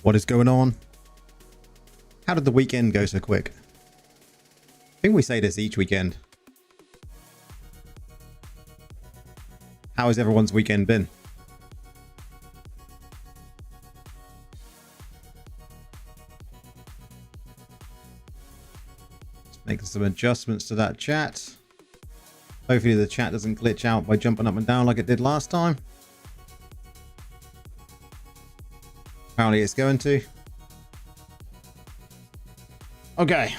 What is going on? How did the weekend go so quick? I think we say this each weekend. How has everyone's weekend been? Just making some adjustments to that chat. Hopefully the chat doesn't glitch out by jumping up and down like it did last time. Apparently it's going to. Okay.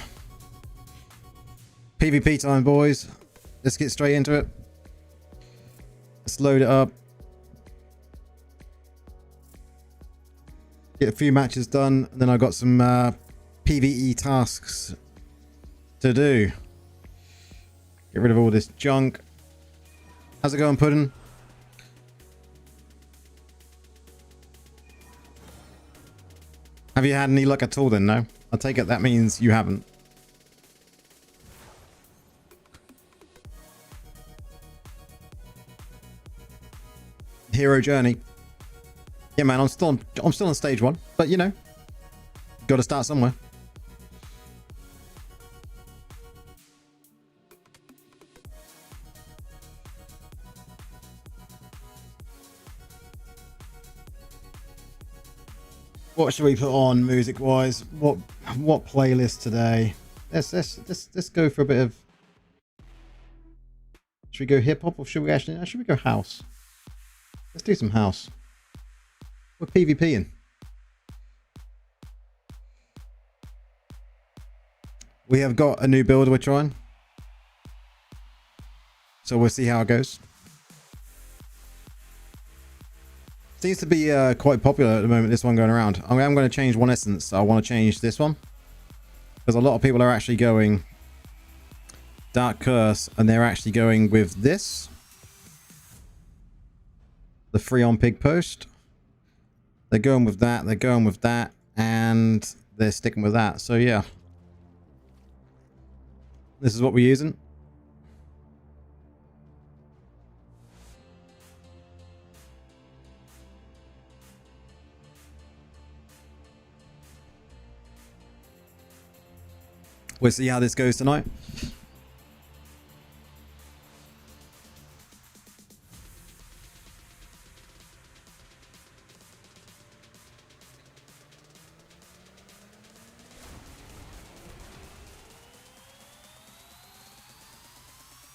PvP time, boys. Let's get straight into it. Let's load it up. Get a few matches done. And then I've got some PvE tasks to do. Get rid of all this junk. How's it going, Puddin'? Have you had any luck at all then? No? I take it that means you haven't. Hero journey. Yeah, man, I'm still on stage 1, but you know, got to start somewhere. What should we put on music wise? What playlist today? Let's go for a bit of. Should we go hip hop or should we go house? Let's do some house. We're PvPing. We have got a new build we're trying, so we'll see how it goes. Seems to be quite popular at the moment, this one going around. I'm going to change one essence. I want to change this one because a lot of people are actually going Dark Curse and they're actually going with this, the Freon Pig Post. They're going with that, and they're sticking with that. So yeah, this is what we're using. We'll see how this goes tonight.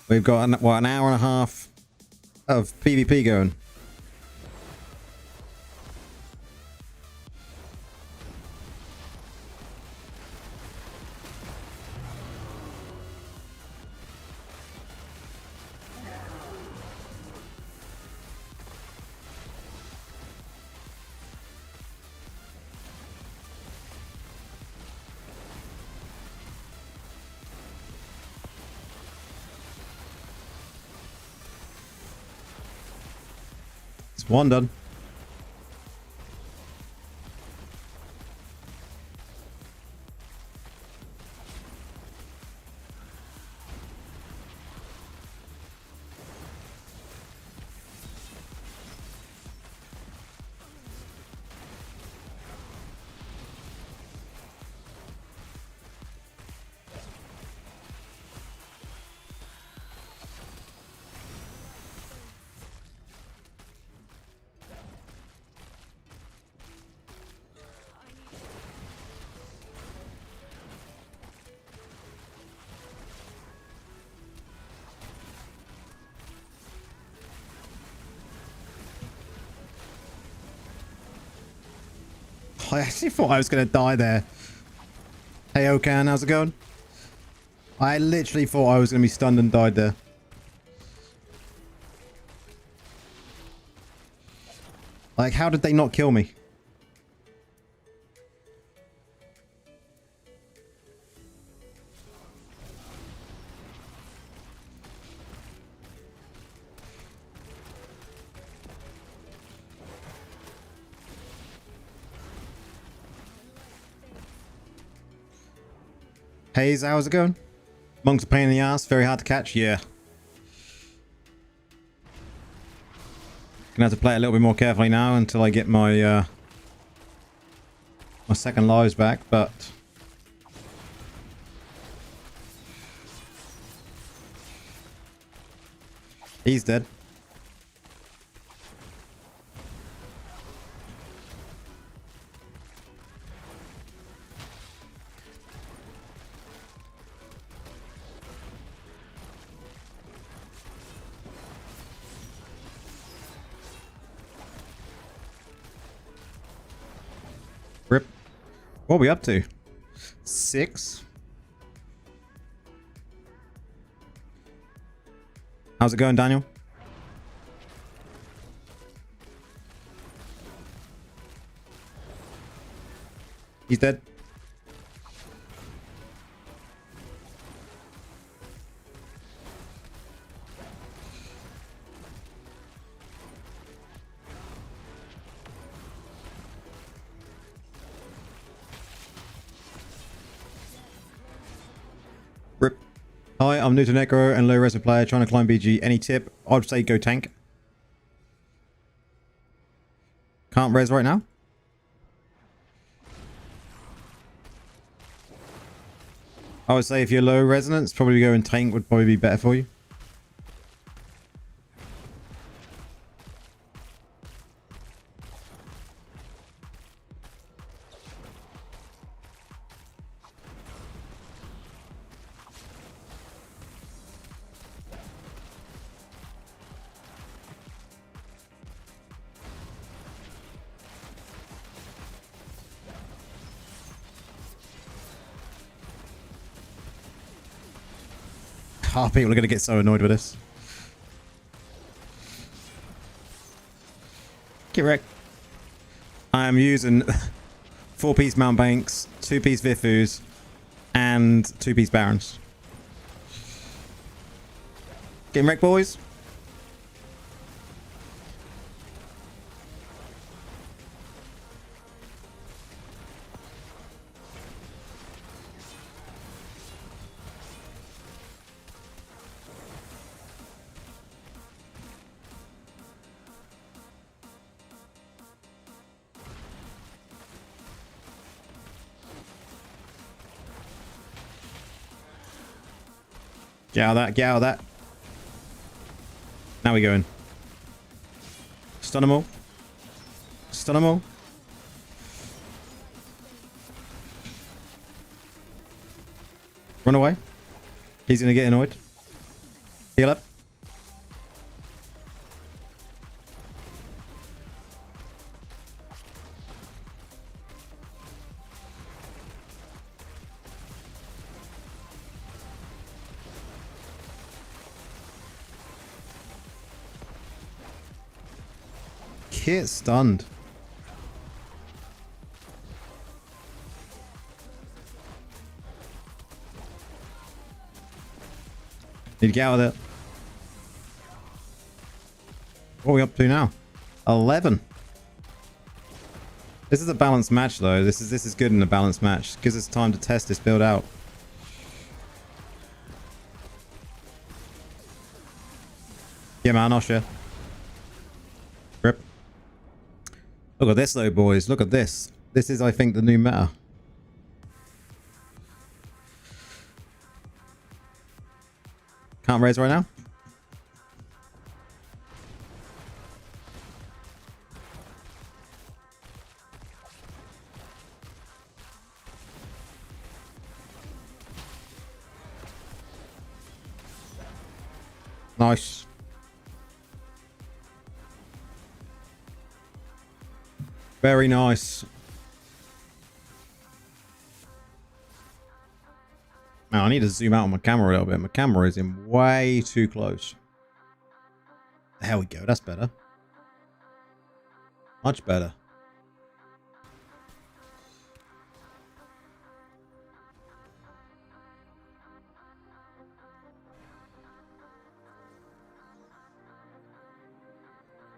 We've got an hour and a half of PvP going. One done. I actually thought I was going to die there. Hey, Okan, how's it going? I literally thought I was going to be stunned and died there. Like, how did they not kill me? Hayes, how's it going? Monk's a pain in the ass, very hard to catch. Yeah. Gonna have to play it a little bit more carefully now until I get my second lives back, but he's dead. Rip. What are we up to? 6. How's it going, Daniel? He's dead. Rip. Hi, I'm new to Necro and low resin player trying to climb BG. Any tip? I'd say go tank. Can't res right now. I would say if you're low resonance, probably going tank would probably be better for you. Oh, people are going to get so annoyed with this. Get wrecked. I am using 4-piece Mount Banks, 2-piece Vifus, and 2-piece Barons. Getting wrecked, boys. Get out of that, get out of that. Now we go in. Stun them all. Stun them all. Run away. He's gonna get annoyed. Heal up. Kit stunned. Need to get out of there. What are we up to now? 11. This is a balanced match though. This is good in a balanced match. Gives us time to test this build out. Yeah man, I'll share. Rip. Look at this though, boys. Look at this. This is, I think, the new meta. Can't raise right now. Nice. Very nice. Now, I need to zoom out on my camera a little bit. My camera is in way too close. There we go. That's better. Much better.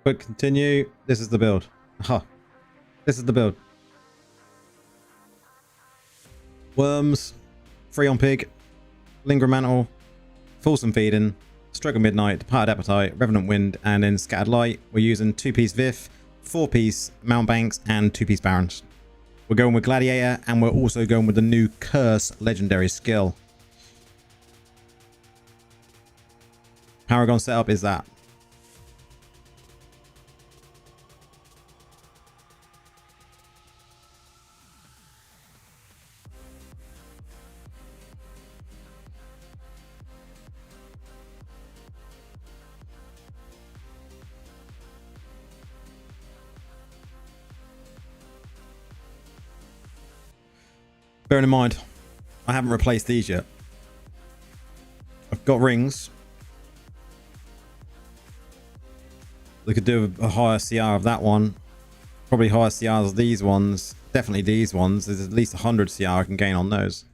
Quick continue. This is the build. Aha. This is the build. Worms, free on pig, linger mantle, fulsome feeding, stroke of midnight, departed appetite, revenant wind, and then scattered light. We're using 2-piece Vif, 4-piece Mount Banks, and 2-piece Barons. We're going with Gladiator, and we're also going with the new Curse legendary skill. Paragon setup is that. Bearing in mind, I haven't replaced these yet. I've got rings. We could do a higher CR of that one. Probably higher CRs of these ones. Definitely these ones. There's at least 100 CR I can gain on those.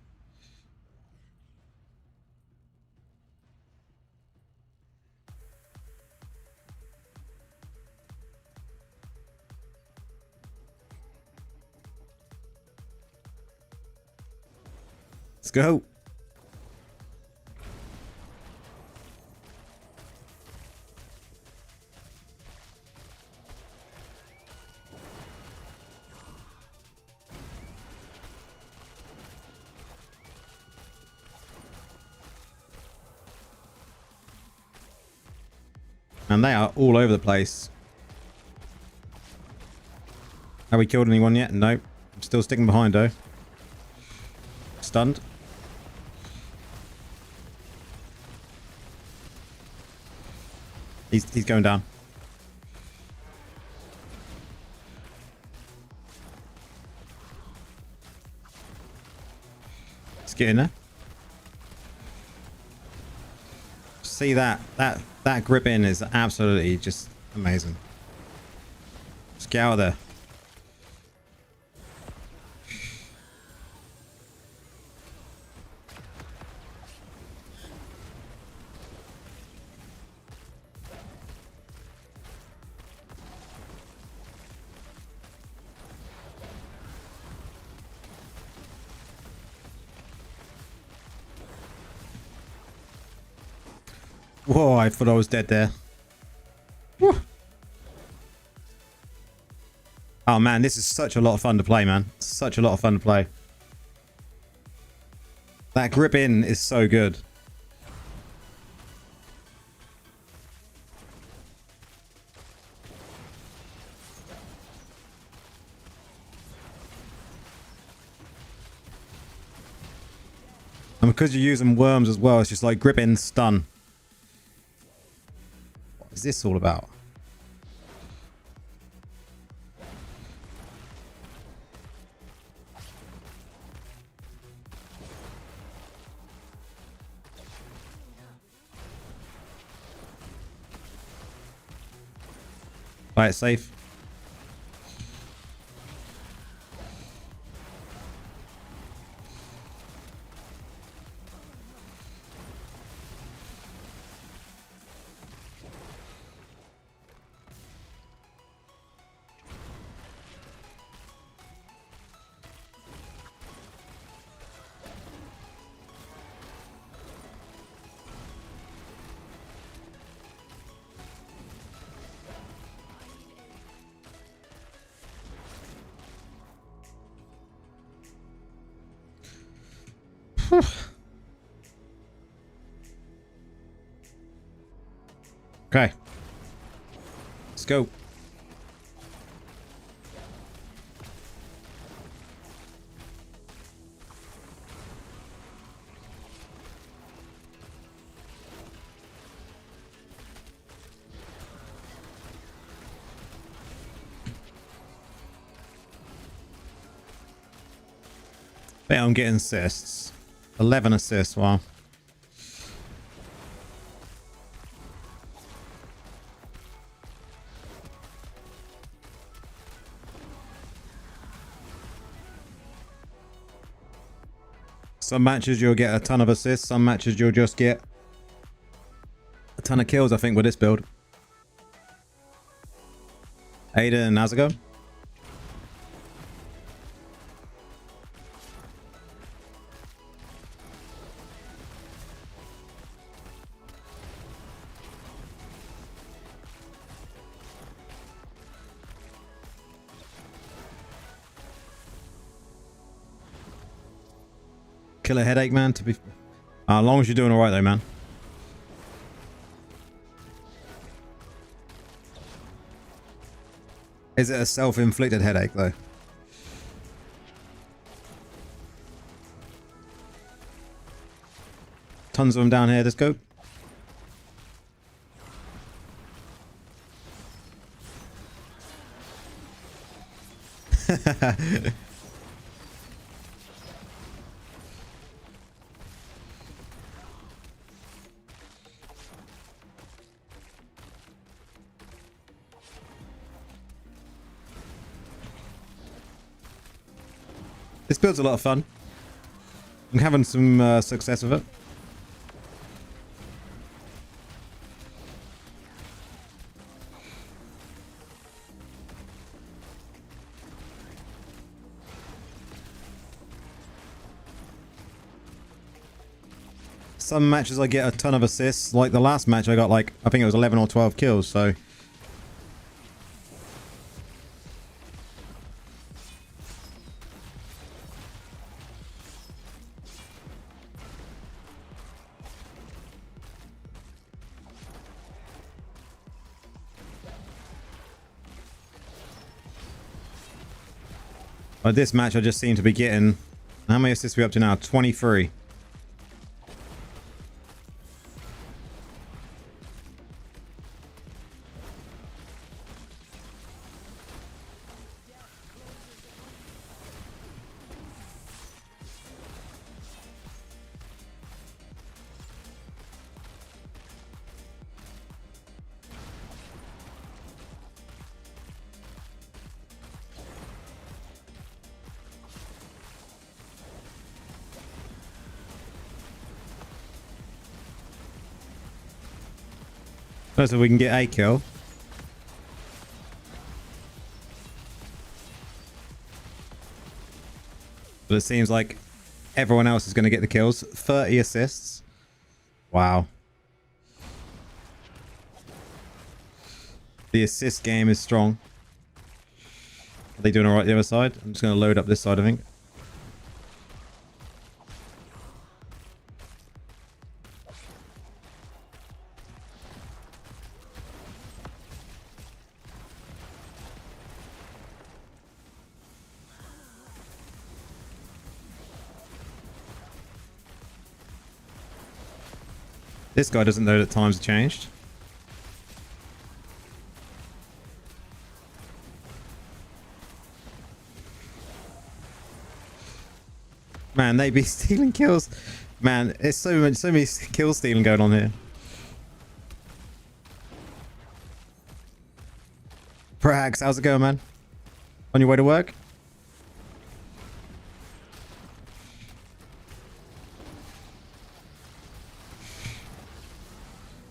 Let's go. And they are all over the place. Have we killed anyone yet? Nope. I'm still sticking behind though. Stunned. He's going down. Let's get in there. See that grip in is absolutely just amazing. Just get out of there. Whoa, I thought I was dead there. Whew. Oh man, this is such a lot of fun to play, man. Such a lot of fun to play. That grip in is so good. And because you're using worms as well, it's just like grip in, stun. What is this all about? Play it safe. Okay. Let's go. Bet I'm getting assists. 11 assists, wow. Some matches you'll get a ton of assists, some matches you'll just get a ton of kills, I think, with this build. Aiden, how's it go? Killer headache, man. To be, as long as you're doing all right, though, man. Is it a self-inflicted headache, though? Tons of them down here. Let's go. This build's a lot of fun. I'm having some success with it. Some matches I get a ton of assists. Like the last match I got like, I think it was 11 or 12 kills, so... But this match I just seem to be getting... How many assists are we up to now? 23. First of all, we can get a kill. But it seems like everyone else is going to get the kills. 30 assists. Wow. The assist game is strong. Are they doing alright the other side? I'm just going to load up this side, I think. This guy doesn't know that times have changed. Man, they be stealing kills. Man, it's so many kill stealing going on here. Prax, how's it going, man? On your way to work?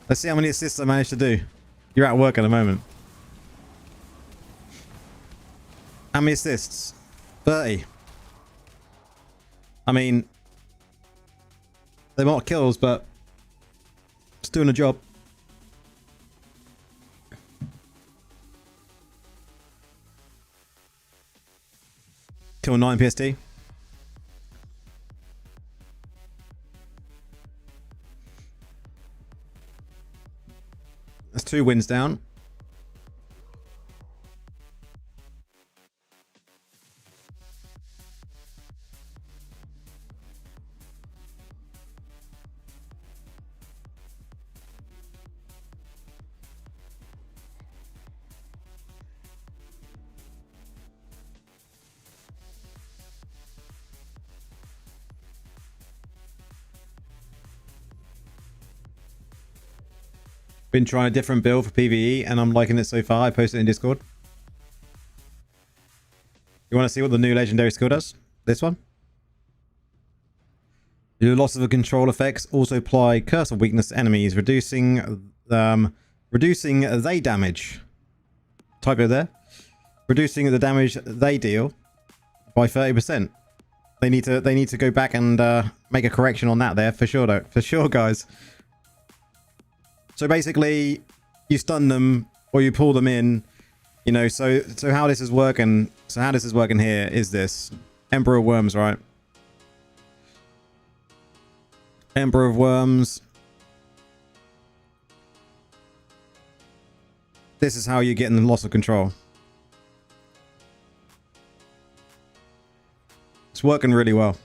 Let's see how many assists I managed to do. You're at work at the moment. How many assists? 30. I mean, they're not kills, but it's doing a job. Till 9 PST. That's 2 wins down. Been trying a different build for PvE and I'm liking it so far. I posted it in Discord. You want to see what the new legendary skill does? This one. The loss of the control effects also apply curse of weakness to enemies, reducing they damage. Type it there. Reducing the damage they deal by 30%. They need to go back and make a correction on that there for sure though. For sure, guys. So basically, you stun them or you pull them in, you know. So how this is working? So how this is working here is this: Emperor Worms, right? Emperor of Worms. This is how you're getting the loss of control. It's working really well.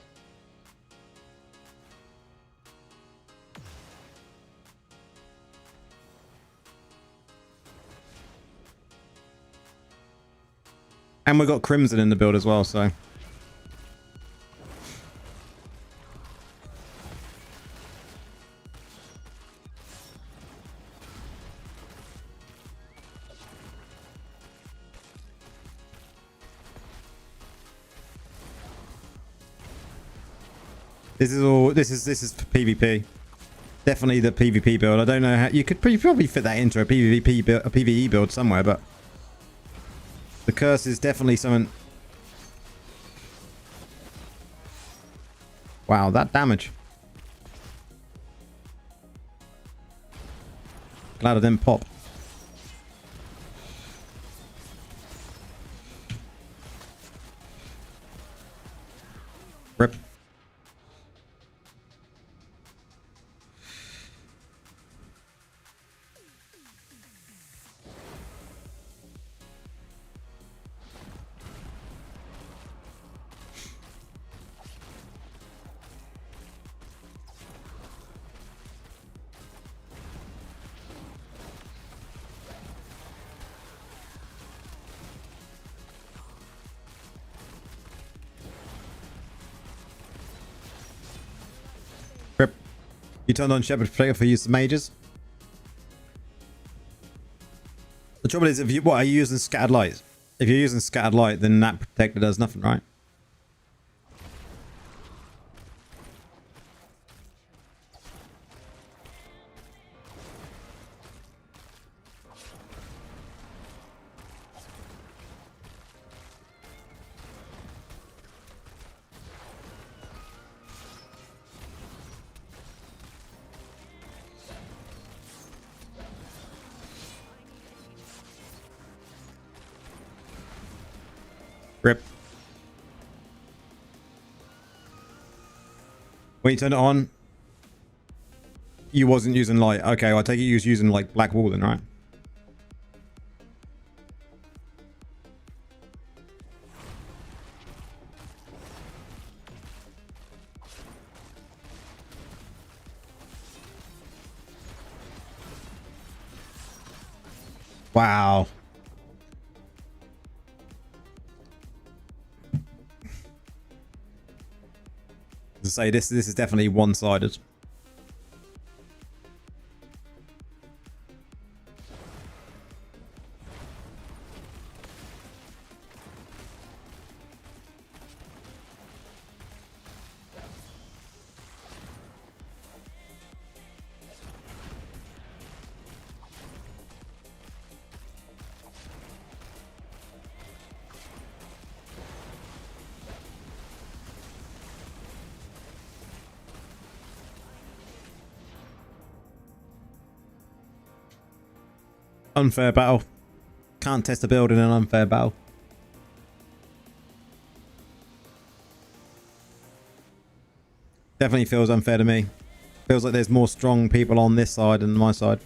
And we've got Crimson in the build as well, so. This is for PvP. Definitely the PvP build. I don't know how you could probably fit that into a PvP build, a PvE build somewhere, but the curse is definitely something. Wow, that damage. Glad I didn't pop. Rip. Rip. You turned on Shepherd Protector for use of mages. The trouble is, if you are you using Scattered Light? If you're using Scattered Light, then that Protector does nothing, right? Rip. When you turn it on, you wasn't using light. Okay, well, I take it you was using like Black Wall then, right? Wow. To say this is definitely one-sided. Unfair battle. Can't test a build in an unfair battle. Definitely feels unfair to me. Feels like there's more strong people on this side than my side.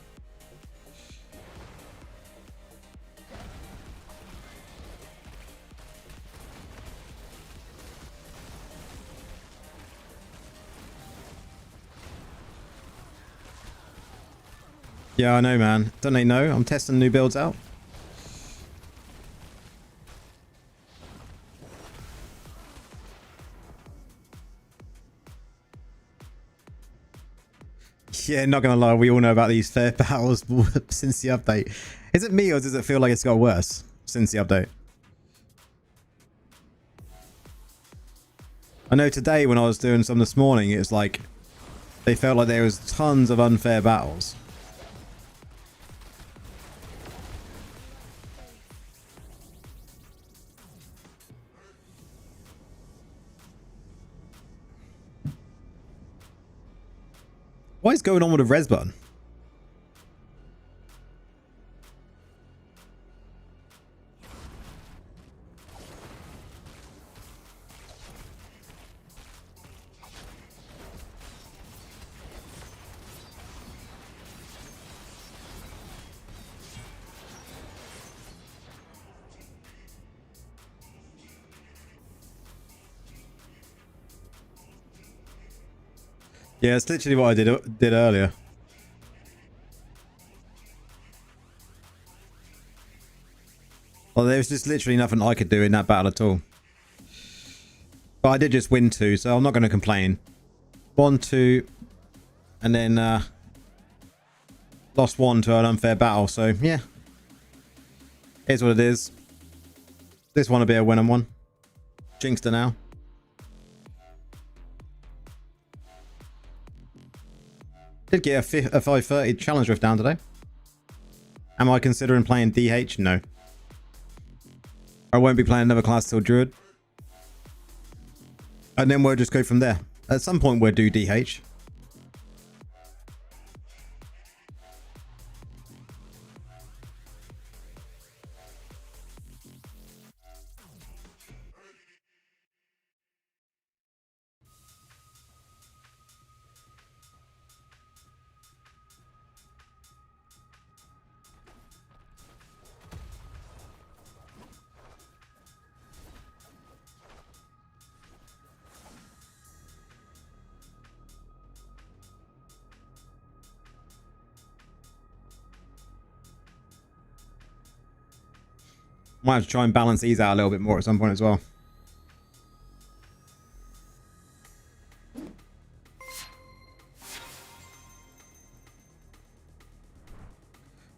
Yeah, I know, man. Don't they know? I'm testing new builds out. Yeah, not gonna lie, we all know about these fair battles since the update. Is it me or does it feel like it's got worse since the update? I know today when I was doing some this morning, it was like they felt like there was tons of unfair battles. What is going on with the res button? Yeah, it's literally what I did earlier. Well, there was just literally nothing I could do in that battle at all. But I did just win 2, so I'm not going to complain. 1, 2, and then lost 1 to an unfair battle. So yeah, here's what it is. This one will be a winning one. Jinxed her now. Did get a 530 challenge rift down today. Am I considering playing DH? No. I won't be playing another class till Druid. And then we'll just go from there. At some point we'll do DH. Might have to try and balance these out a little bit more at some point as well.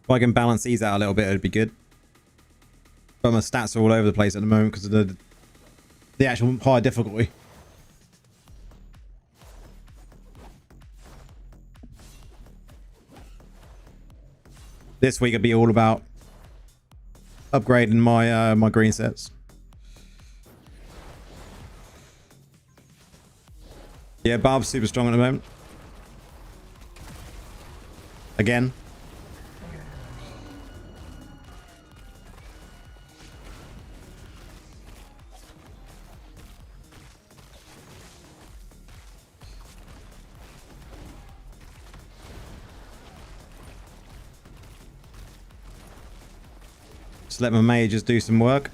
If I can balance these out a little bit, it'd be good. But my stats are all over the place at the moment because of the actual high difficulty. This week it'll be all about upgrading my my green sets. Yeah, Barb's super strong at the moment. Again. Just let my mages do some work.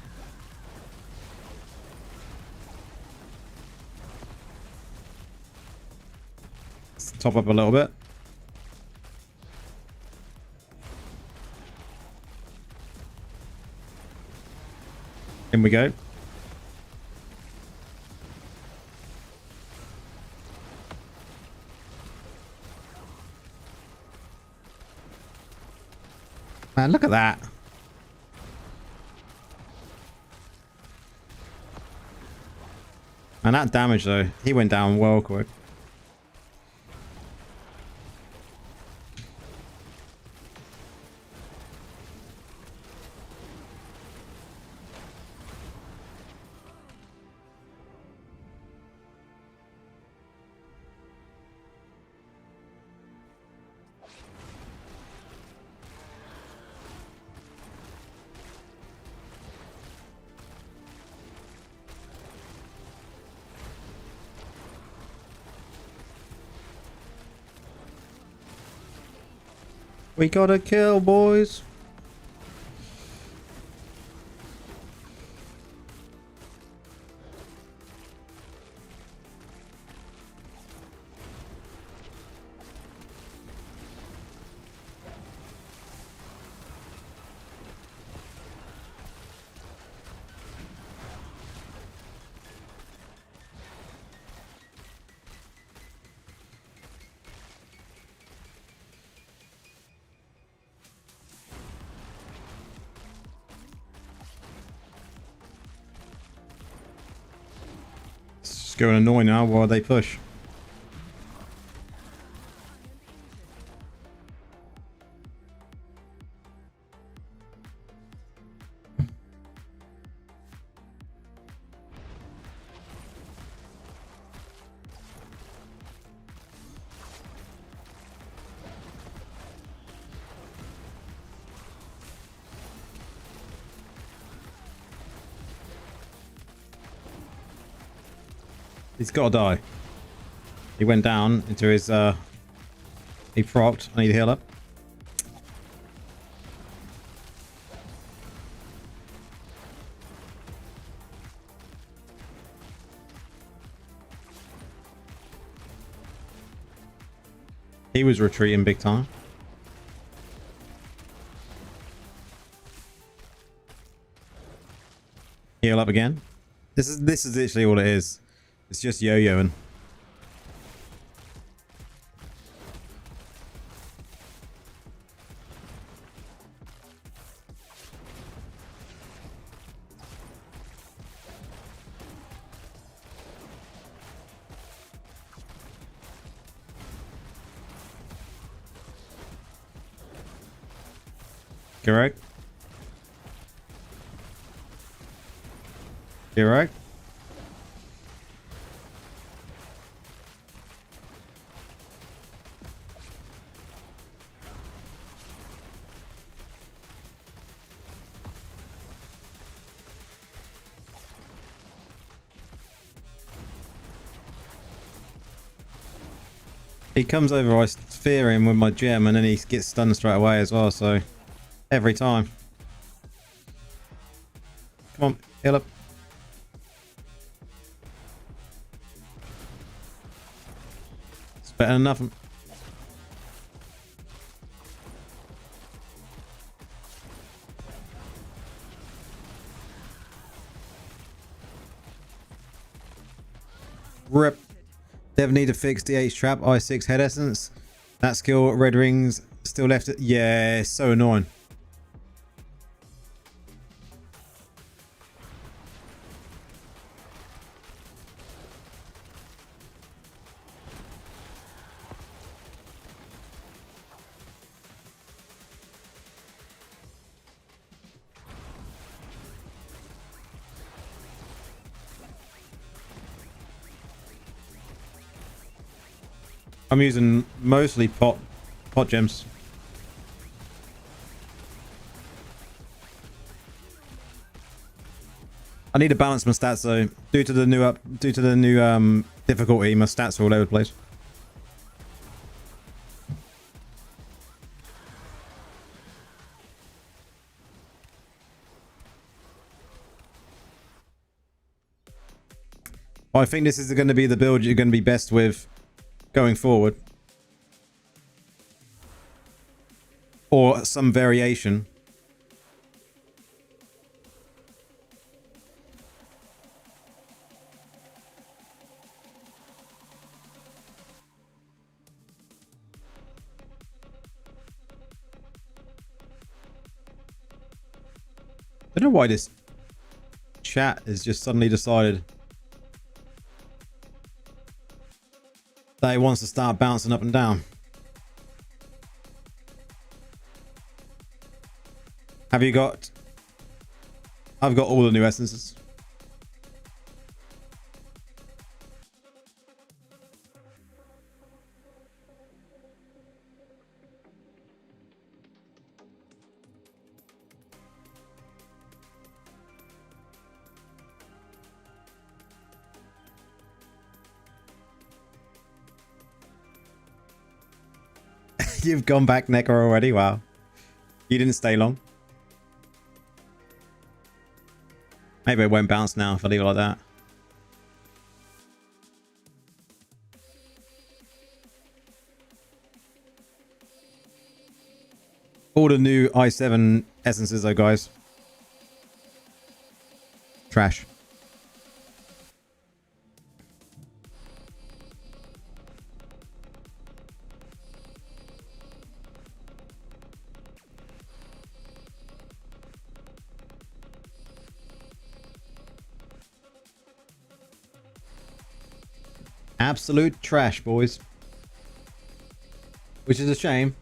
Let's top up a little bit. In we go. Man, look at that. And that damage though, he went down well quick. We got a kill, boys. It's going annoy now while they push. He's got to die. He went down into his, he propped. I need to heal up. He was retreating big time. Heal up again. This is literally all it is. It's just yo-yoing. Correct. You're right. He comes over, I sphere him with my gem, and then he gets stunned straight away as well, so every time. Come on, heal up. It's better than nothing. Rip. Dev need to fix DH trap, I6 head essence. That skill, red rings, still left it. Yeah, it's so annoying. I'm using mostly pot gems. I need to balance my stats though. Due to the new difficulty, my stats are all over the place. I think this is going to be the build you're going to be best with going forward, or some variation. I don't know why this chat has just suddenly decided that he wants to start bouncing up and down. Have you got... I've got all the new essences. You've gone back, Necker, already? Wow. You didn't stay long. Maybe it won't bounce now if I leave it like that. All the new i7 essences though, guys. Trash. Absolute trash, boys. Which is a shame.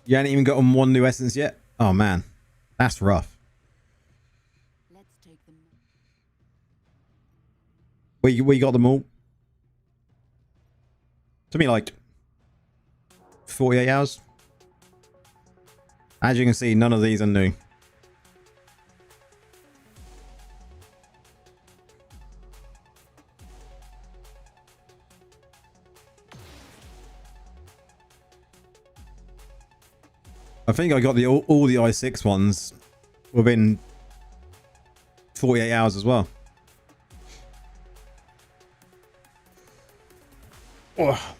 You haven't even gotten one new essence yet? Oh man, that's rough. Let's take them. We got them all. Took me like 48 hours. As you can see, none of these are new. I think I got all the i6 ones within 48 hours as well. Oh.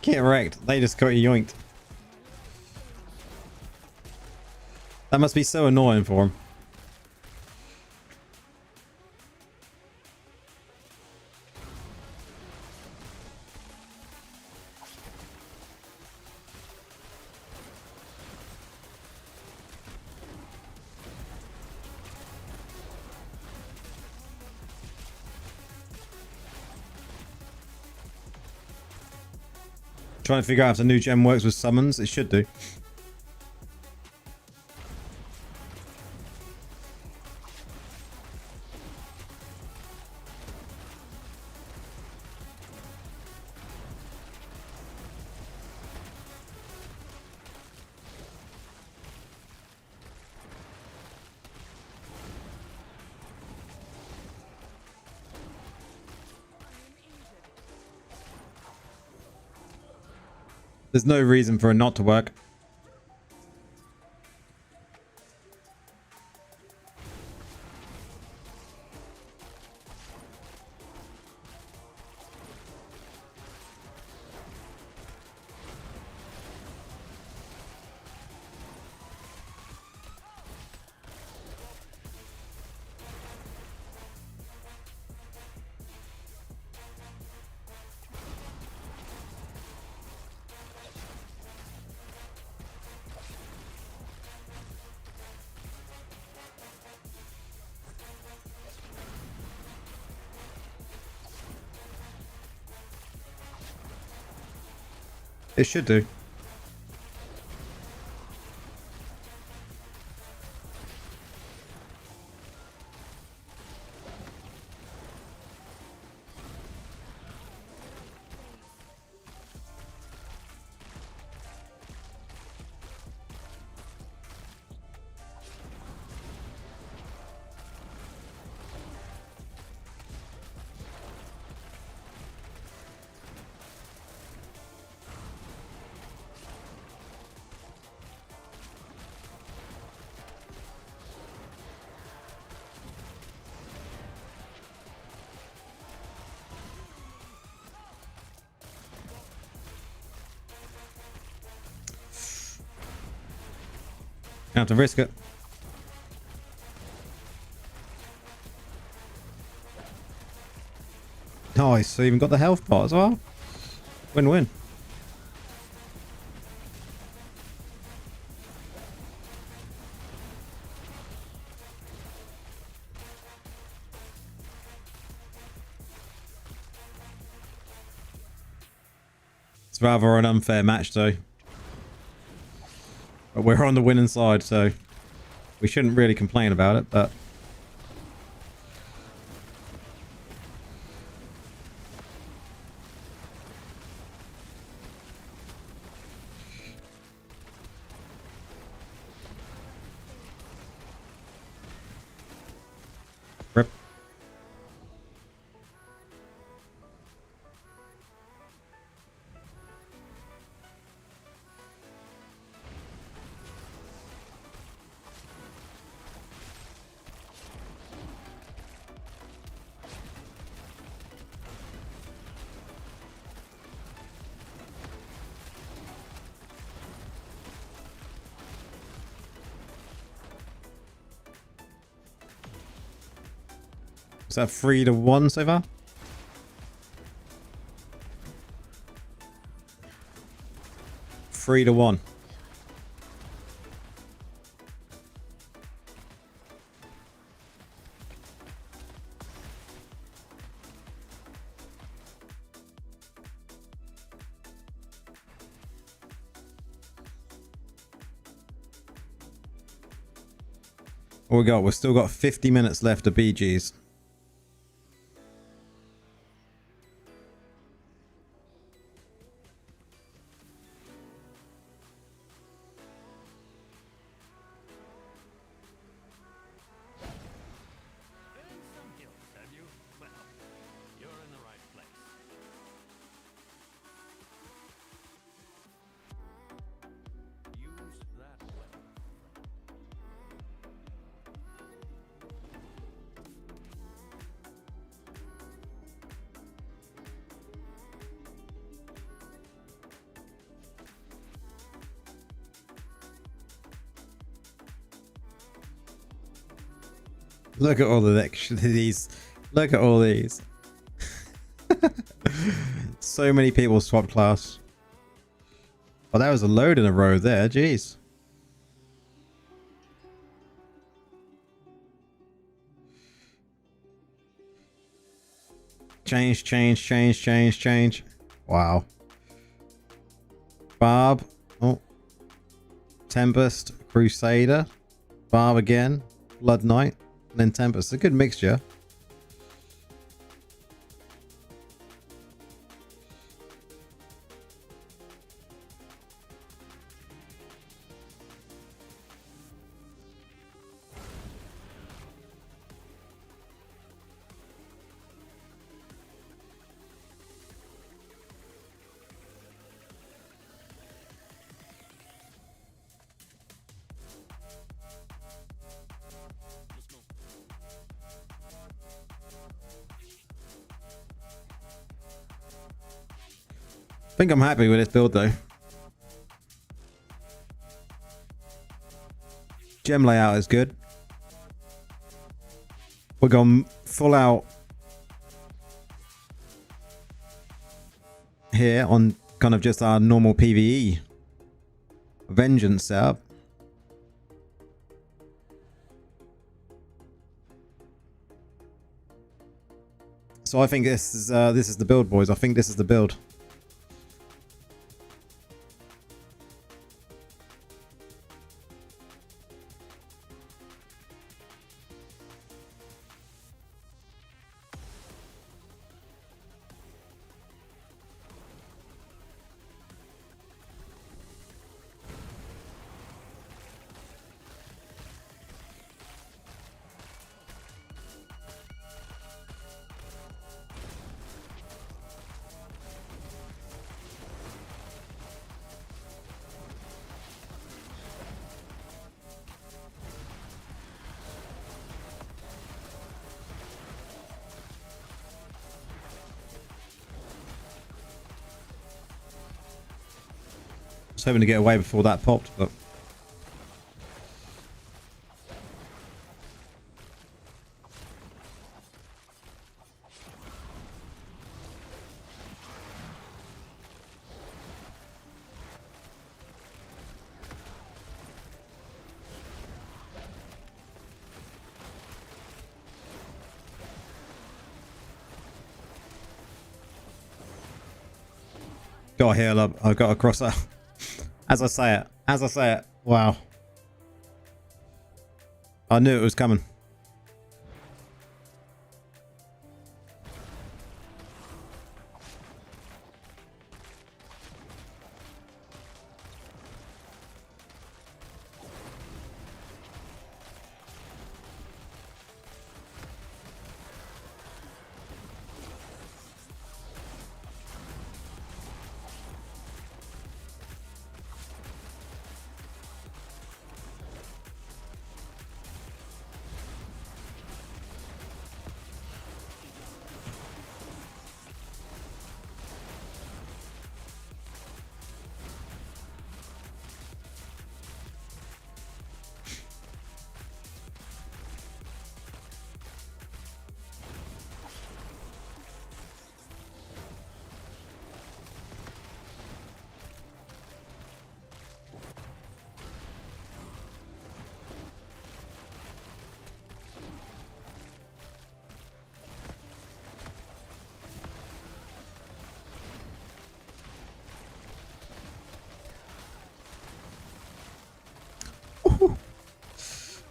Get wrecked. They just got yoinked. That must be so annoying for him. Trying to figure out if the new gem works with summons. It should do. There's no reason for it not to work. It should do. You have to risk it. Nice, so even got the health pot as well. Win-win. It's rather an unfair match though. But we're on the winning side, so we shouldn't really complain about it, but rip. Is that 3-1 so far? Three to one. What we got? We've still got 50 minutes left of BGs. Look at all of these. Look at all these. So many people swapped class. Oh, that was a load in a row there. Jeez. Change. Wow. Barb. Oh. Tempest. Crusader. Barb again. Blood Knight. And then Tempest. A good mixture. I think I'm happy with this build though. Gem layout is good. We're going full out here on kind of just our normal PvE vengeance setup. So I think this is the build, boys. I think this is the build. Hoping to get away before that popped, but got to heal up. I've got to cross out. As I say it. Wow. I knew it was coming.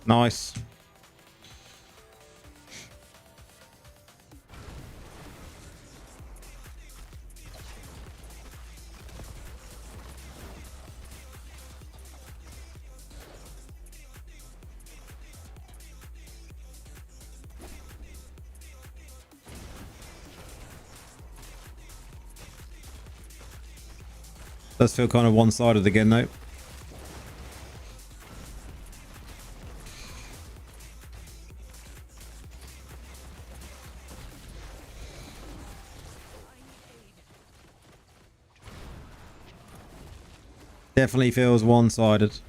Nice. Does feel kind of one-sided again, though. Definitely feels one-sided.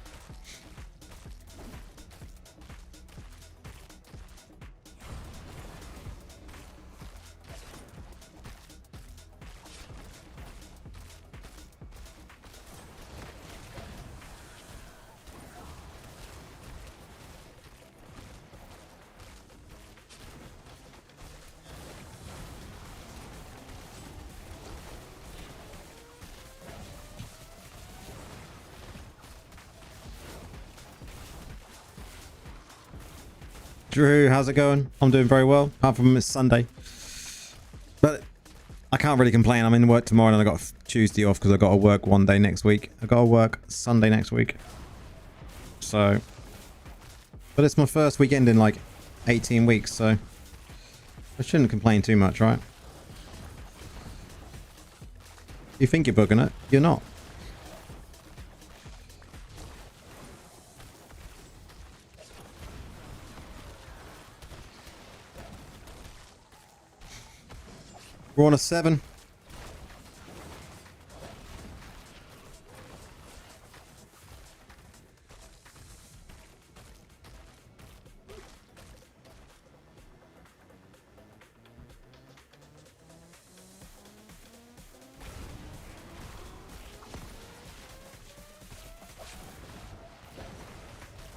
Drew, how's it going? I'm doing very well, apart from it's Sunday. But I can't really complain. I'm in work tomorrow and I got Tuesday off because I got to work one day next week. I got to work Sunday next week. So, but it's my first weekend in like 18 weeks, so I shouldn't complain too much, right? You think you're booking it, you're not. We're on a 7.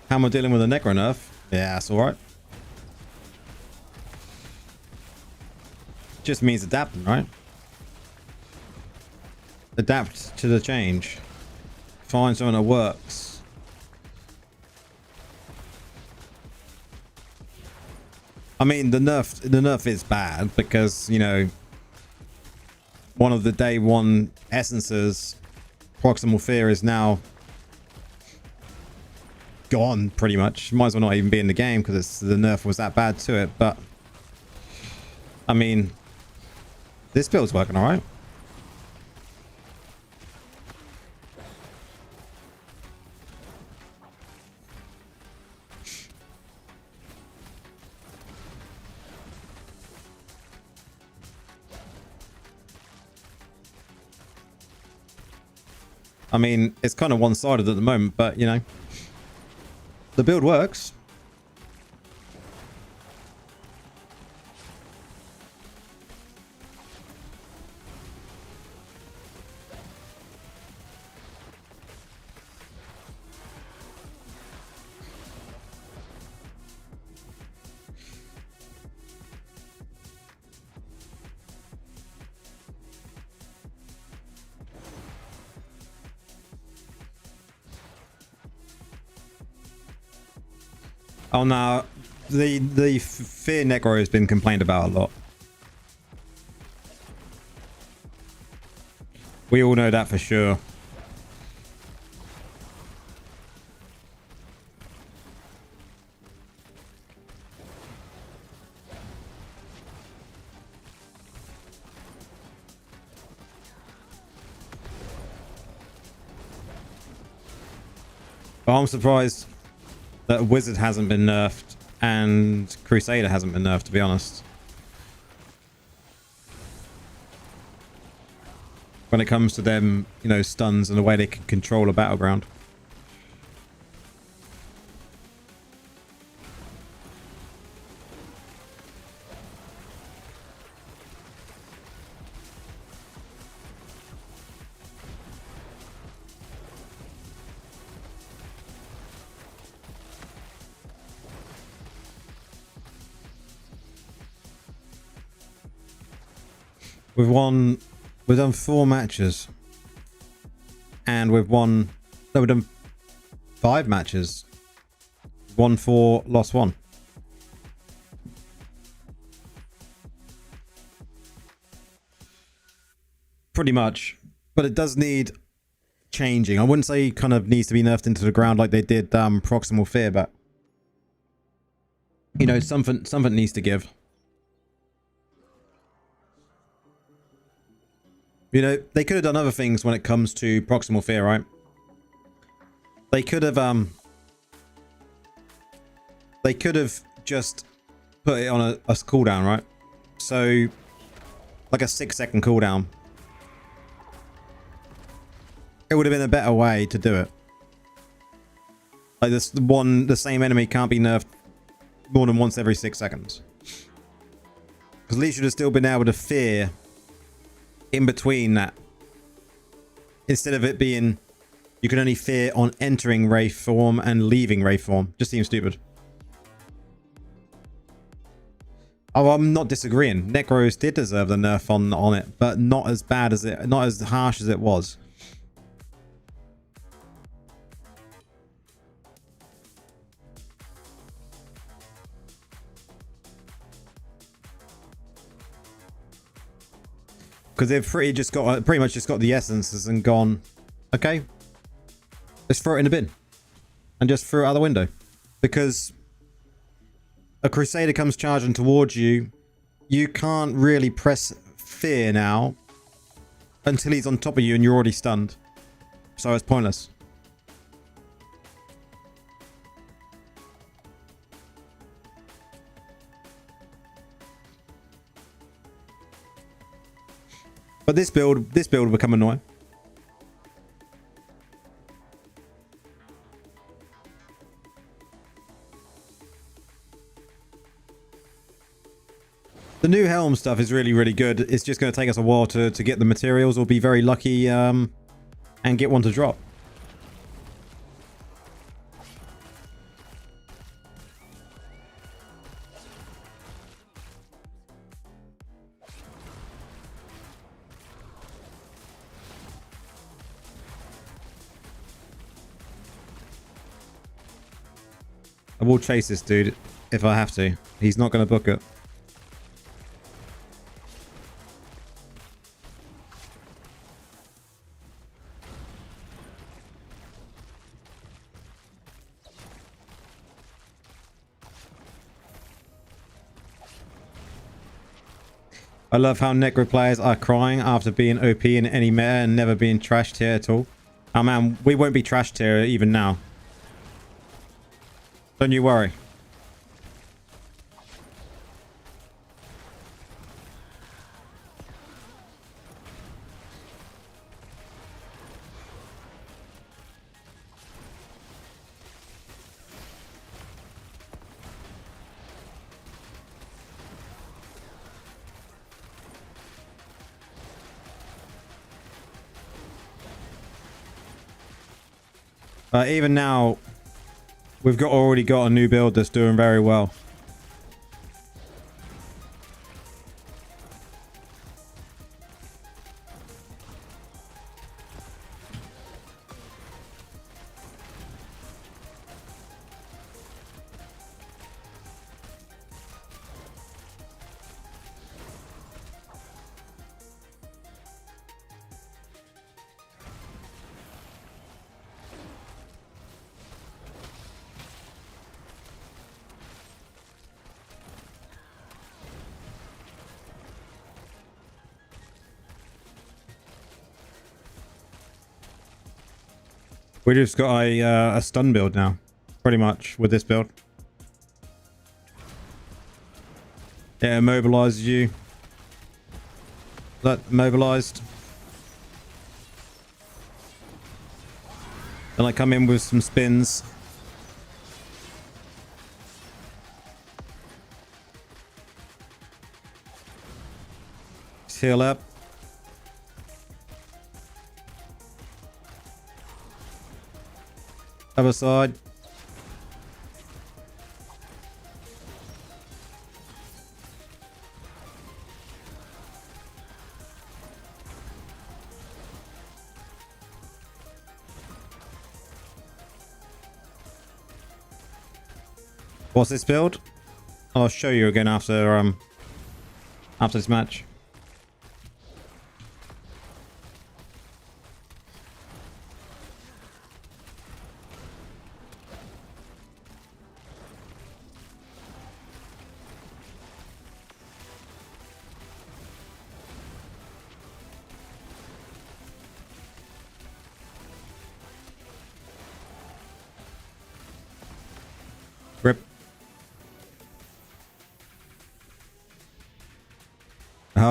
How am I dealing with a necro nerf? Yeah, that's alright. Just means adapting, right? Adapt to the change. Find something that works. I mean, the nerf is bad because, you know, one of the day one essences, Proximal Fear, is now gone pretty much. Might as well not even be in the game because the nerf was that bad to it. But I mean, this build's working all right. I mean, it's kind of one-sided at the moment, but you know, the build works. Oh no, the fear necro has been complained about a lot. We all know that for sure. But I'm surprised that Wizard hasn't been nerfed and Crusader hasn't been nerfed, to be honest. When it comes to them, you know, stuns and the way they can control a battleground. We've done 4 matches. And we've won, no, we've done 5 matches. Won 4, lost 1. Pretty much. But it does need changing. I wouldn't say kind of needs to be nerfed into the ground like they did Proximal Fear, but you know, something needs to give. You know, they could have done other things when it comes to proximal fear, right? They could have just put it on a cooldown, right? So like a 6-second cooldown. It would have been a better way to do it. Like the same enemy can't be nerfed more than once every 6 seconds. Because at least you'd have still been able to fear in between that. Instead of it being, you can only fear on entering Wraith form and leaving Wraith form. Just seems stupid. Oh, I'm not disagreeing. Necros did deserve the nerf on it, but not as bad as it, not as harsh as it was. Because they've pretty much just got the essences and gone, okay, let's throw it in the bin and just throw it out the window. Because a Crusader comes charging towards you, you can't really press fear now until he's on top of you and you're already stunned. So it's pointless. But this build will become annoying. The new helm stuff is really, really good. It's just going to take us a while to get the materials. We'll be very lucky and get one to drop. I will chase this dude if I have to. He's not going to book it. I love how Necro players are crying after being OP in any meta and never being trashed here at all. Oh man, we won't be trashed here even now. Don't you worry. Even now, we've already got a new build that's doing very well. We just got a stun build now, pretty much, with this build. Yeah, it immobilizes you. That mobilized. Then I come in with some spins. Just heal up. Other side. What's this build? I'll show you again after this match.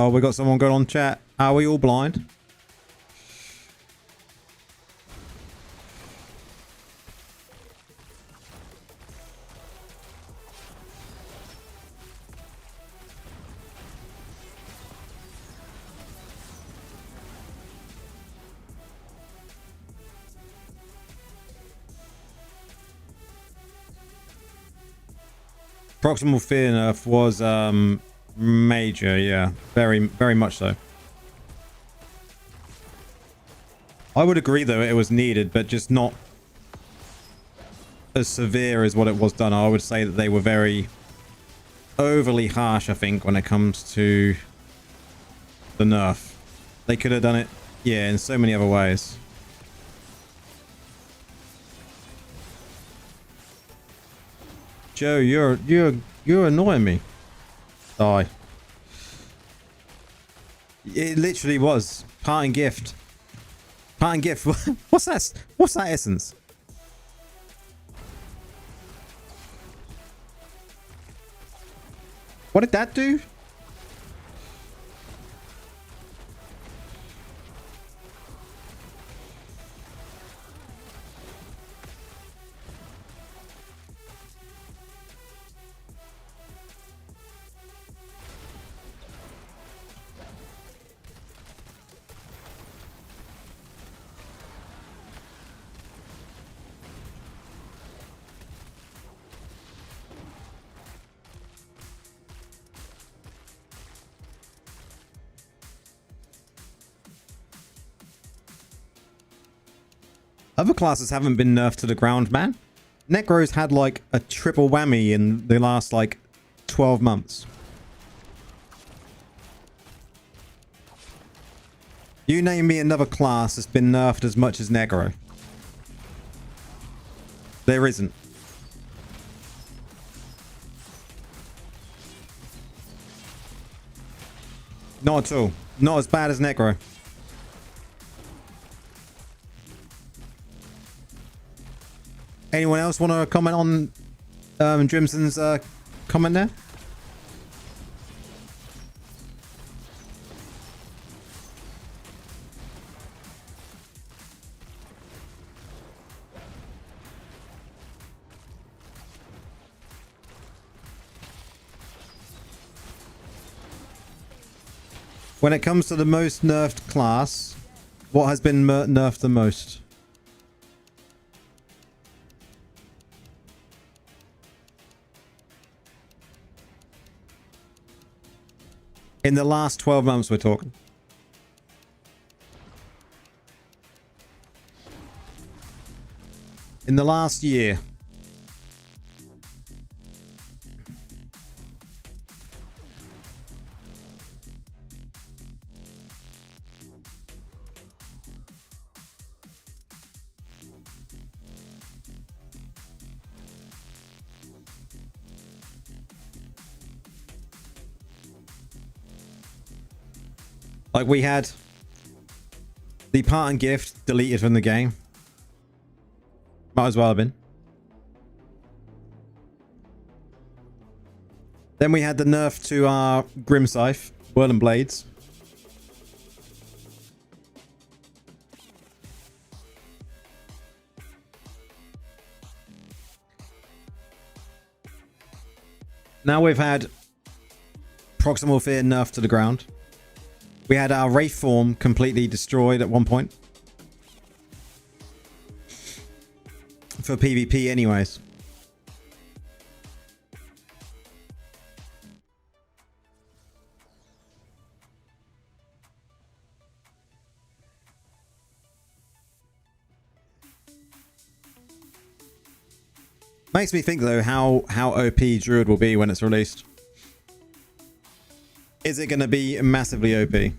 Oh, we got someone going on chat. Are we all blind? Proximal fear nerf was major, yeah. Very much so. I would agree though it was needed, but just not as severe as what it was done. I would say that they were very overly harsh, I think, when it comes to the nerf. They could have done it, yeah, in so many other ways. Joe, you're annoying me. Die. It literally was parting gift. Parting gift. What's that? What's that essence? What did that do? Other classes haven't been nerfed to the ground, man. Necro's had like a triple whammy in the last like 12 months. You name me another class that's been nerfed as much as Necro. There isn't. Not at all. Not as bad as Necro. Anyone else want to comment on Drimson's comment there? When it comes to the most nerfed class, what has been nerfed the most? In the last 12 months, we're talking. In the last year. Like we had the parting gift deleted from the game. Might as well have been. Then we had the nerf to our Grim Scythe, Whirling Blades. Now we've had Proximal Fear nerf to the ground. We had our Wraith form completely destroyed at one point. For PvP anyways. Makes me think though how OP Druid will be when it's released. Is it going to be massively OP?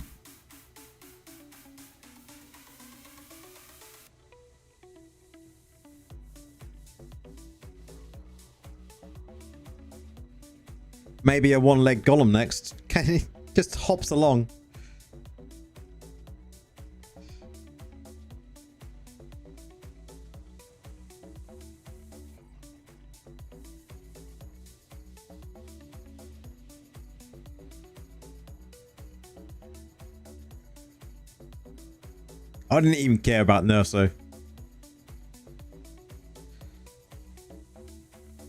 Maybe a one-leg golem next. He just hops along. I didn't even care about nerfs though.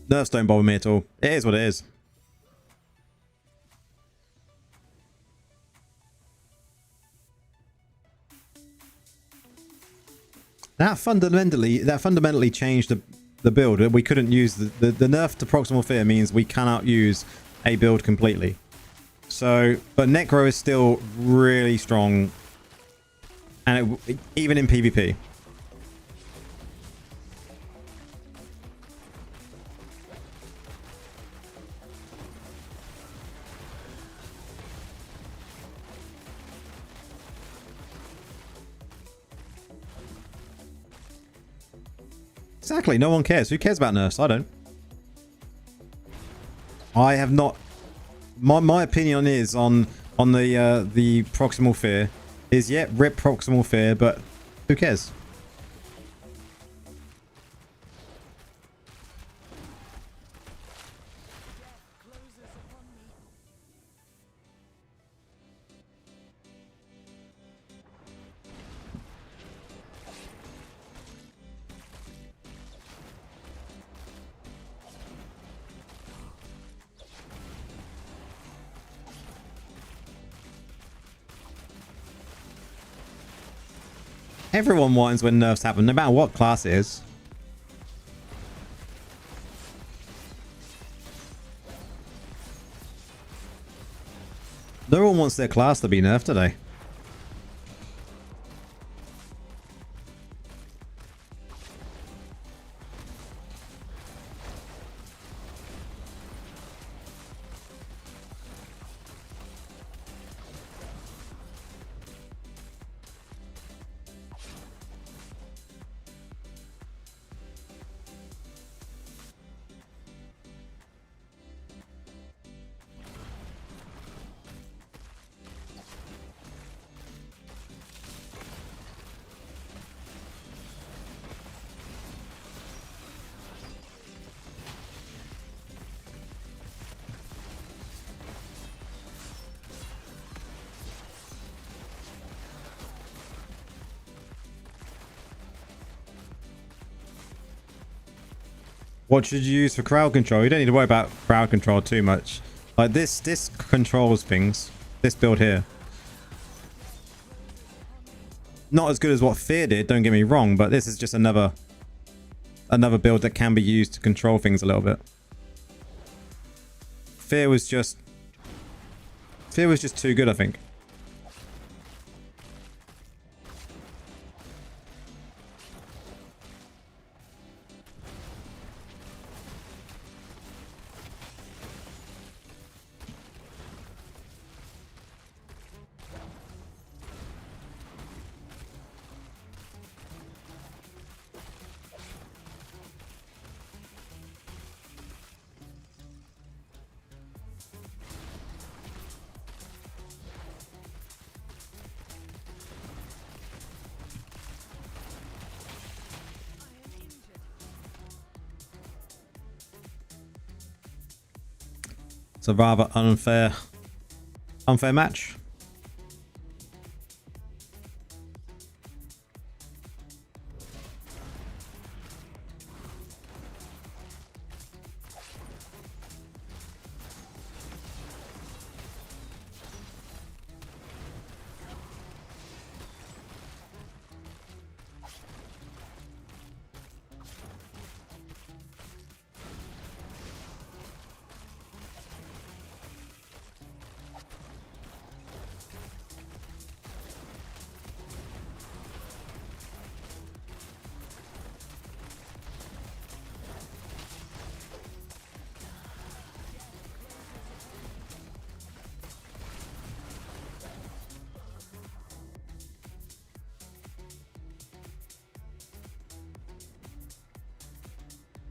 Nerfs don't bother me at all. It is what it is. That fundamentally changed the build. We couldn't use the nerf to proximal fear means we cannot use a build completely. So, but Necro is still really strong, and even in PvP. Exactly, no one cares. Who cares about nerfs? I don't. I have not. My opinion is on the proximal fear is rip proximal fear, but who cares? Everyone whines when nerfs happen, no matter what class it is. No one wants their class to be nerfed today. What should you use for crowd control? You don't need to worry about crowd control too much. Like this controls things. This build here. Not as good as what Fear did, don't get me wrong, but this is just another build that can be used to control things a little bit. Fear was just too good, I think. It's a rather unfair match.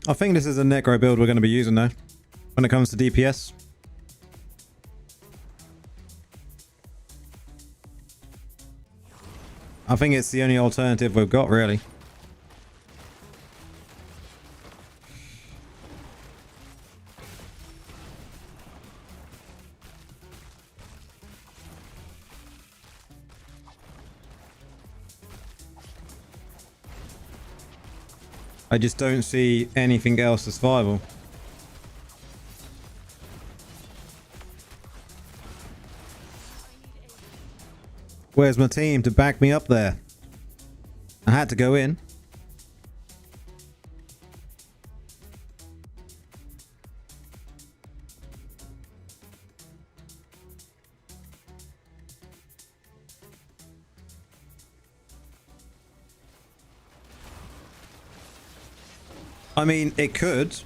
I think this is a Necro build we're going to be using though, when it comes to DPS. I think it's the only alternative we've got, really. I just don't see anything else as viable. Where's my team to back me up there? I had to go in. I mean, it could.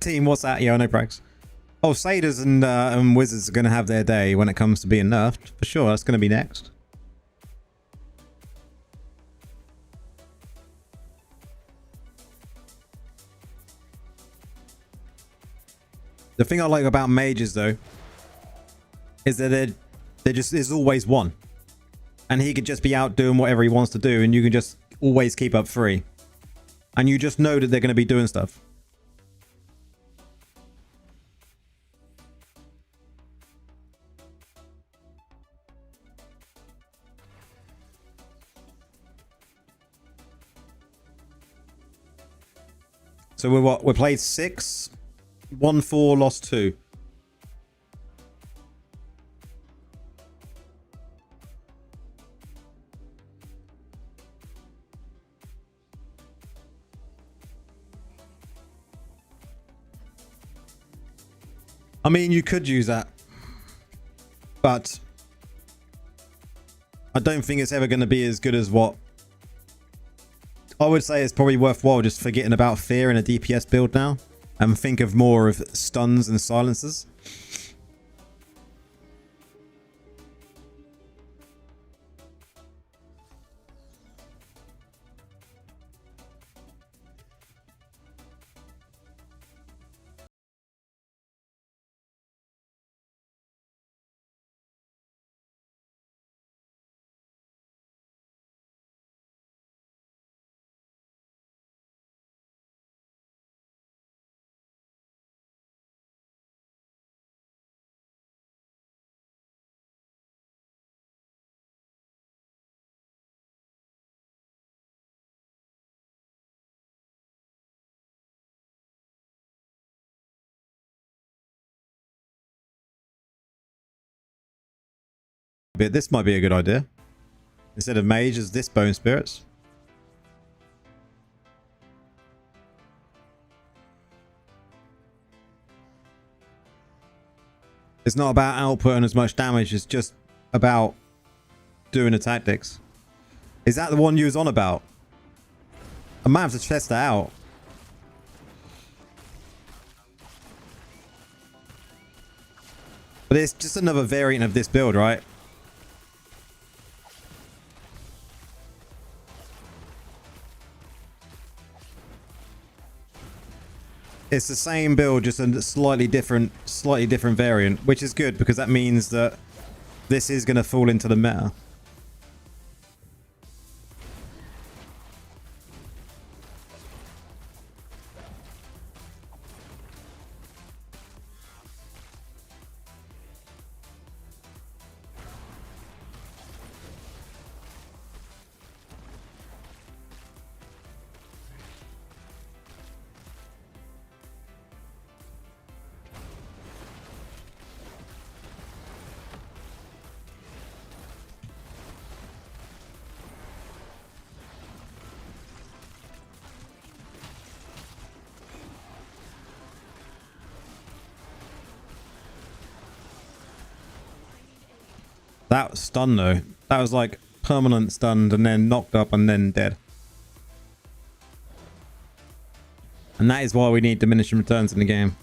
Team, what's that? Yeah, no prags. Oh, Satyrs and Wizards are going to have their day when it comes to being nerfed. For sure, that's going to be next. The thing I like about mages, though, is that they're just, there's always one. And he could just be out doing whatever he wants to do, and you can just always keep up free. And you just know that they're going to be doing stuff. So we're what? We played 6, won 4, lost 2. I mean, you could use that, but I don't think it's ever going to be as good as what I would say. It's probably worthwhile just forgetting about fear in a DPS build now and think of more of stuns and silences. But this might be a good idea. Instead of mage, is this bone spirits? It's not about outputting as much damage, it's just about doing the tactics. Is that the one you was on about? I might have to test that out. But it's just another variant of this build, right? It's the same build, just a slightly different variant, which is good because that means that this is going to fall into the meta. That was stunned though. That was like permanent stunned and then knocked up and then dead. And that is why we need diminishing returns in the game.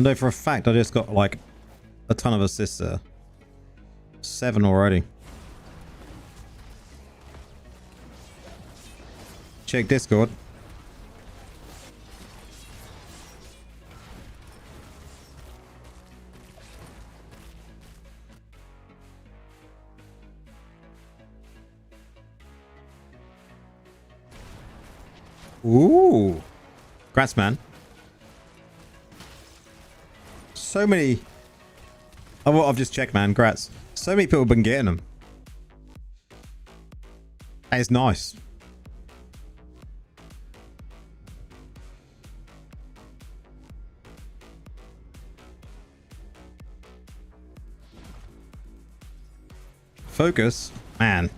I know for a fact I just got like a ton of assists there. 7 already. Check Discord. Ooh. Congrats, man. So many... Oh, I've just checked, man. Congrats. So many people have been getting them. That is nice. Focus? Man.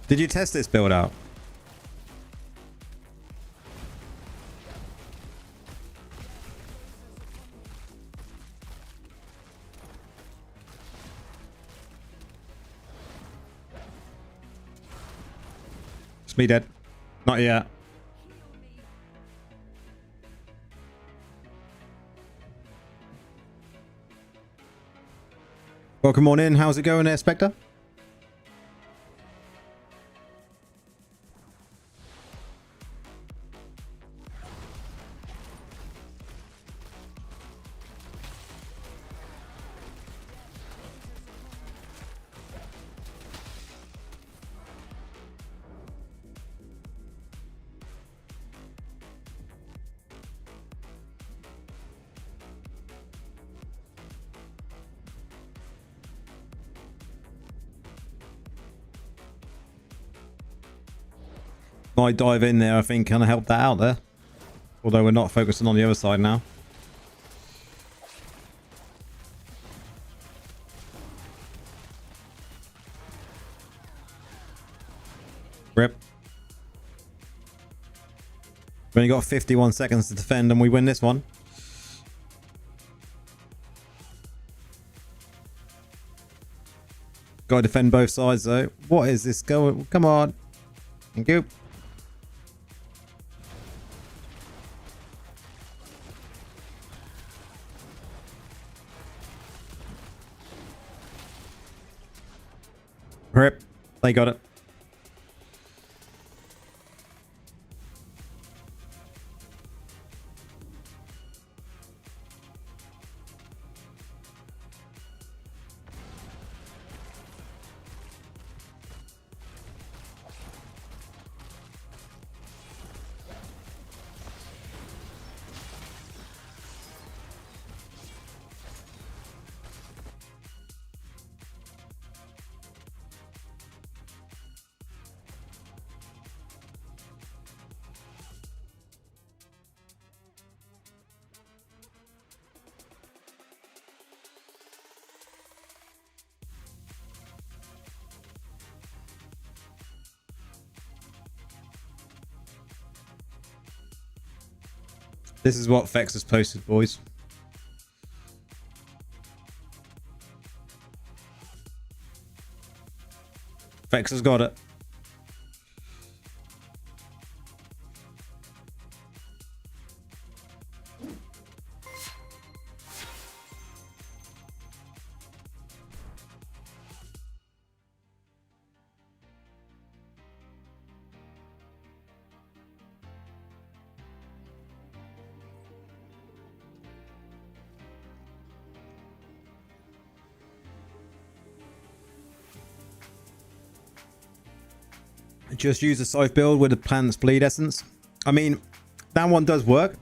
Did you test this build out? It's me dead. Not yet. Welcome on in. How's it going there, Spectre? Might dive in there, I think, kind of help that out there. Although we're not focusing on the other side now. Rip. We only got 51 seconds to defend and we win this one. Gotta defend both sides though. What is this going? Come on. Thank you. Rip. They got it. This is what Fex has posted, boys. Fex has got it. Just use the scythe build with the plant's bleed essence. I mean, that one does work.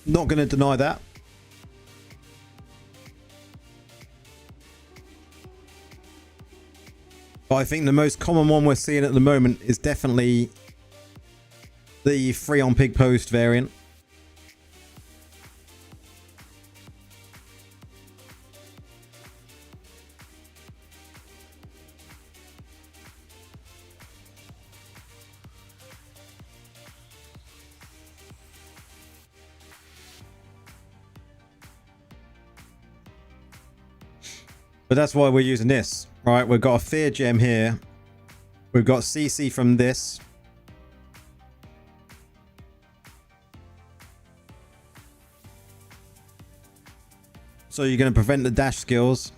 Not going to deny that. But I think the most common one we're seeing at the moment is definitely the free on pig post variant. But that's why we're using this, right? We've got a fear gem here. We've got CC from this. So you're going to prevent the dash skills.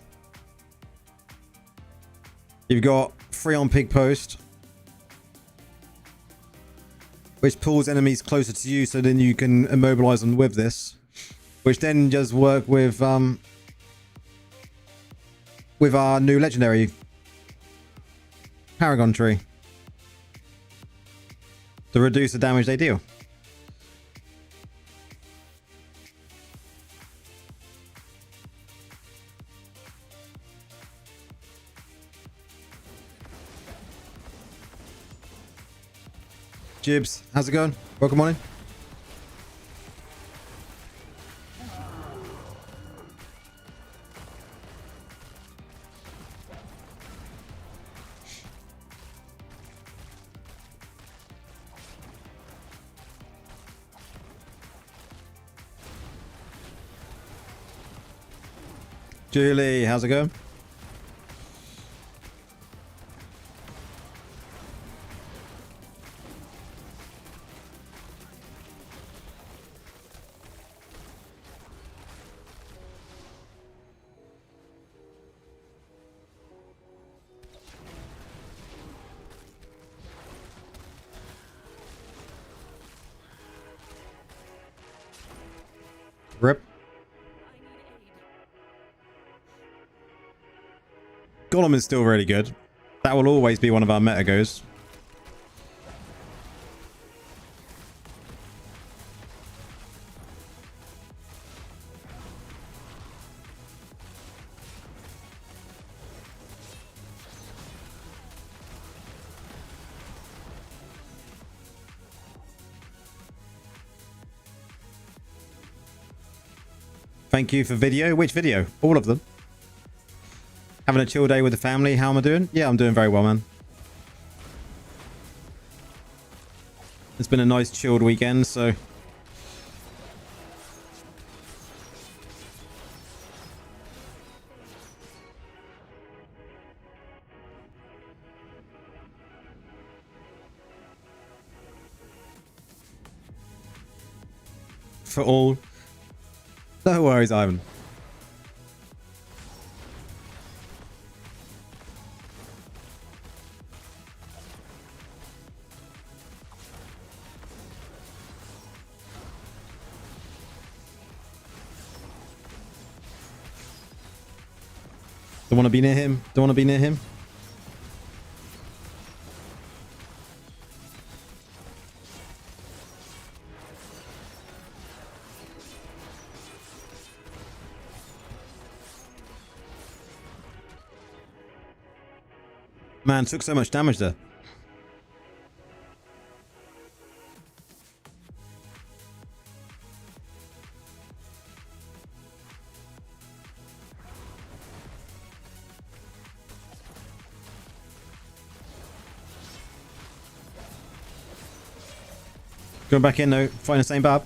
You've got free on pig post, which pulls enemies closer to you, so then you can immobilize them with this, which then does work with our new legendary Paragon tree to reduce the damage they deal. Jibs, how's it going? Welcome on in. Julie, how's it going? Rip. Golem is still really good. That will always be one of our meta goes. Thank you for video. Which video? All of them. Having a chill day with the family. How am I doing? Yeah, I'm doing very well, man. It's been a nice chilled weekend, so... For all. No worries, Ivan. Don't want to be near him. Don't want to be near him. Man, took so much damage there. Going back in though, find the same Bab.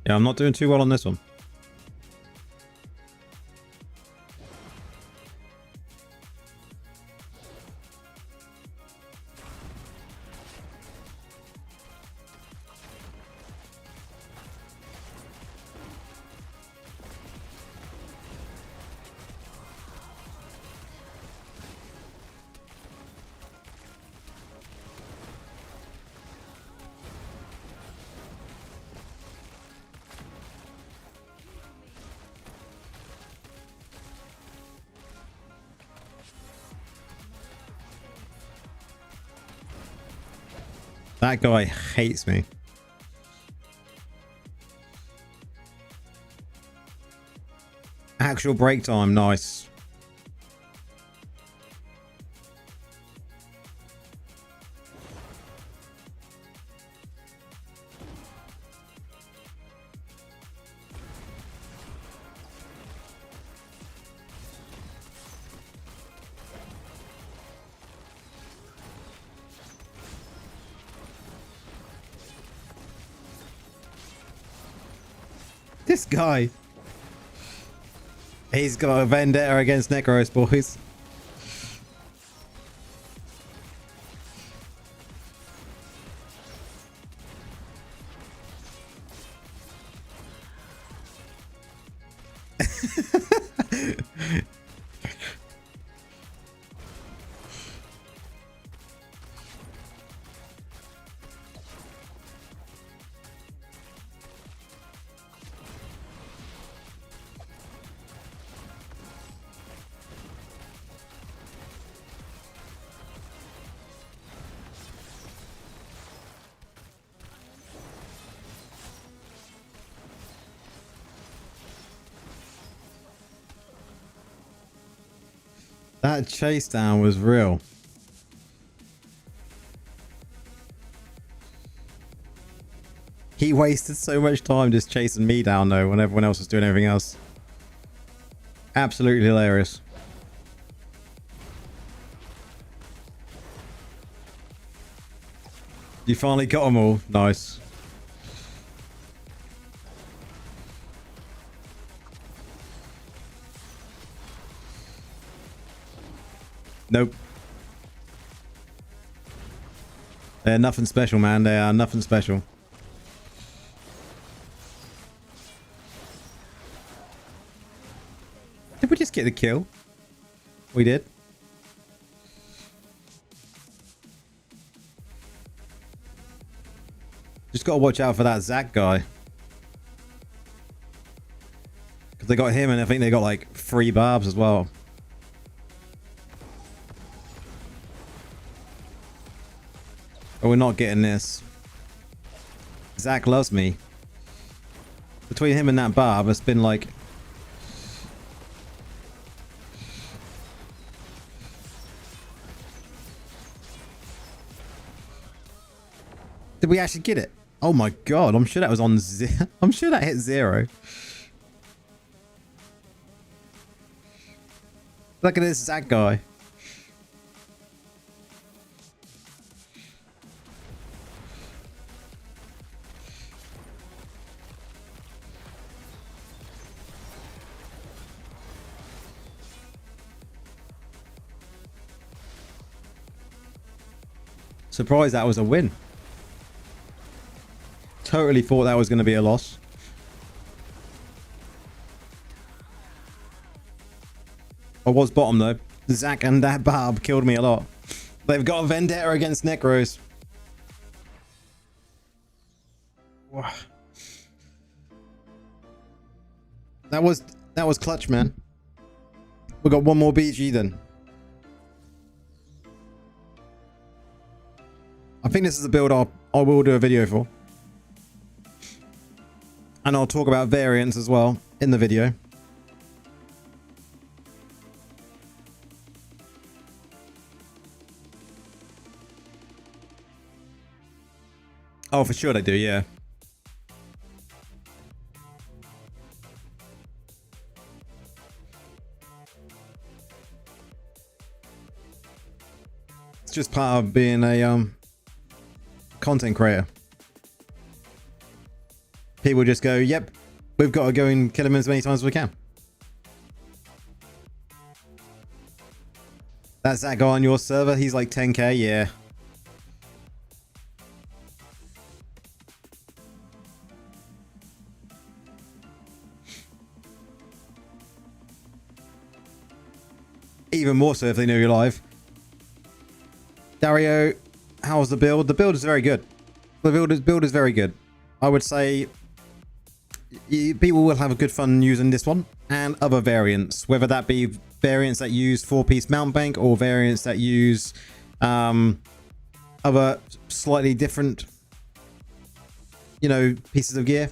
Yeah, I'm not doing too well on this one. That guy hates me. Actual break time, nice. This guy. He's got a vendetta against Necros, boys. That chase down was real. He wasted so much time just chasing me down though when everyone else was doing everything else. Absolutely hilarious. You finally got them all. Nice. Nope. They're nothing special, man. They are nothing special. Did we just get the kill? We did. Just got to watch out for that Zach guy. Because they got him and I think they got like 3 barbs as well. But we're not getting this. Zach loves me. Between him and that barb, it's been like... Did we actually get it? Oh my god, I'm sure that was on I'm sure that hit 0. Look at this Zach guy. Surprised that was a win. Totally thought that was going to be a loss. I was bottom though. Zach and that barb killed me a lot. They've got a vendetta against Necros. That was clutch, man. We got one more BG then. I think this is a build I will do a video for. And I'll talk about variants as well in the video. Oh, for sure they do, yeah. It's just part of being a content creator. People just go, yep, we've got to go and kill him as many times as we can. That's that guy on your server. He's like 10k, yeah. Even more so if they know you're live. Dario, how's the build? The build is very good. The build is very good. I would say people will have a good fun using this one and other variants, whether that be variants that use 4-piece mount bank or variants that use other other slightly different, you know, pieces of gear.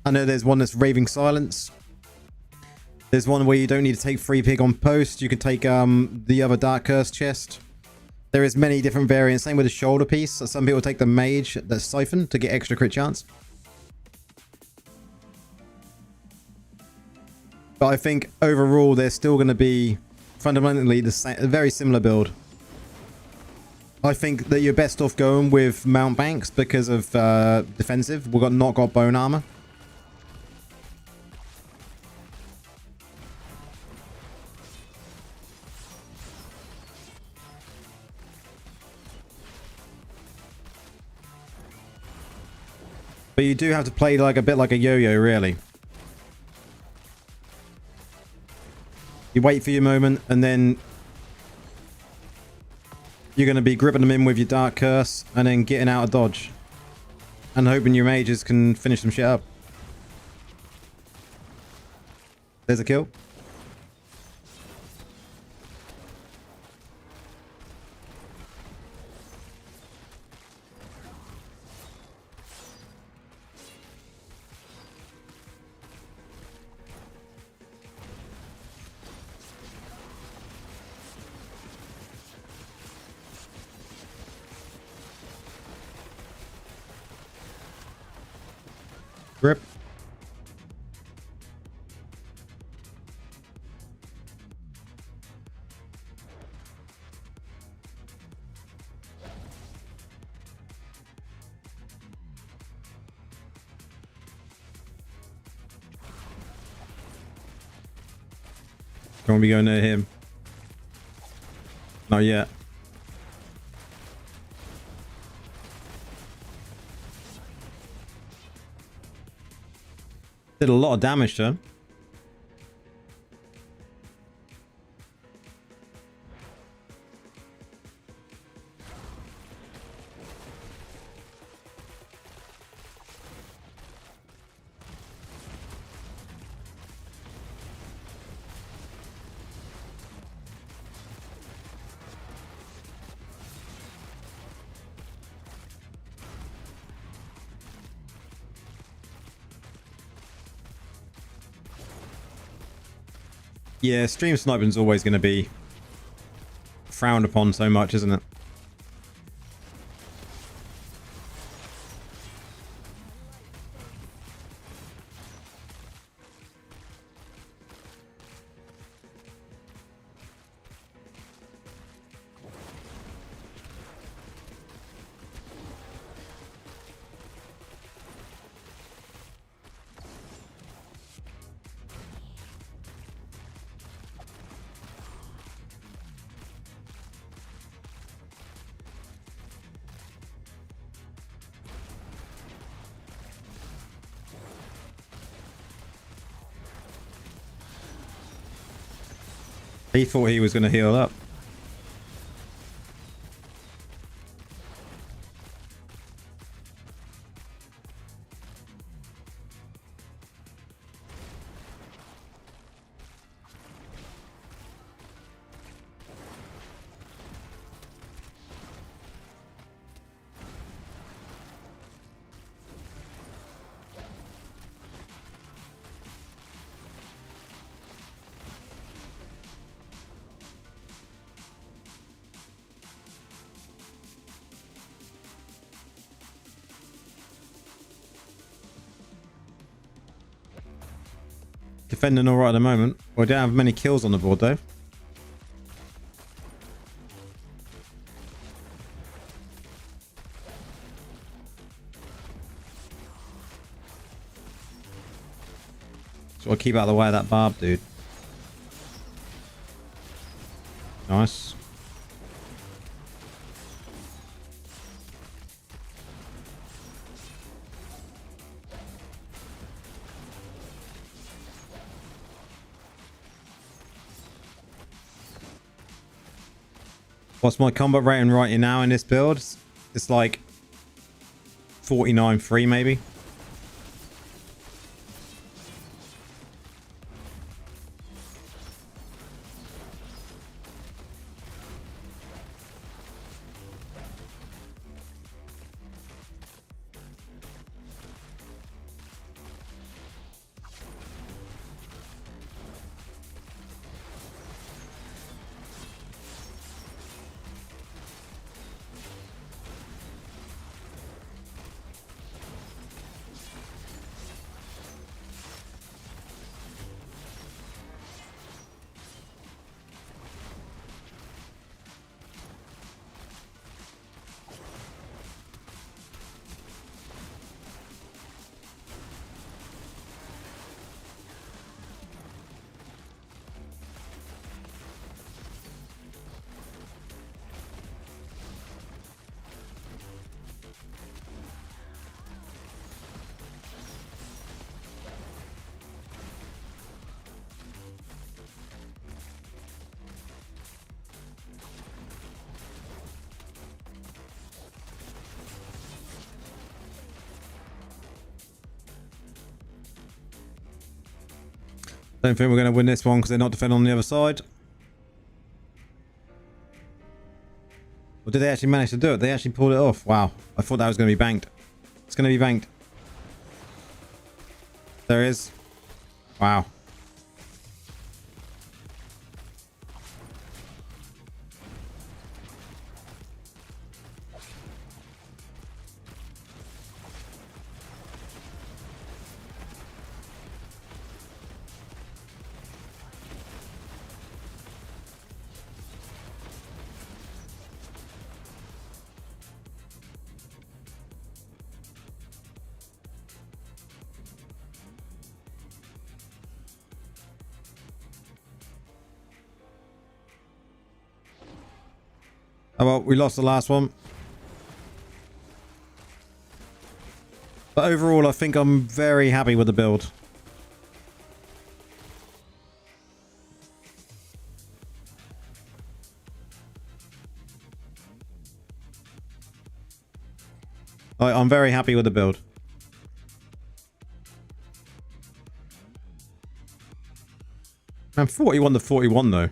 I know there's one that's Raving Silence. There's one where you don't need to take free pig on post. You can take the other Dark Curse chest. There is many different variants. Same with the shoulder piece. Some people take the mage, the siphon, to get extra crit chance. But I think overall they're still going to be fundamentally the same, a very similar build. I think that you're best off going with Mount Banks because of defensive. We've not got bone armor. But you do have to play like a bit like a yo-yo, really. You wait for your moment, and then you're going to be gripping them in with your Dark Curse, and then getting out of dodge. And hoping your mages can finish some shit up. There's a kill. Grip. Can't be going near him. Not yet. Did a lot of damage to him. Yeah, stream sniping is always going to be frowned upon so much, isn't it? He thought he was going to heal up. Defending all right at the moment. We don't have many kills on the board though. So I'll keep out of the way of that barb, dude. Nice. What's my combat rating right now in this build? It's like 49.3 maybe. Don't think we're going to win this one because they're not defending on the other side. Or did they actually manage to do it? They actually pulled it off. Wow. I thought that was going to be banked. It's going to be banked. There it is. Wow. Oh, well, we lost the last one. But overall, I think I'm very happy with the build. I'm very happy with the build. I'm 41 to 41 though.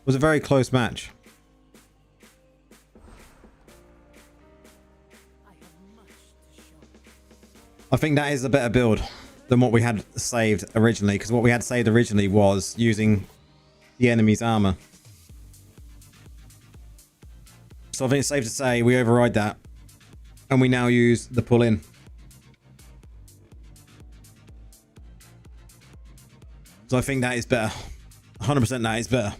It was a very close match. I think that is a better build than what we had saved originally, because what we had saved originally was using the enemy's armor. So I think it's safe to say we override that and we now use the pull in. So I think that is better. 100% that is better.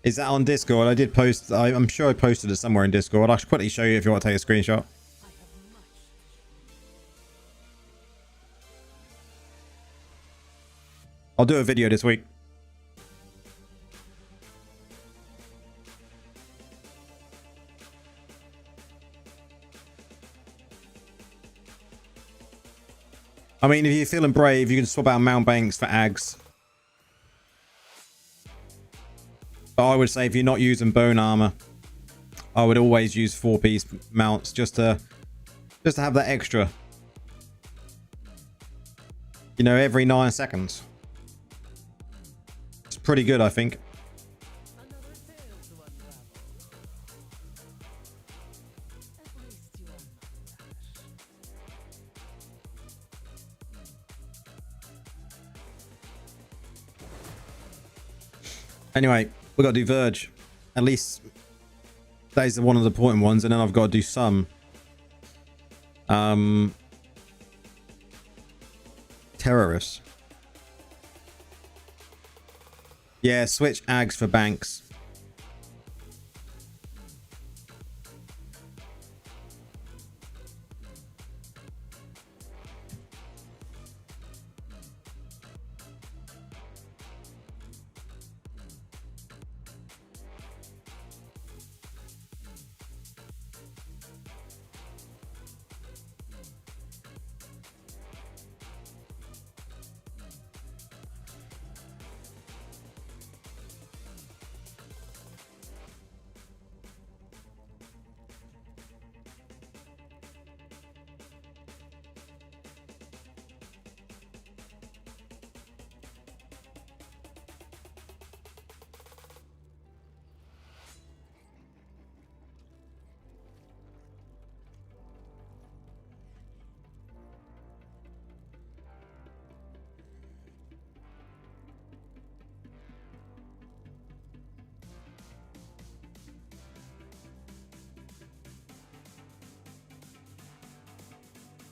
Is that on Discord? I did post, I'm sure I posted it somewhere in Discord. I should quickly show you if you want to take a screenshot. I'll do a video this week. I mean, if you're feeling brave, you can swap out mount banks for ags. But I would say if you're not using bone armor, I would always use 4-piece mounts just to have that extra. You know, every 9 seconds. It's pretty good, I think. Anyway, we got to do Verge. At least that is one of the important ones, and then I've got to do some terrorists. Yeah, switch ags for banks.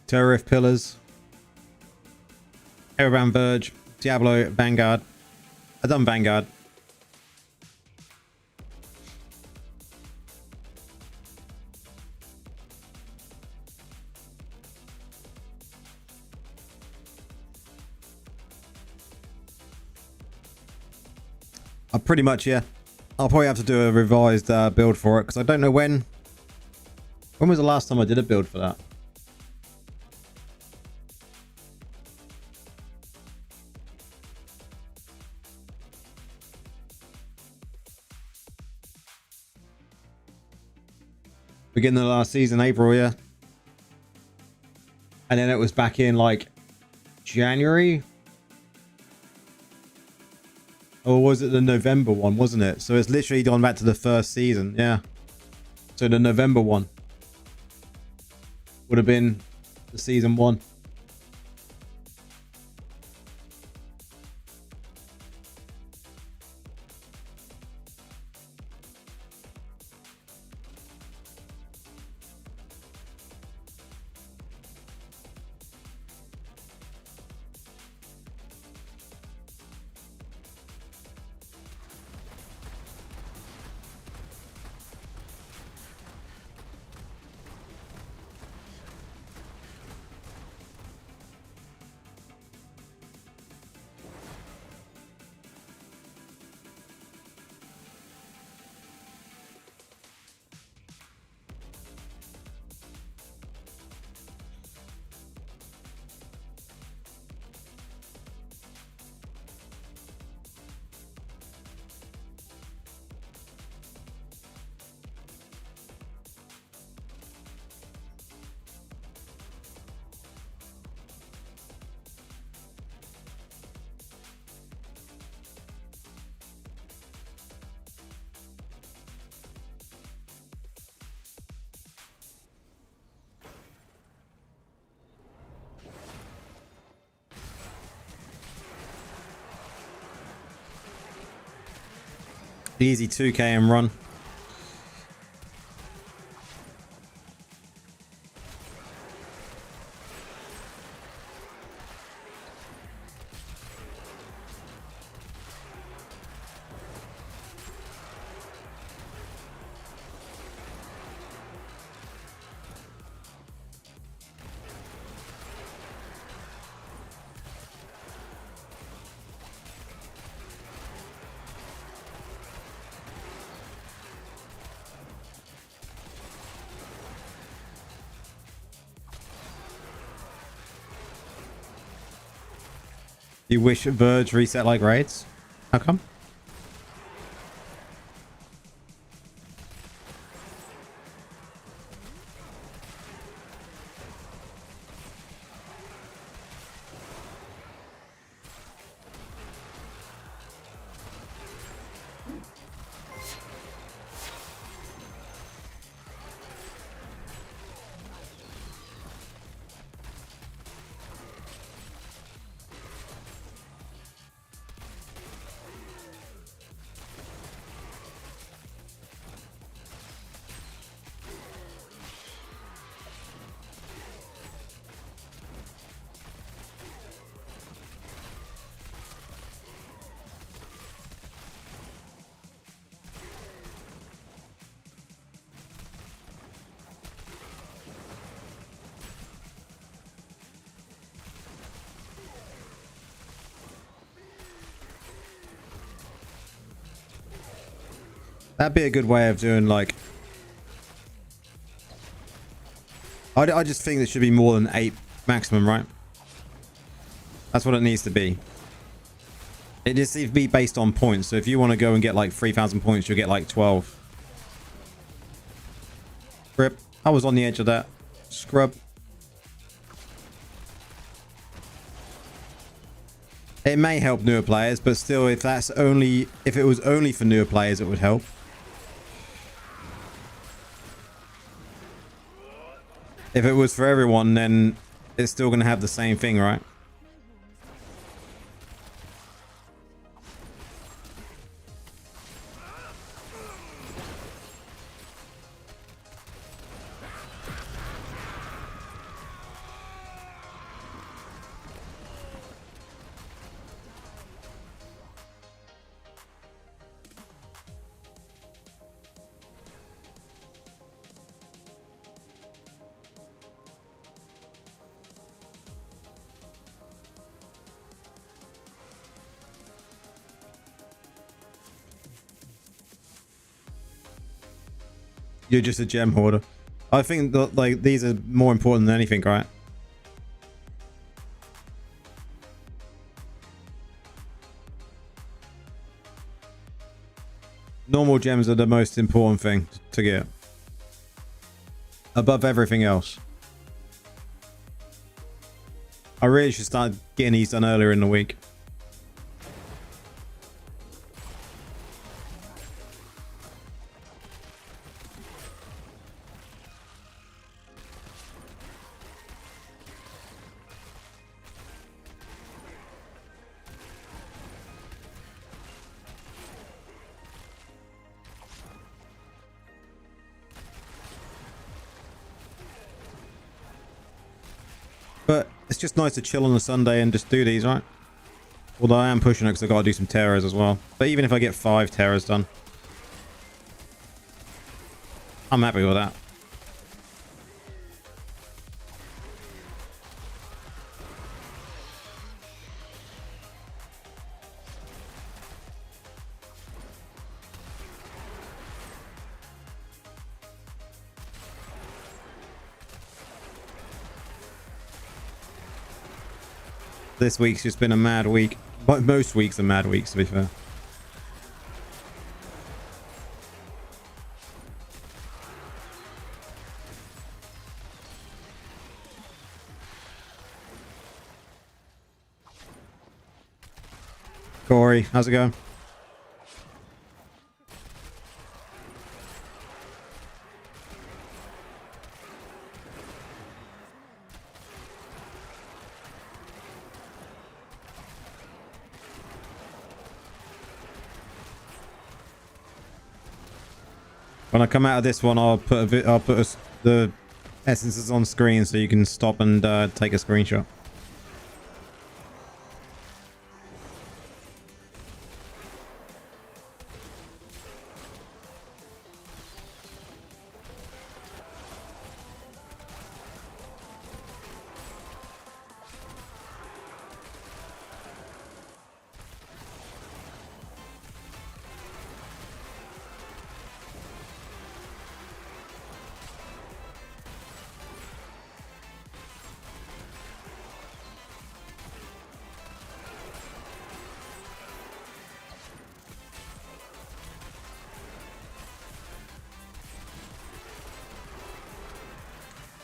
Terrorist pillars. Airbound Verge. Diablo. Vanguard. I've done Vanguard. Pretty much, yeah. I'll probably have to do a revised build for it because I don't know when. When was the last time I did a build for that? Beginning of the last season, April, yeah. And then it was back in like January. Or was it the November one, wasn't it? So it's literally gone back to the first season, yeah. So the November one would have been the season 1. Easy 2k and run. You wish Verge reset like raids? How come? That'd be a good way of doing like... I just think there should be more than 8 maximum, right? That's what it needs to be. It just needs to be based on points. So if you want to go and get like 3,000 points, you'll get like 12. Rip. I was on the edge of that. Scrub. It may help newer players, but still, if it was only for newer players, it would help. If it was for everyone, then it's still going to have the same thing, right? You're just a gem hoarder. I think that like these are more important than anything, right? Normal gems are the most important thing to get. Above everything else. I really should start getting these done earlier in the week. But it's just nice to chill on a Sunday and just do these, right? Although I am pushing it because I've got to do some terrors as well. But even if I get 5 terrors done, I'm happy with that. This week's just been a mad week. But most weeks are mad weeks, to be fair. Corey, how's it going? When I come out of this one, I'll put the essences on screen so you can stop and take a screenshot.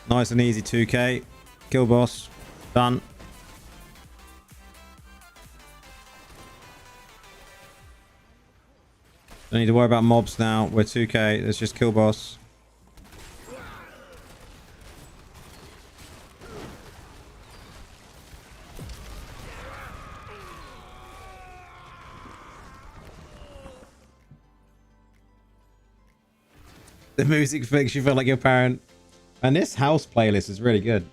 Nice and easy 2k. Kill boss. Done. Don't need to worry about mobs now. We're 2k. Let's just kill boss. The music makes you feel like your parent. And this house playlist is really good.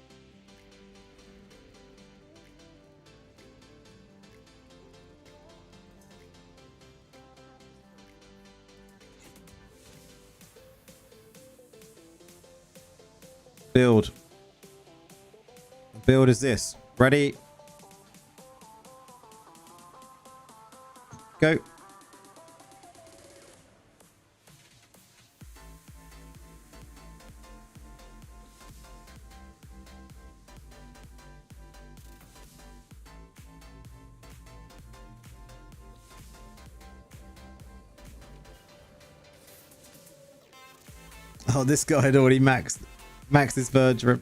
Build. Build is this. Ready? Go. Oh, this guy had already maxed his verge rip.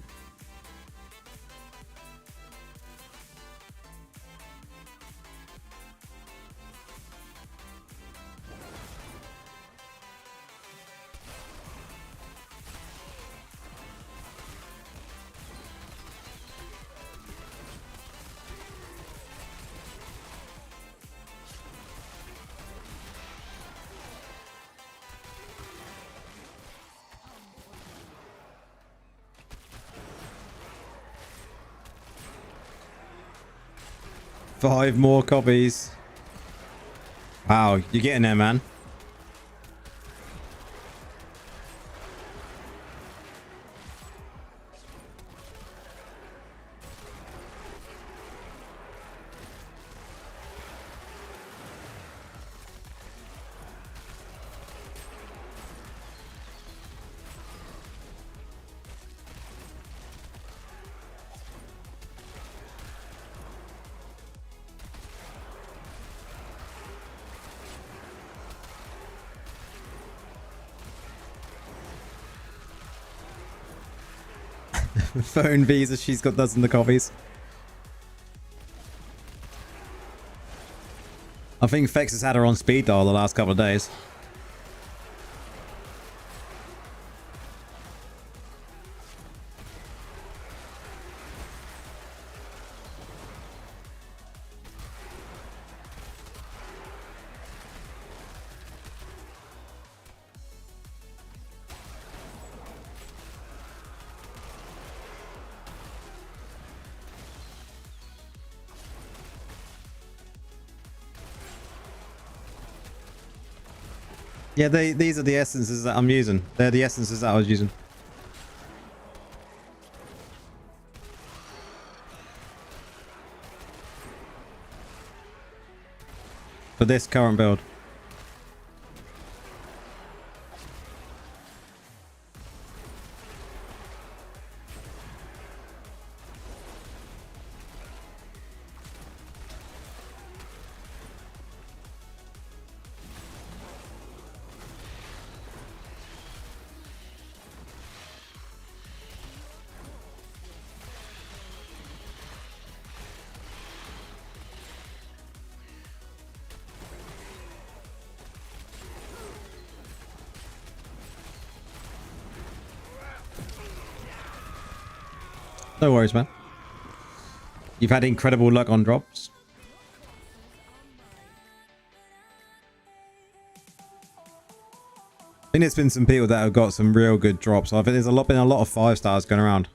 Five more copies. Wow, you're getting there, man. Phone visa, she's got dozens of copies. I think Fex has had her on speed dial the last couple of days. Yeah, these are the essences that I'm using. They're the essences that I was using. For this current build. No worries, man. You've had incredible luck on drops. I think there's been some people that have got some real good drops. I think there's been a lot of 5 stars going around.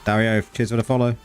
Dario, cheers for the follow.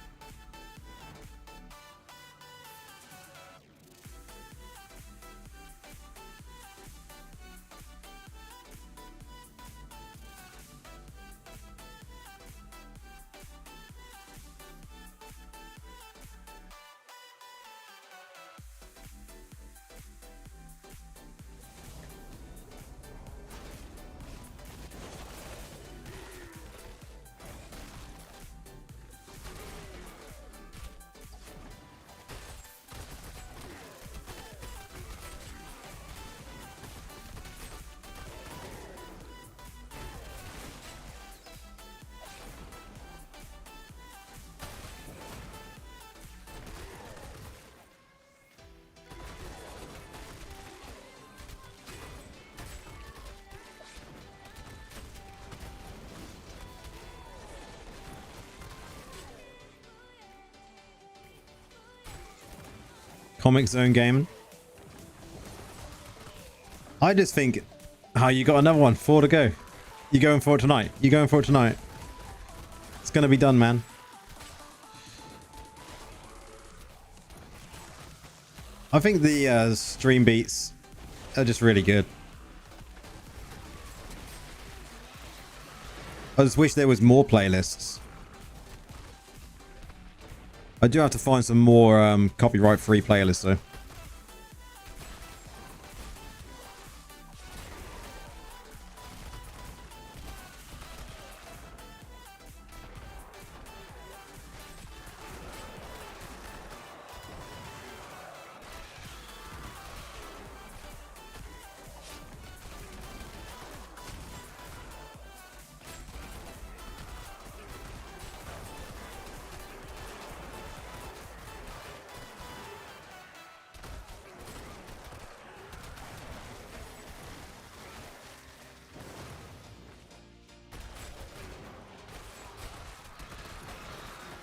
Comic Zone Gaming. I just think, oh, you got another one, 4 to go. You going for it tonight? You going for it tonight? It's gonna be done, man. I think the stream beats are just really good. I just wish there was more playlists. I do have to find some more copyright-free playlists, though.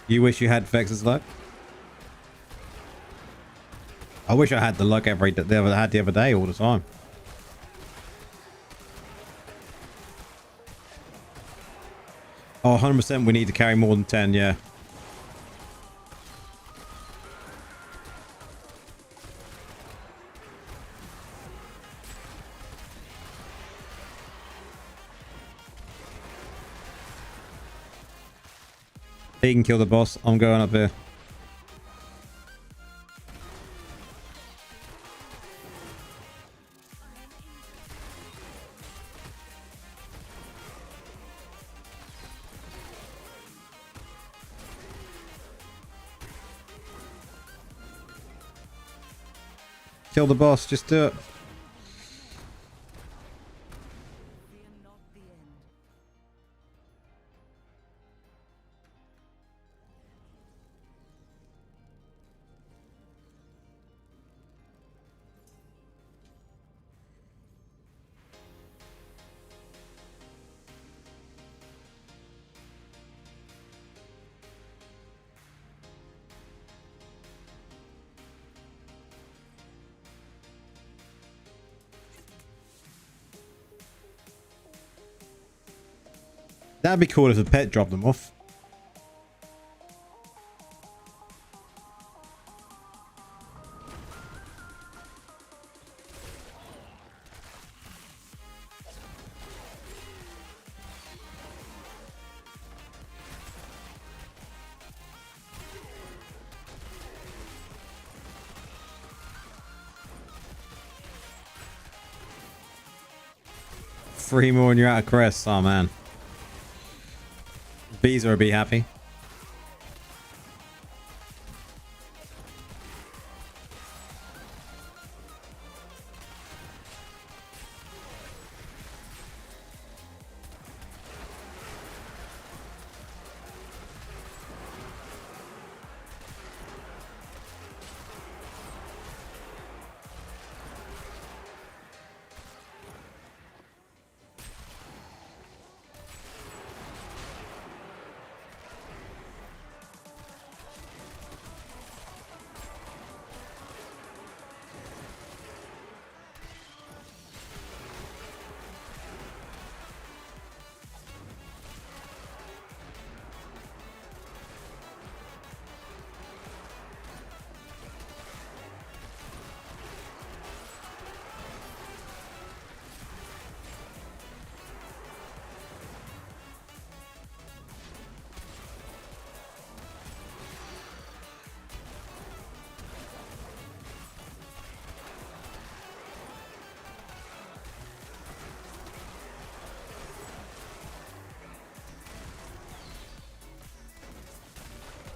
You wish you had Vex's luck? I wish I had the luck I had the other day all the time. Oh, 100% we need to carry more than 10, yeah. He can kill the boss. I'm going up here. Kill the boss. Just do it. That'd be cool if the pet dropped them off. Three more and you're out of crests. Oh man. Bees will be happy.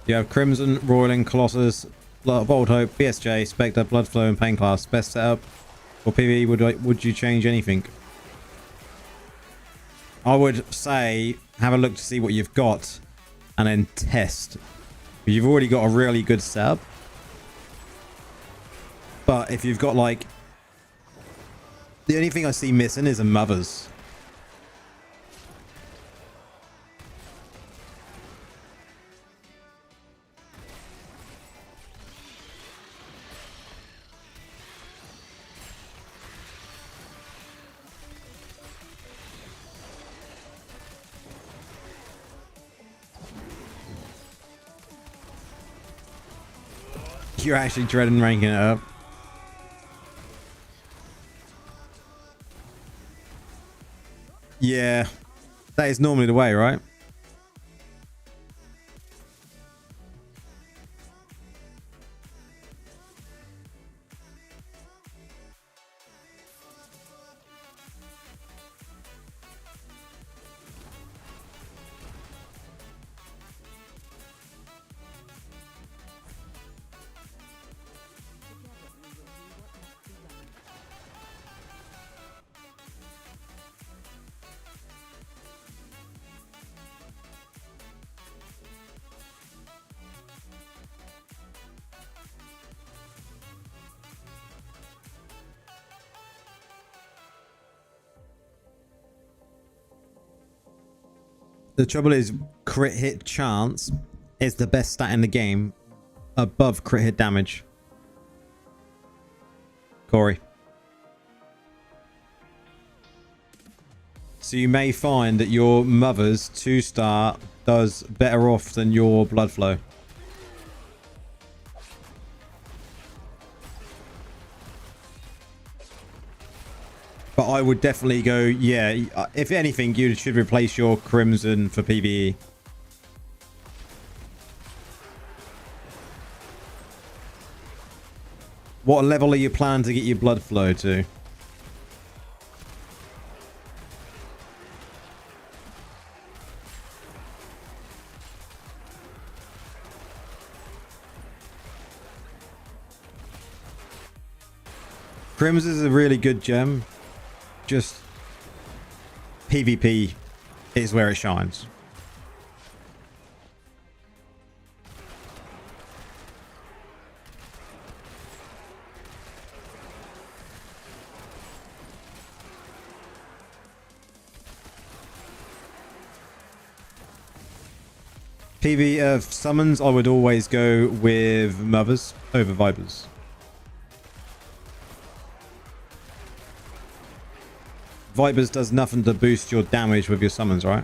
You have Crimson, Roiling, Colossus, Bold Hope, BSJ, Spectre, Bloodflow, and Pain Class. Best setup for PvE. Would you change anything? I would say have a look to see what you've got and then test. You've already got a really good setup. But if you've got like... The only thing I see missing is a Mother's. You're actually dreading ranking it up. Yeah, that is normally the way, right? The trouble is, crit hit chance is the best stat in the game above crit hit damage. Corey. So you may find that your Mother's 2-star does better off than your Bloodflow. But I would definitely go, yeah, if anything, you should replace your Crimson for PvE. What level are you planning to get your Bloodflow to? Crimson is a really good gem. Just PvP is where it shines. PV summons, I would always go with Mothers over Vipers. Vipers does nothing to boost your damage with your summons, right?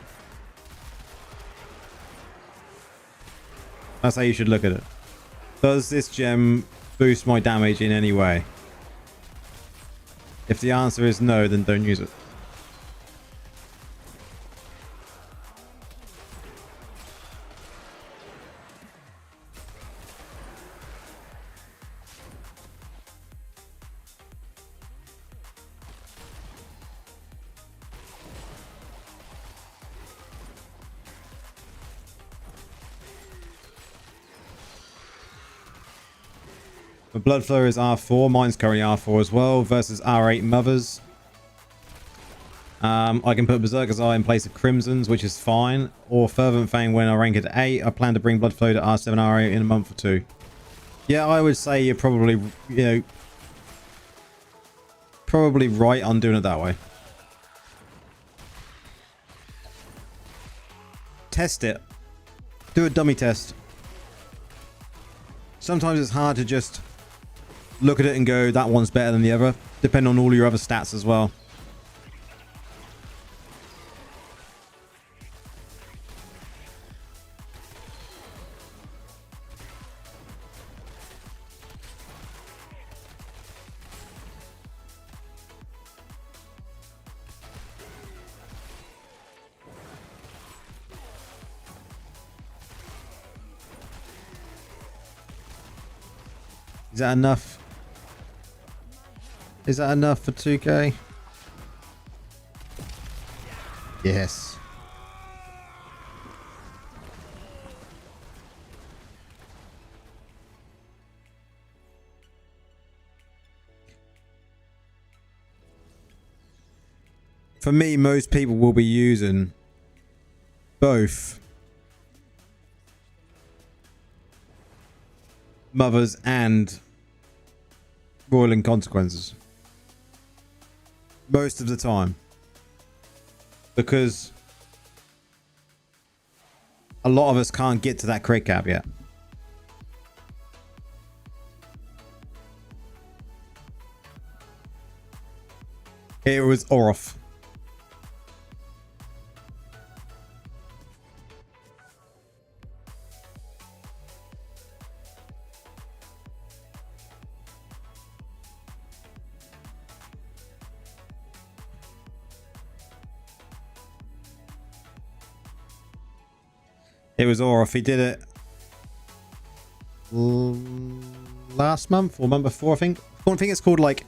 That's how you should look at it. Does this gem boost my damage in any way? If the answer is no, then don't use it. The blood flow is R4. Mine's currently R4 as well. Versus R8 Mothers. I can put Berserker's Eye in place of Crimson's, which is fine. Or Fervent Fang when I rank it at 8. I plan to bring blood flow to R7, R8 in a month or two. Yeah, I would say you're probably, probably right on doing it that way. Test it. Do a dummy test. Sometimes it's hard to just look at it and go, that one's better than the other, depending on all your other stats as well. Is that enough? Is that enough for 2k? Yes. For me, most people will be using both Mothers and Roiling Consequences most of the time, because a lot of us can't get to that crit cap yet. It was Orof. It was Orof. He did it last month or month before, I think. I think it's called like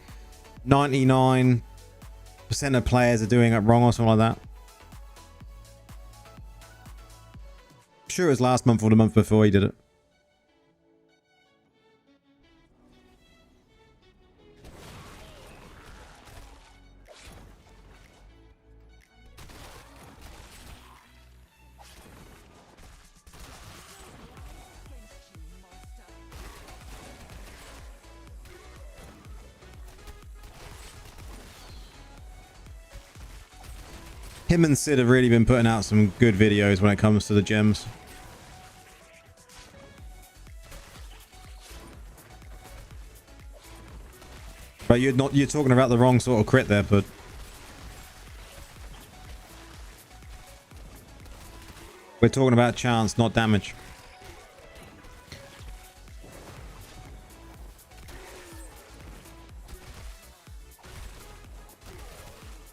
99% of players are doing it wrong or something like that. I'm sure it was last month or the month before he did it. Him and Sid have really been putting out some good videos when it comes to the gems. But you're talking about the wrong sort of crit there, bud. We're talking about chance, not damage.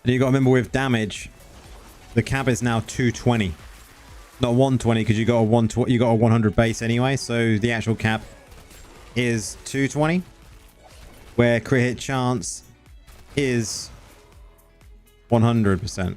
And you got to remember with damage, the cap is now 220, not 120, because you got a 100 base anyway. So the actual cap is 220, where crit hit chance is 100%.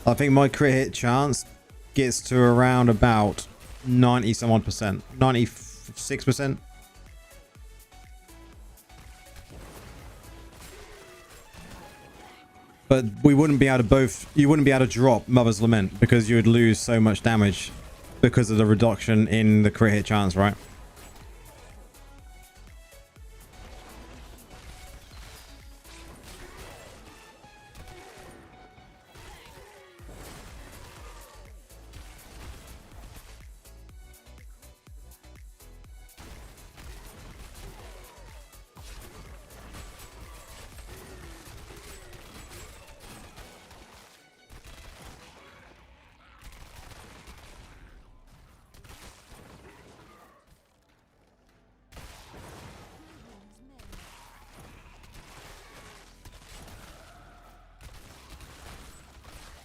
I think my crit hit chance gets to around about 90 some odd percent, 96%. But we wouldn't be able to you wouldn't be able to drop Mother's Lament because you would lose so much damage because of the reduction in the crit hit chance, right?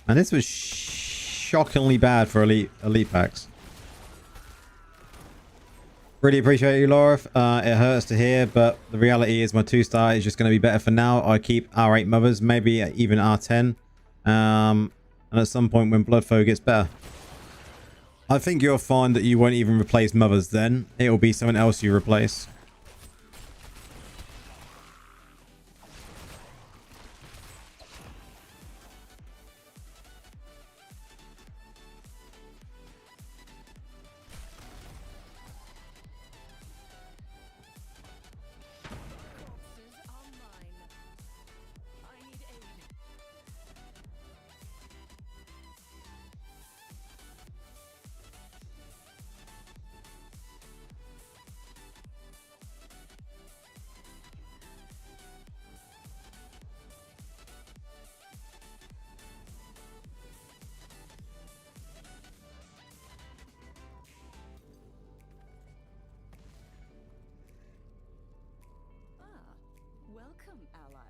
And this was shockingly bad for elite packs. Really appreciate you, Laura. It hurts to hear, but the reality is my 2-star is just going to be better for now. I keep R8 mothers, maybe even R10. And at some point when Bloodfoe gets better, I think you'll find that you won't even replace mothers then. It will be someone else you replace. Welcome, ally.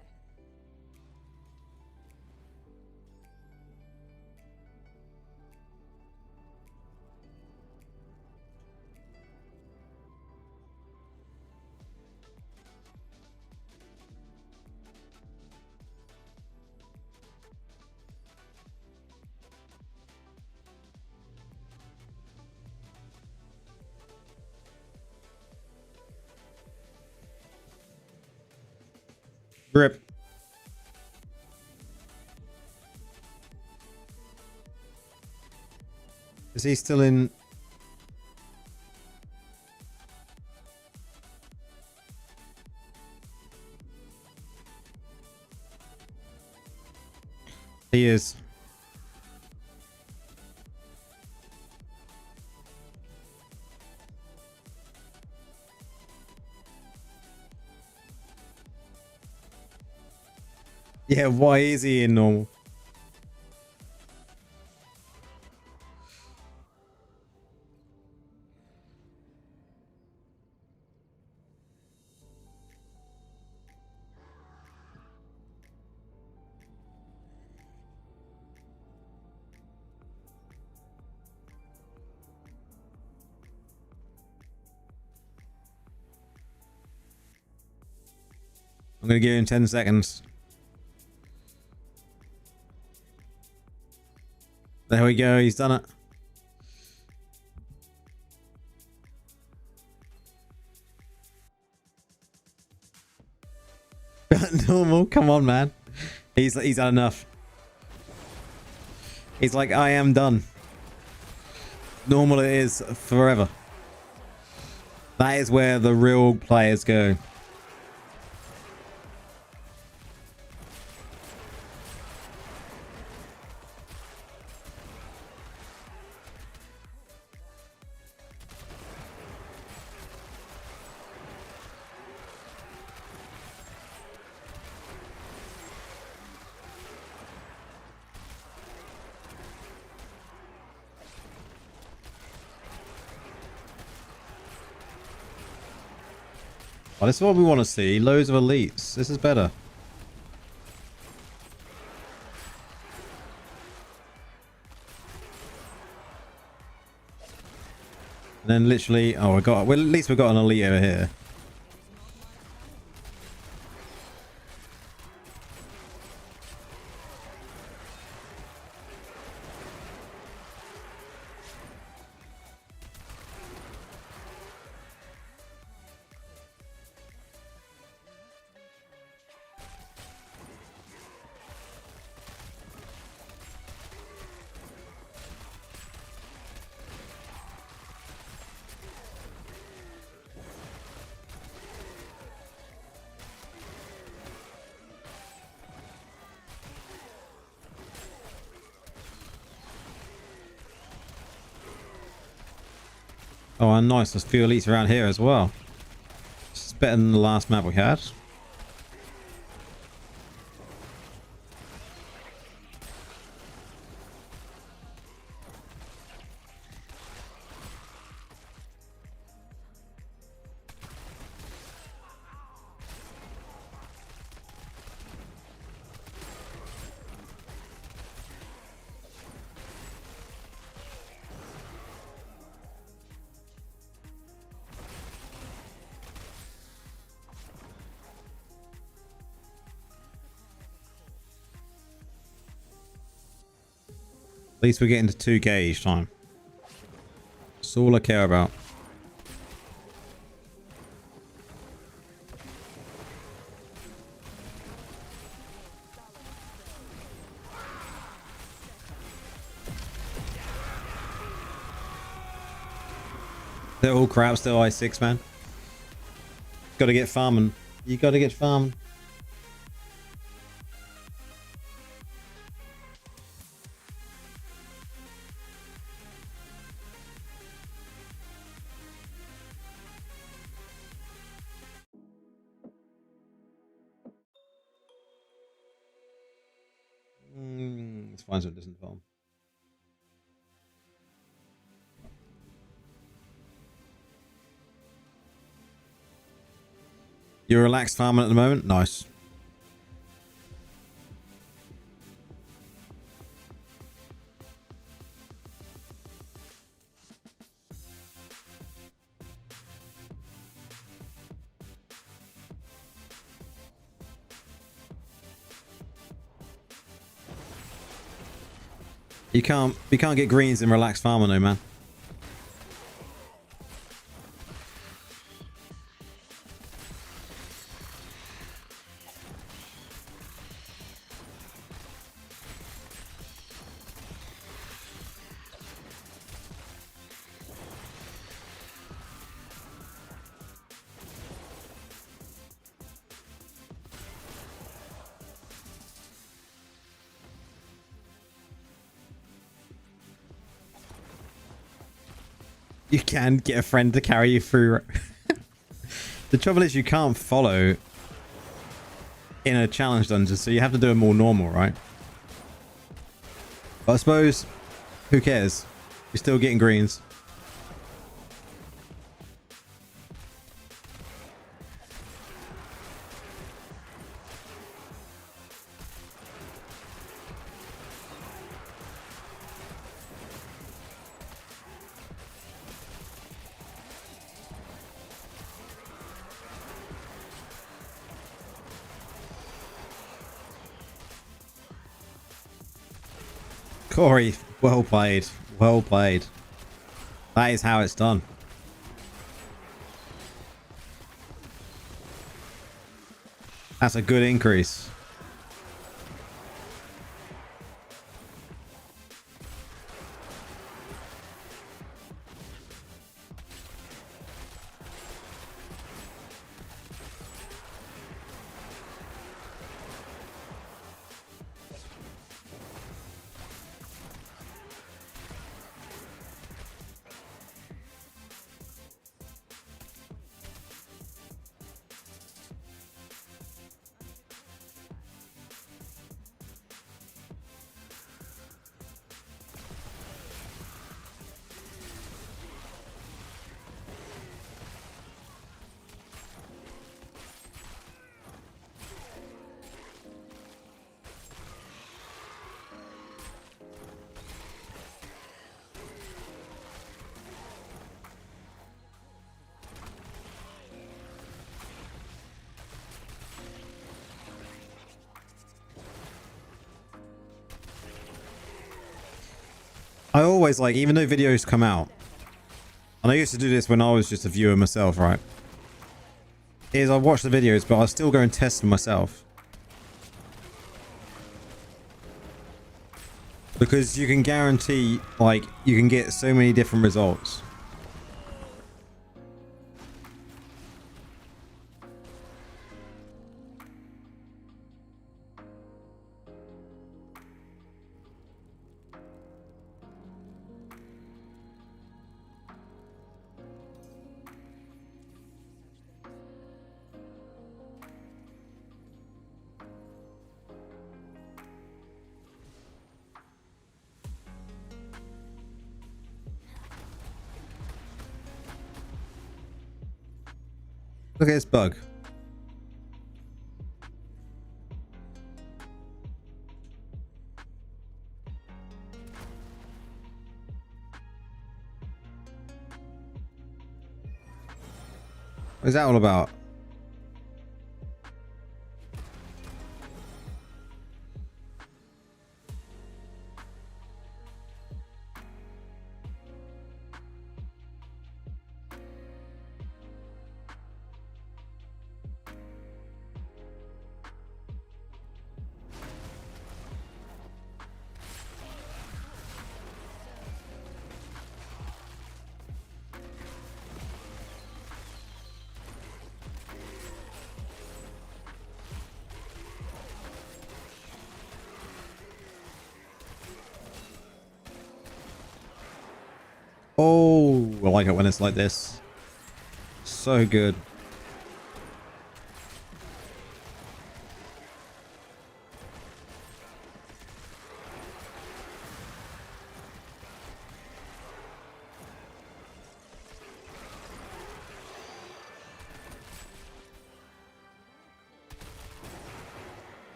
Rip. Is he still in? He is. Yeah, why is he in normal? I'm going to give him 10 seconds. There we go. He's done it. Normal. Come on, man. He's had enough. He's like, I am done. Normal it is forever. That is where the real players go. Oh, this is what we want to see. Loads of elites. This is better. And then literally, oh, well, at least we've got an elite over here. Oh, and nice. There's few elites around here as well. This is better than the last map we had. At least we're getting to 2k each time. That's all I care about. They're all crap still, I6, man. Gotta get farming. You gotta get farming. Let's find something that doesn't farm. You're relaxed farming at the moment? Nice. You can't get greens in relaxed farming though, man. You can get a friend to carry you through. The trouble is you can't follow in a challenge dungeon, so you have to do it more normal, right? But I suppose, who cares? You're still getting greens. Corey, well played. Well played. That is how it's done. That's a good increase. I always like, even though videos come out, and I used to do this when I was just a viewer myself, right? Is I watch the videos, but I still go and test them myself. Because you can guarantee, like, you can get so many different results. Look at this bug. What is that all about? Oh, I like it when it's like this. So good.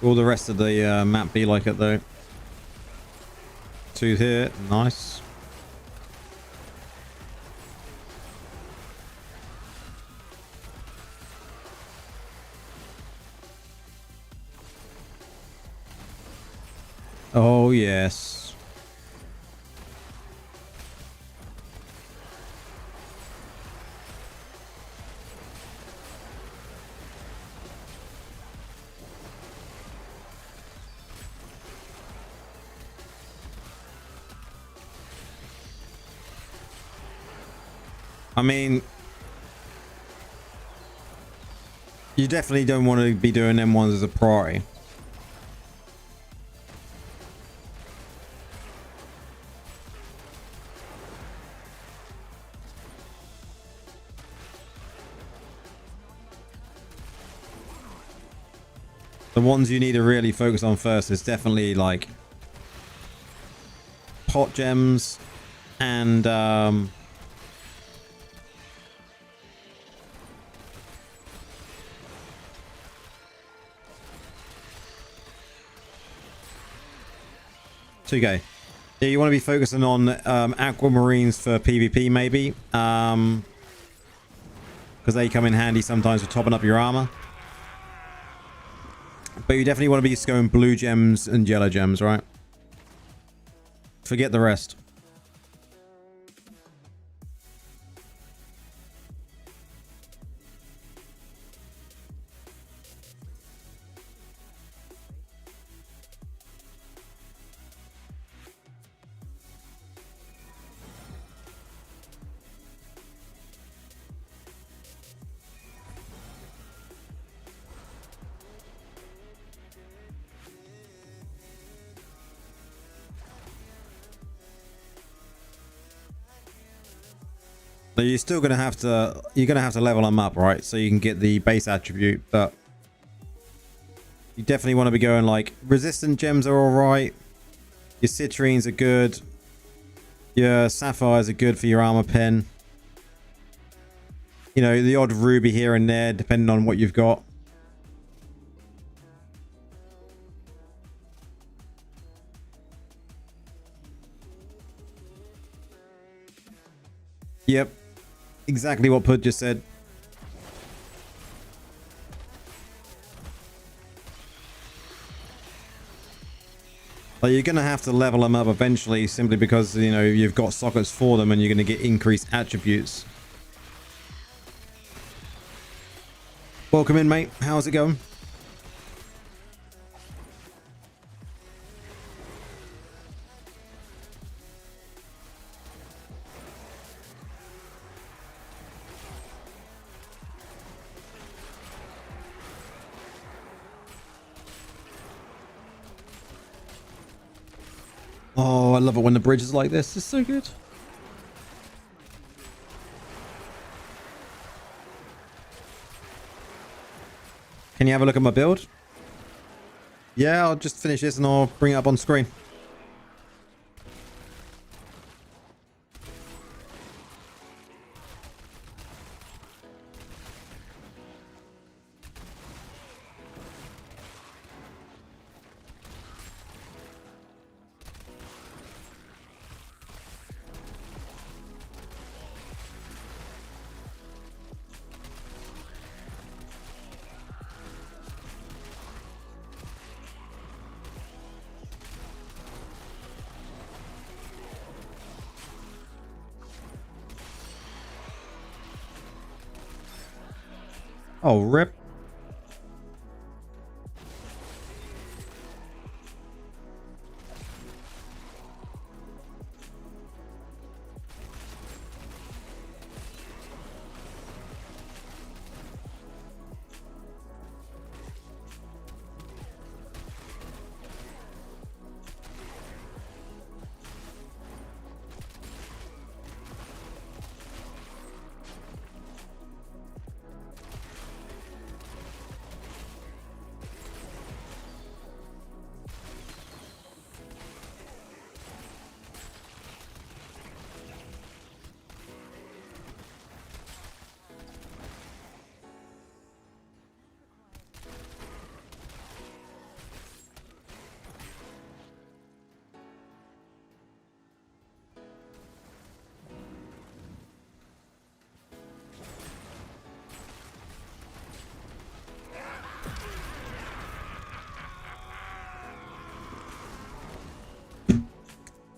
Will the rest of the map be like it though? 2 here, nice. Oh yes. I mean, you definitely don't want to be doing them ones as a priority. The ones you need to really focus on first is definitely like pot gems and $2K. Yeah, you want to be focusing on aquamarines for PvP maybe, because they come in handy sometimes for topping up your armor. But you definitely want to be just going blue gems and yellow gems, right? Forget the rest. So you're still gonna have to level them up, right? So you can get the base attribute, but you definitely want to be going like resistant gems are all right. Your citrines are good. Your sapphires are good for your armor pen. You know, the odd ruby here and there, depending on what you've got. Yep. Exactly what Pud just said. Like, you're going to have to level them up eventually simply because, you know, you've got sockets for them and you're going to get increased attributes. Welcome in, mate. How's it going? Oh, I love it when the bridge is like this. It's so good. Can you have a look at my build? Yeah, I'll just finish this and I'll bring it up on screen. Oh, rip.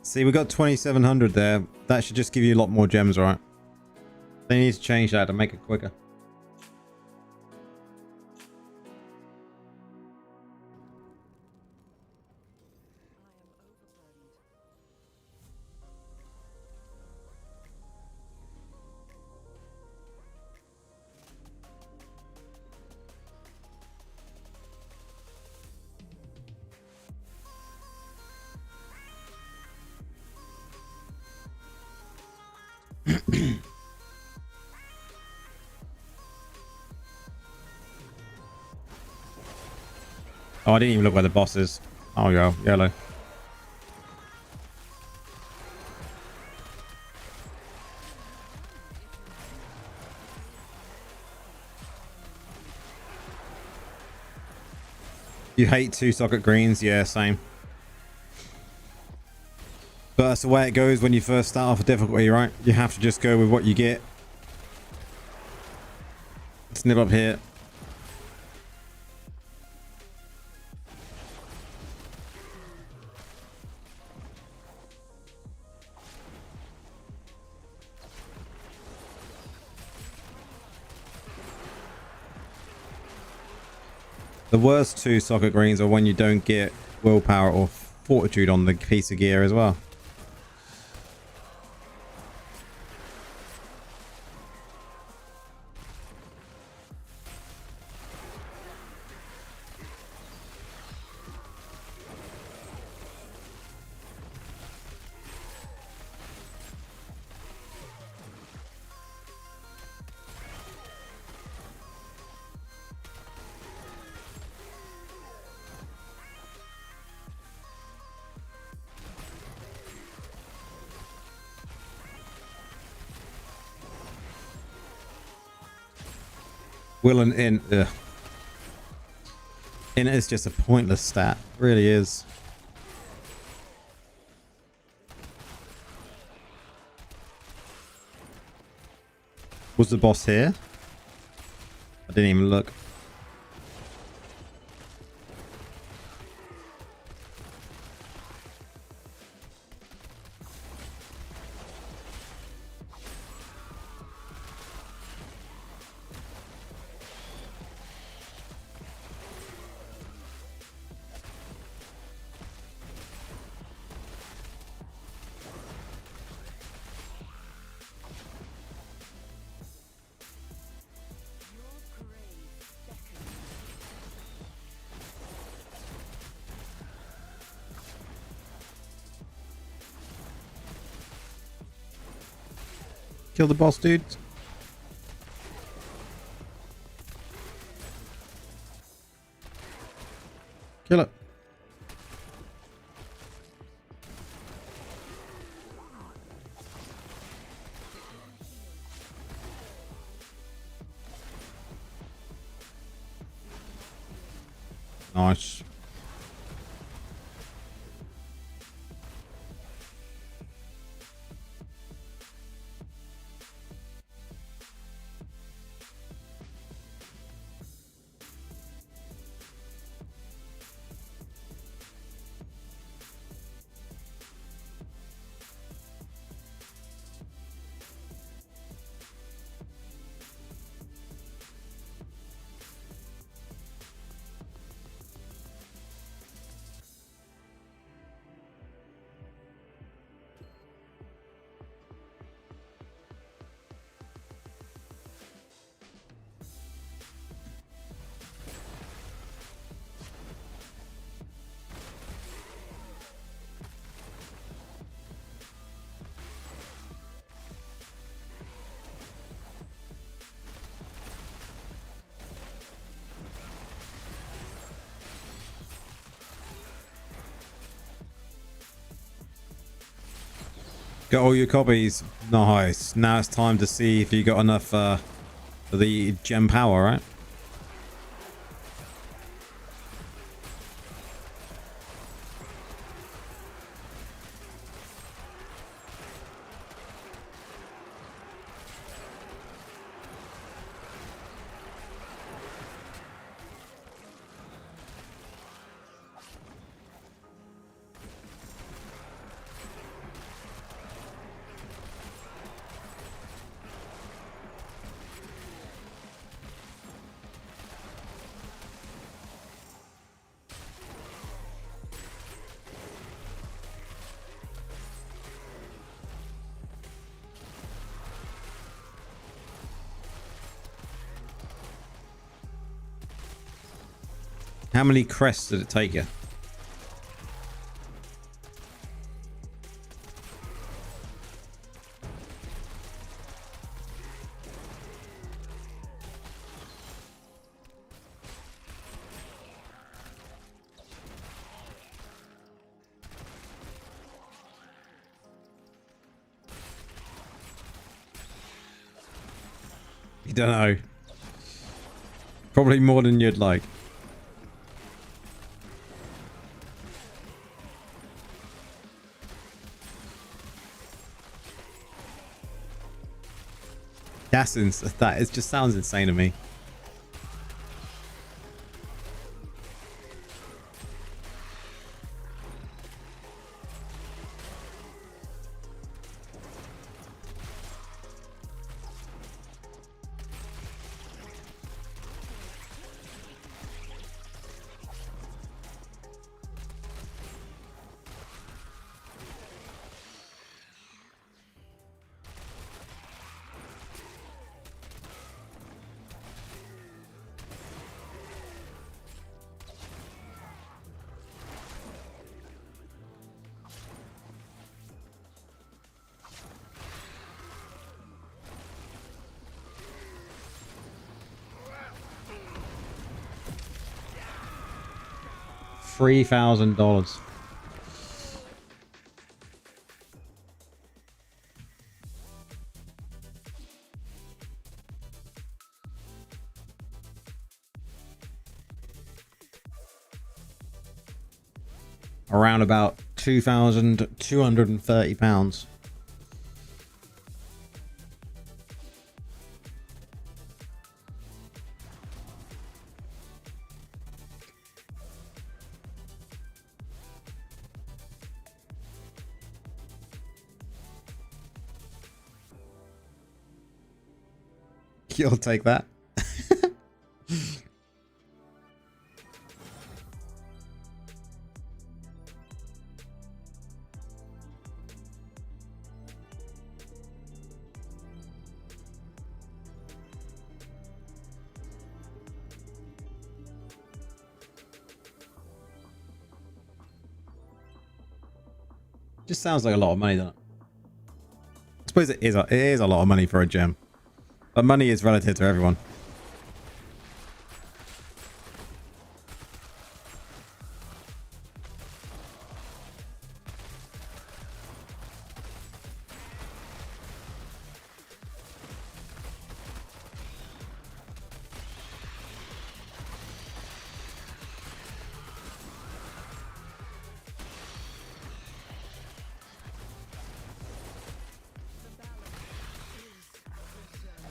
See, we got 2,700 there. That should just give you a lot more gems, right? They need to change that to make it quicker. Oh, I didn't even look where the boss is. Oh, yeah, yellow. You hate 2-socket greens? Yeah, same. But that's the way it goes when you first start off a difficulty, right? You have to just go with what you get. Snip up here. The worst 2-socket greens are when you don't get willpower or fortitude on the piece of gear as well. Will and int. Ugh. Int is just a pointless stat. It really is. Was the boss here? I didn't even look. Kill the boss, dude. Kill it. Got all your copies. Nice. Now it's time to see if you got enough for the gem power, right? How many crests did it take you? You don't know. Probably more than you'd like. That it just sounds insane to me. $3,000. Around about £2,230. You'll take that. Just sounds like a lot of money, doesn't it? I suppose it is a lot of money for a gem. But money is relative to everyone.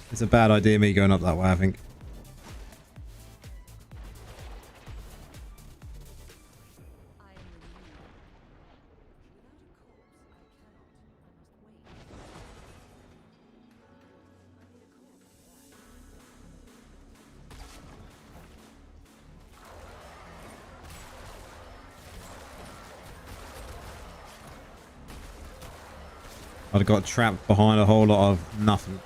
It's a bad idea me going up that way, I think. I'd have got trapped behind a whole lot of nothing.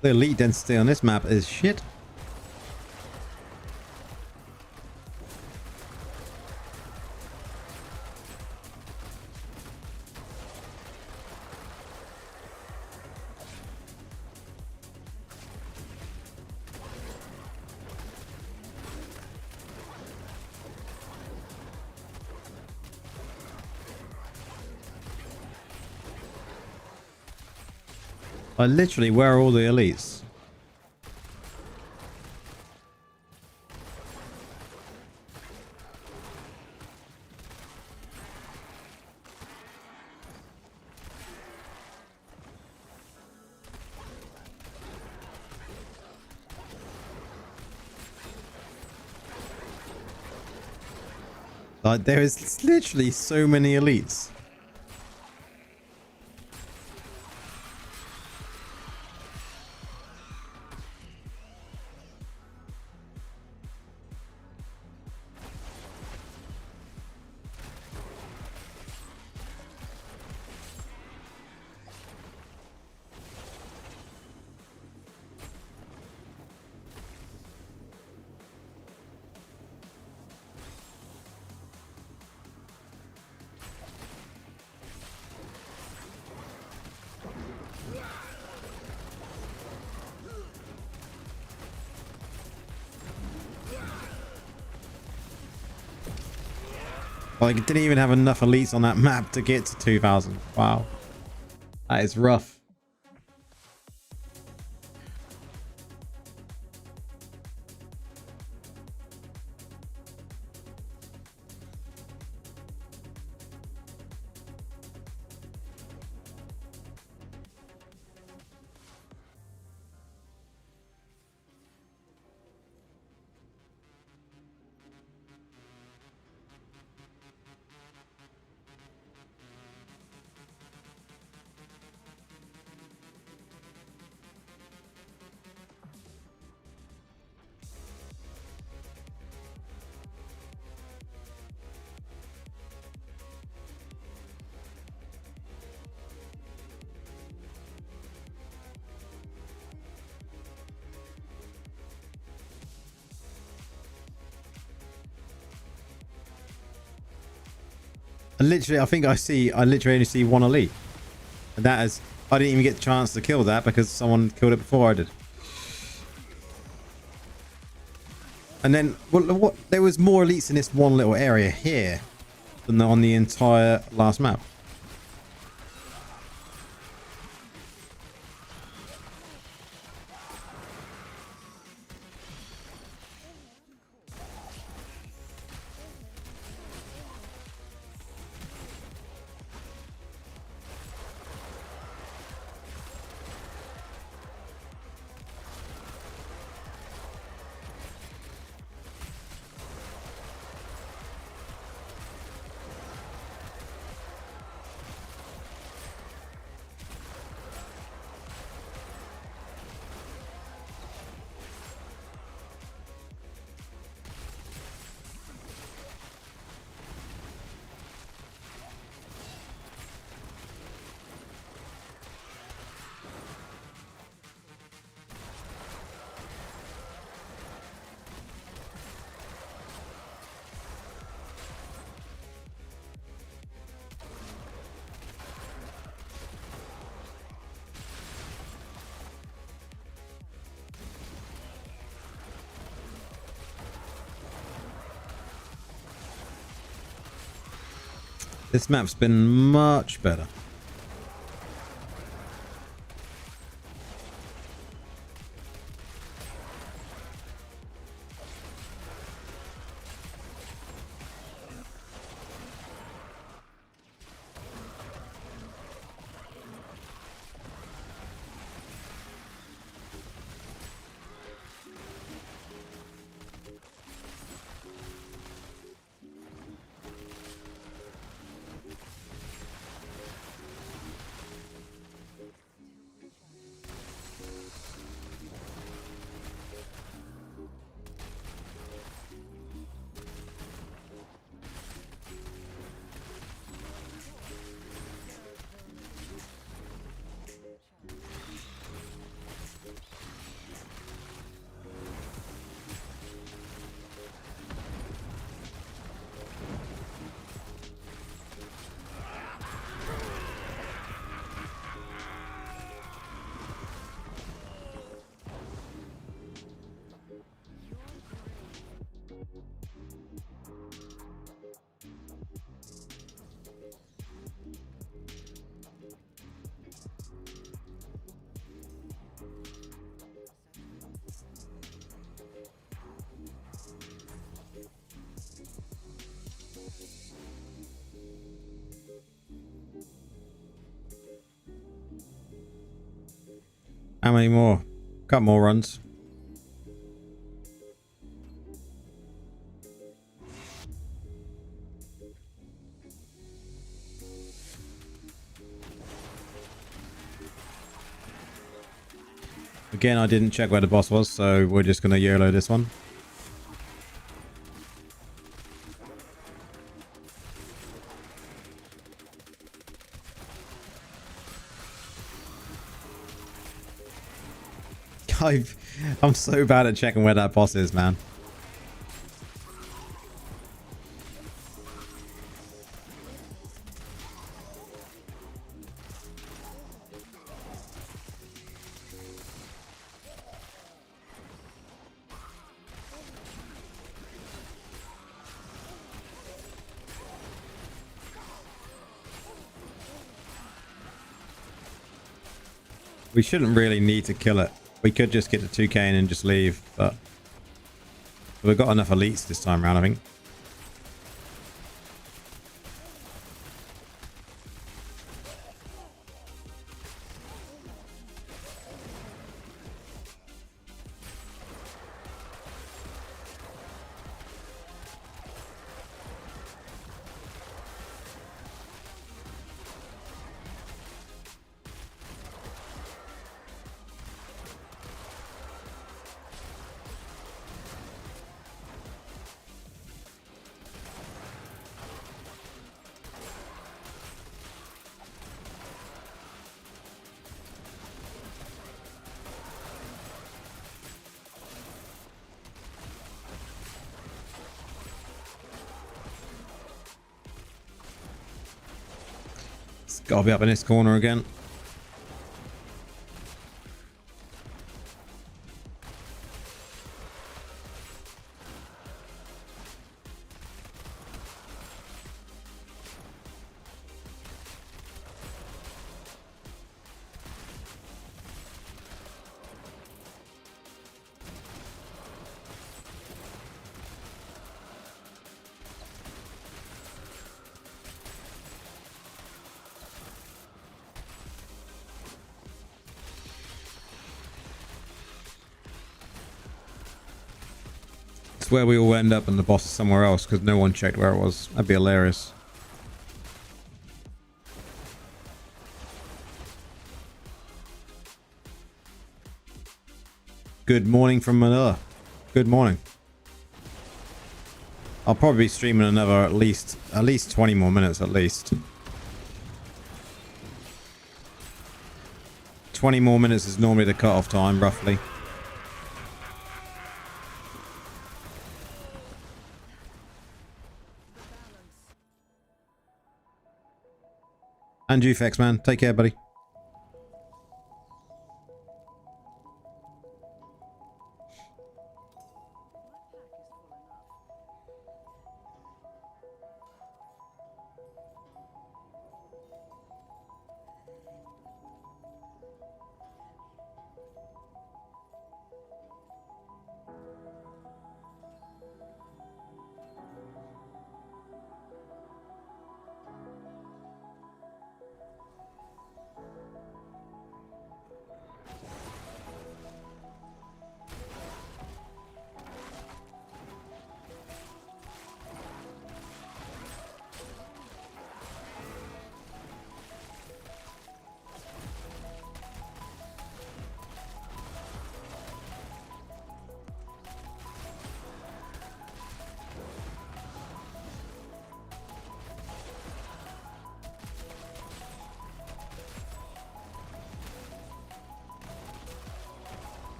The elite density on this map is shit. Like, literally, where are all the elites? Like, there is literally so many elites. Like, it didn't even have enough elites on that map to get to 2,000. Wow. That is rough. And literally, I literally only see one elite. And that is, I didn't even get the chance to kill that because someone killed it before I did. And then, what? There was more elites in this one little area here than on the entire last map. This map's been much better. How many more? Couple more runs. Again, I didn't check where the boss was, so we're just going to YOLO this one. I'm so bad at checking where that boss is, man. We shouldn't really need to kill it. We could just get to 2k and then just leave, but we've got enough elites this time around, I think. It's gotta be up in this corner again. Where we all end up and the boss is somewhere else because no one checked where it was. That'd be hilarious. Good morning from Manila. Good morning. I'll probably be streaming another at least 20 more minutes at least. 20 more minutes is normally the cut-off time, roughly. And you, Fex, man. Take care, buddy.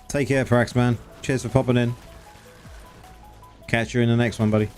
Take care, Frax, man. Cheers for popping in. Catch you in the next one, buddy.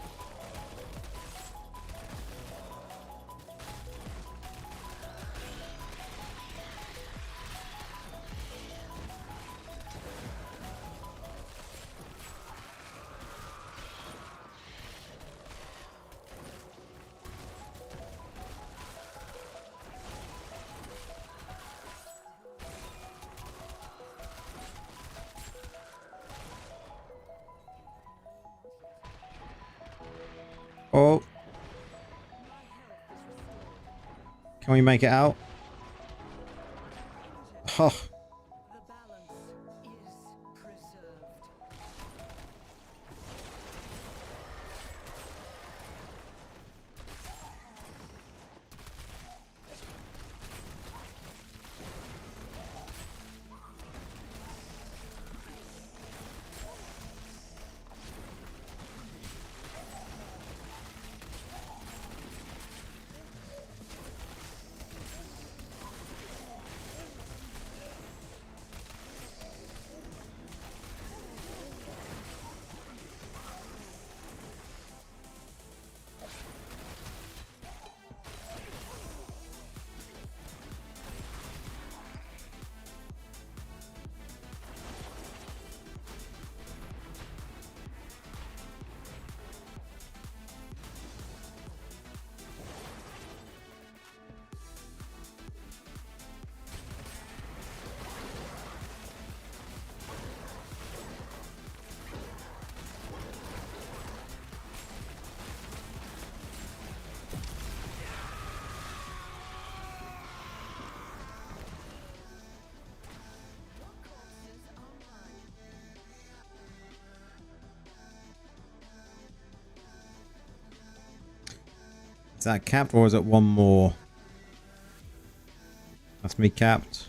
Oh. Can we make it out? Oh. Is that capped or is it one more? That's me capped.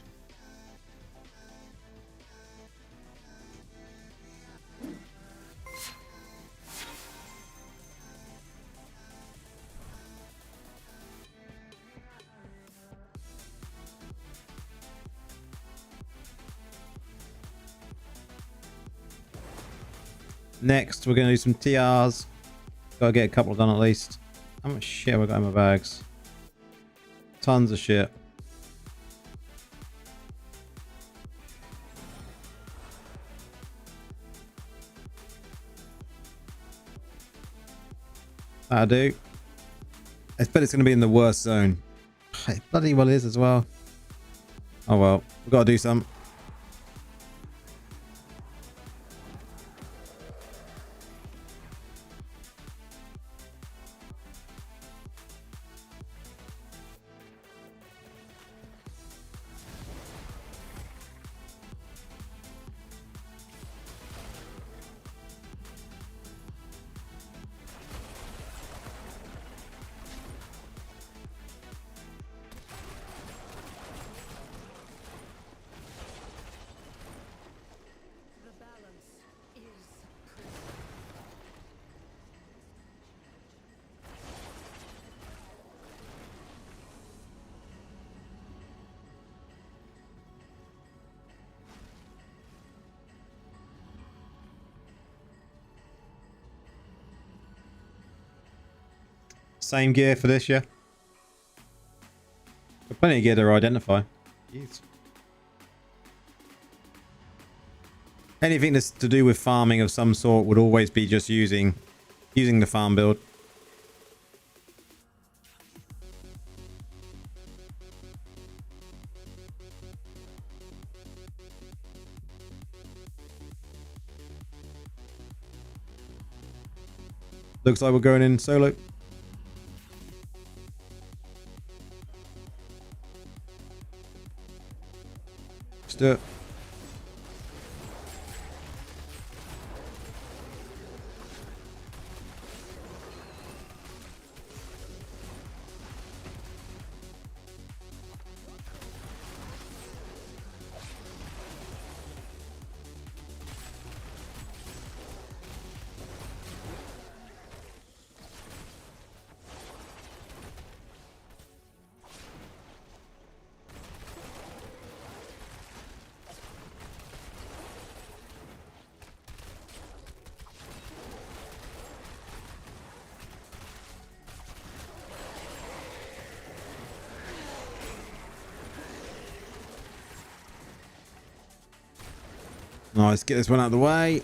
Next, we're going to do some TRs. Gotta get a couple done at least. How much shit have I got in my bags? Tons of shit. That'll do. I bet it's going to be in the worst zone. It bloody well is as well. Oh well, we've got to do some. Same gear for this, yeah? Got plenty of gear to identify. Jeez. Anything that's to do with farming of some sort would always be just using the farm build. Looks like we're going in solo. Let's do it. Nice, get this one out of the way.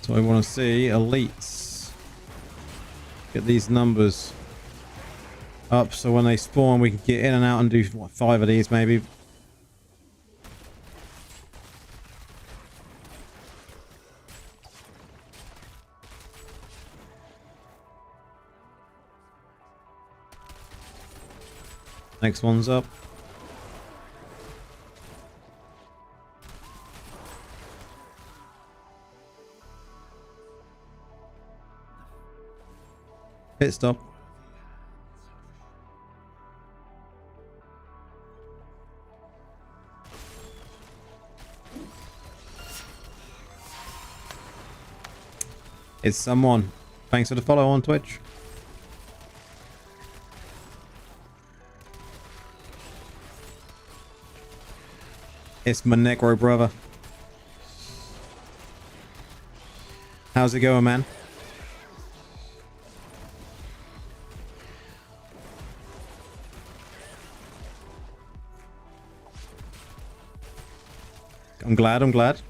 So I want to see elites. Get these numbers up so when they spawn we can get in and out and do what, 5 of these maybe. Next one's up. Pit stop. It's someone. Thanks for the follow on Twitch. It's my Negro brother. How's it going, man? I'm glad.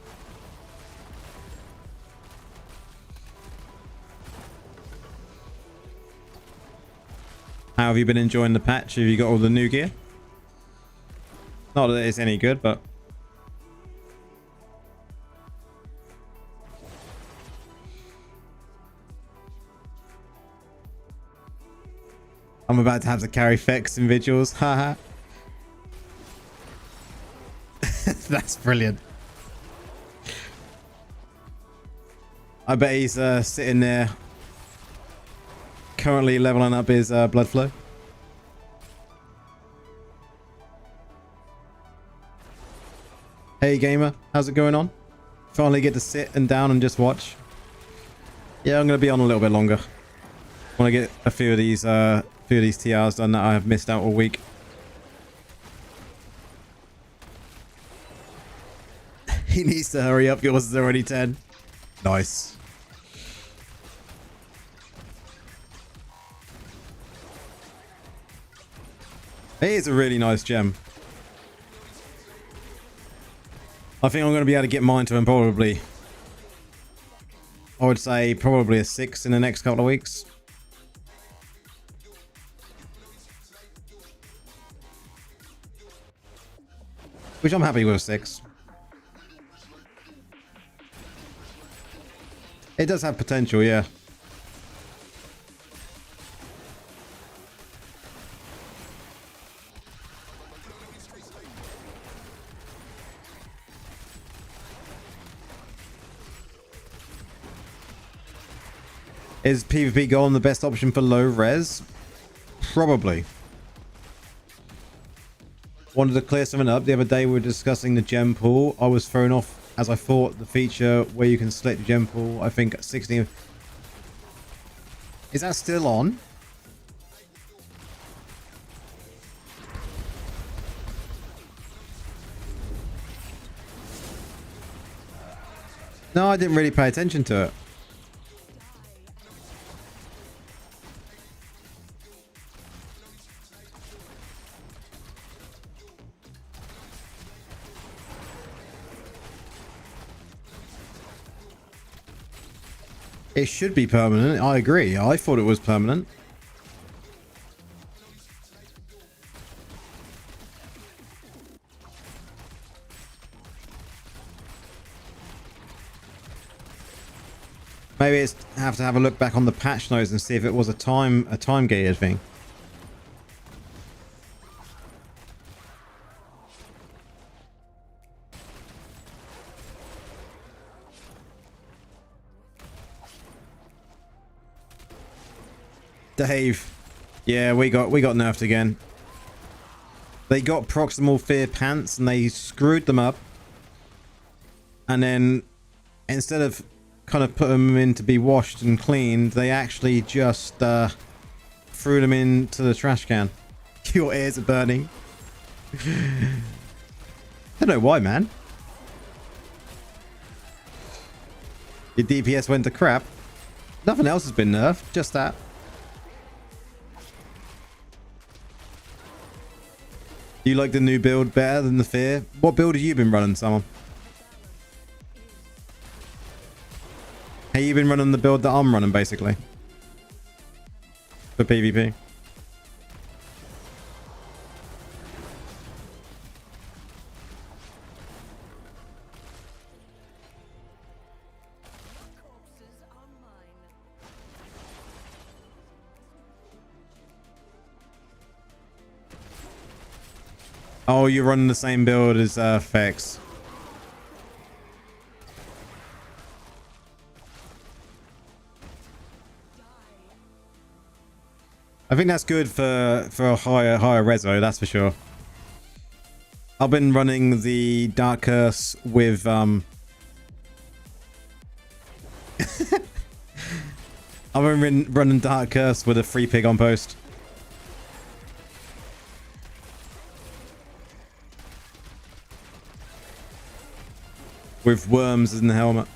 How have you been enjoying the patch? Have you got all the new gear? Not that it's any good, but... I'm about to have to carry Fex in vigils. Haha. That's brilliant. I bet he's sitting there currently leveling up his blood flow. Hey gamer, how's it going on? Finally get to sit and down and just watch. Yeah, I'm going to be on a little bit longer. I want to get a few of these TRs done that I have missed out all week. He needs to hurry up. Yours is already 10. Nice. It is a really nice gem. I think I'm going to be able to get mine to him probably. I would say probably a 6 in the next couple of weeks. Which I'm happy with a 6. It does have potential, yeah. Is PvP Golem the best option for low res? Probably. Wanted to clear something up. The other day we were discussing the gem pool. I was thrown off as I thought the feature where you can select the gem pool, I think at 16. Is that still on? No, I didn't really pay attention to it. It should be permanent. I agree. I thought it was permanent. Maybe it's have to have a look back on the patch notes and see if it was a time gated thing. Dave, yeah, we got nerfed again. They got proximal fear pants and they screwed them up, and then instead of kind of put them in to be washed and cleaned, they actually just threw them into the trash can. Your ears are burning. I don't know why, man. Your DPS went to crap. Nothing else has been nerfed, just that. You like the new build better than the fear? What build have you been running, someone? Hey, you been running the build that I'm running, basically? For PvP? Oh, you're running the same build as Fex. I think that's good for a higher reso, that's for sure. I've been running the Dark Curse with I've been running Dark Curse with a free pig on post. With worms in the helmet.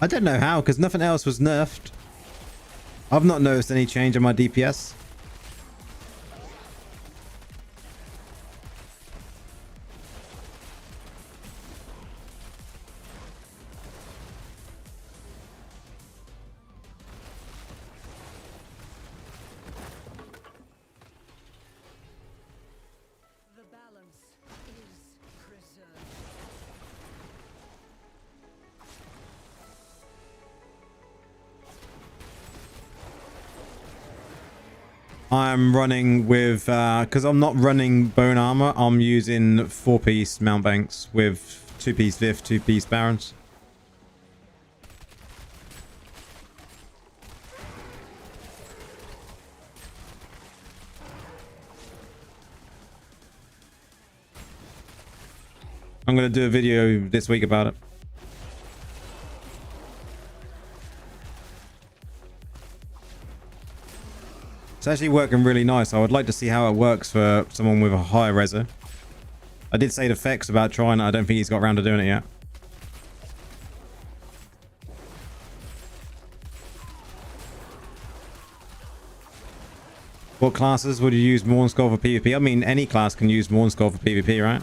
I don't know how, because nothing else was nerfed. I've not noticed any change in my DPS. I'm running with, because I'm not running bone armor, I'm using 4-piece mount banks with 2-piece Viv, 2-piece barons. I'm going to do a video this week about it. It's actually working really nice. I would like to see how it works for someone with a higher reso. I did say to Fex about trying it. I don't think he's got around to doing it yet. What classes would you use Mornskull for PvP? I mean, any class can use Mornskull for PvP, right?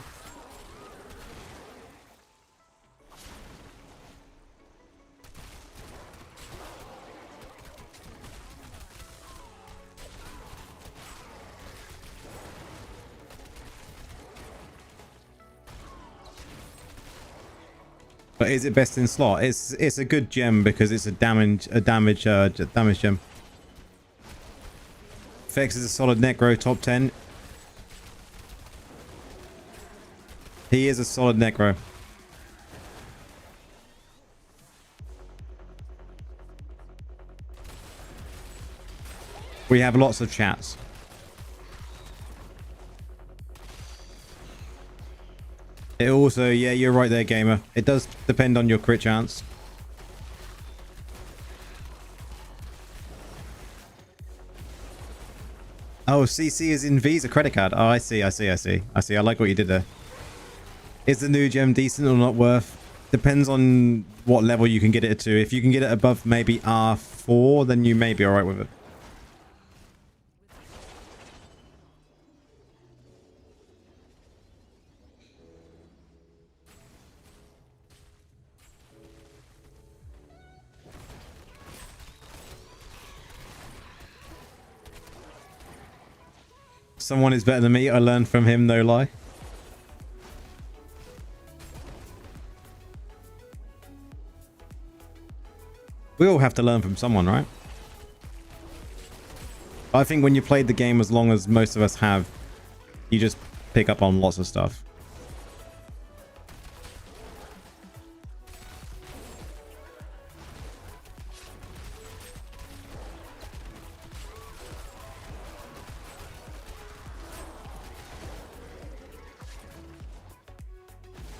But is it best in slot? It's a good gem because it's a damage gem. Fex is a solid necro, top 10. He is a solid necro. We have lots of chats. It also, yeah, you're right there, gamer. It does depend on your crit chance. Oh, CC is in Visa credit card. Oh, I see. I like what you did there. Is the new gem decent or not worth? Depends on what level you can get it to. If you can get it above maybe R4, then you may be alright with it. Someone is better than me. I learned from him, no lie. We all have to learn from someone, right? I think when you played the game as long as most of us have, you just pick up on lots of stuff.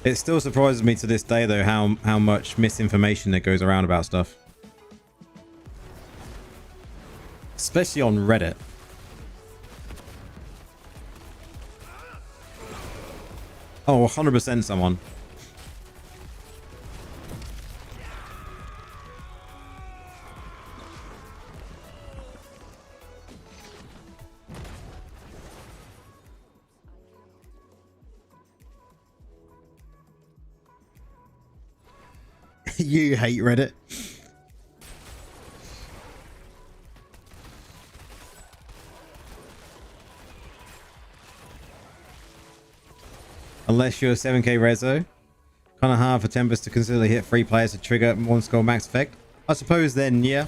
It still surprises me to this day, though, how much misinformation that goes around about stuff. Especially on Reddit. Oh, 100% someone. You hate Reddit. Unless you're a 7k reso. Kind of hard for Tempest to consistently hit 3 players to trigger one score max effect. I suppose then, yeah.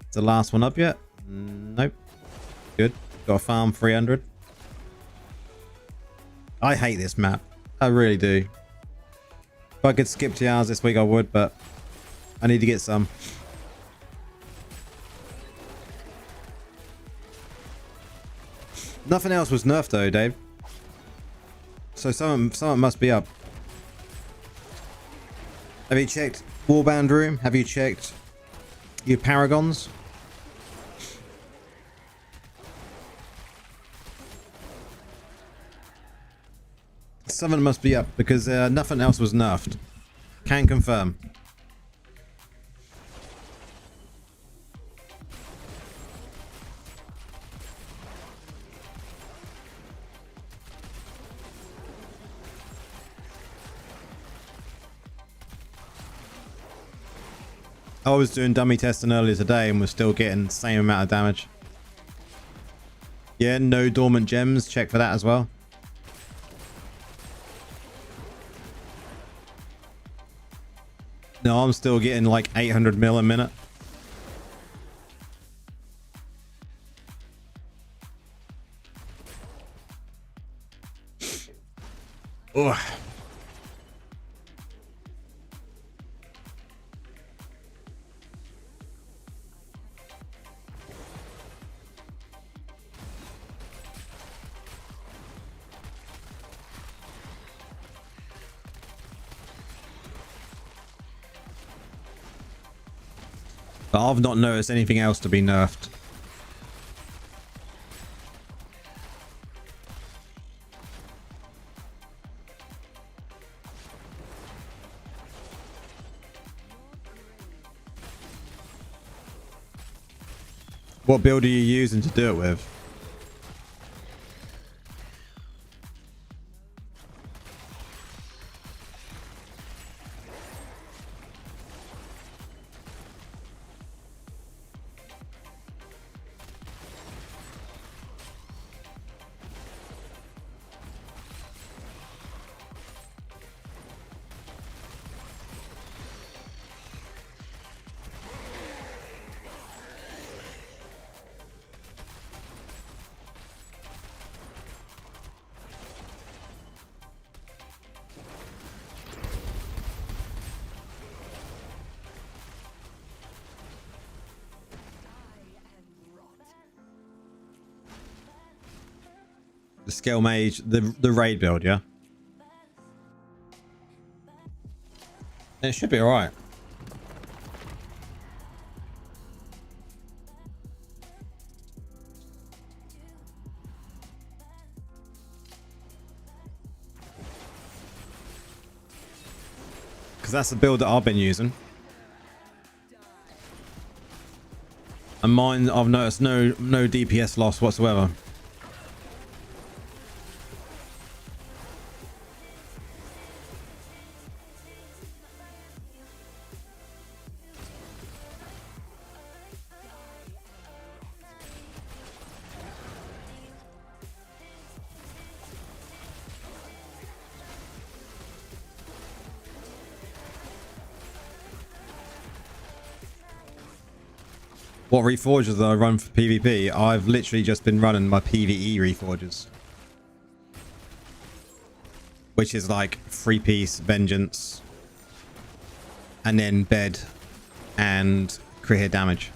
Is the last one up yet? Nope. Good. Got a farm 300. I hate this map. I really do. If I could skip 2 hours this week, I would, but I need to get some. Nothing else was nerfed though, Dave. So something must be up. Have you checked Warband Room? Have you checked your Paragons? Something must be up because nothing else was nerfed. Can confirm. I was doing dummy testing earlier today and was still getting the same amount of damage. Yeah, no dormant gems. Check for that as well. No, I'm still getting like 800 mil a minute. Ugh. But I've not noticed anything else to be nerfed. What build are you using to do it with? The Scale Mage, the raid build, yeah? It should be alright. Because that's the build that I've been using. And mine, I've noticed no DPS loss whatsoever. What reforges that I run for PvP? I've literally just been running my PvE reforges. Which is like 3-piece Vengeance. And then Bed. And crit hit damage.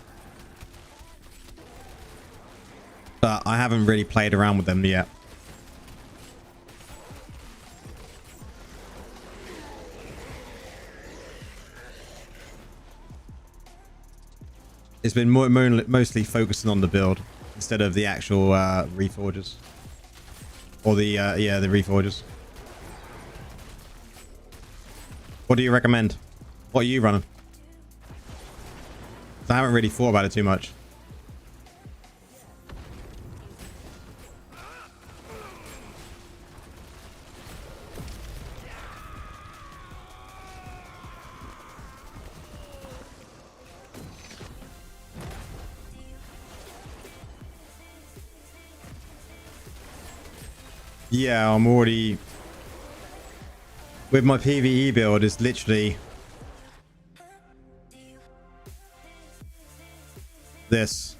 But I haven't really played around with them yet. It's been mostly focusing on the build instead of the actual reforges. Or the, yeah, the reforges. What do you recommend? What are you running? I haven't really thought about it too much. Yeah, I'm already... With my PvE build, it's literally... this.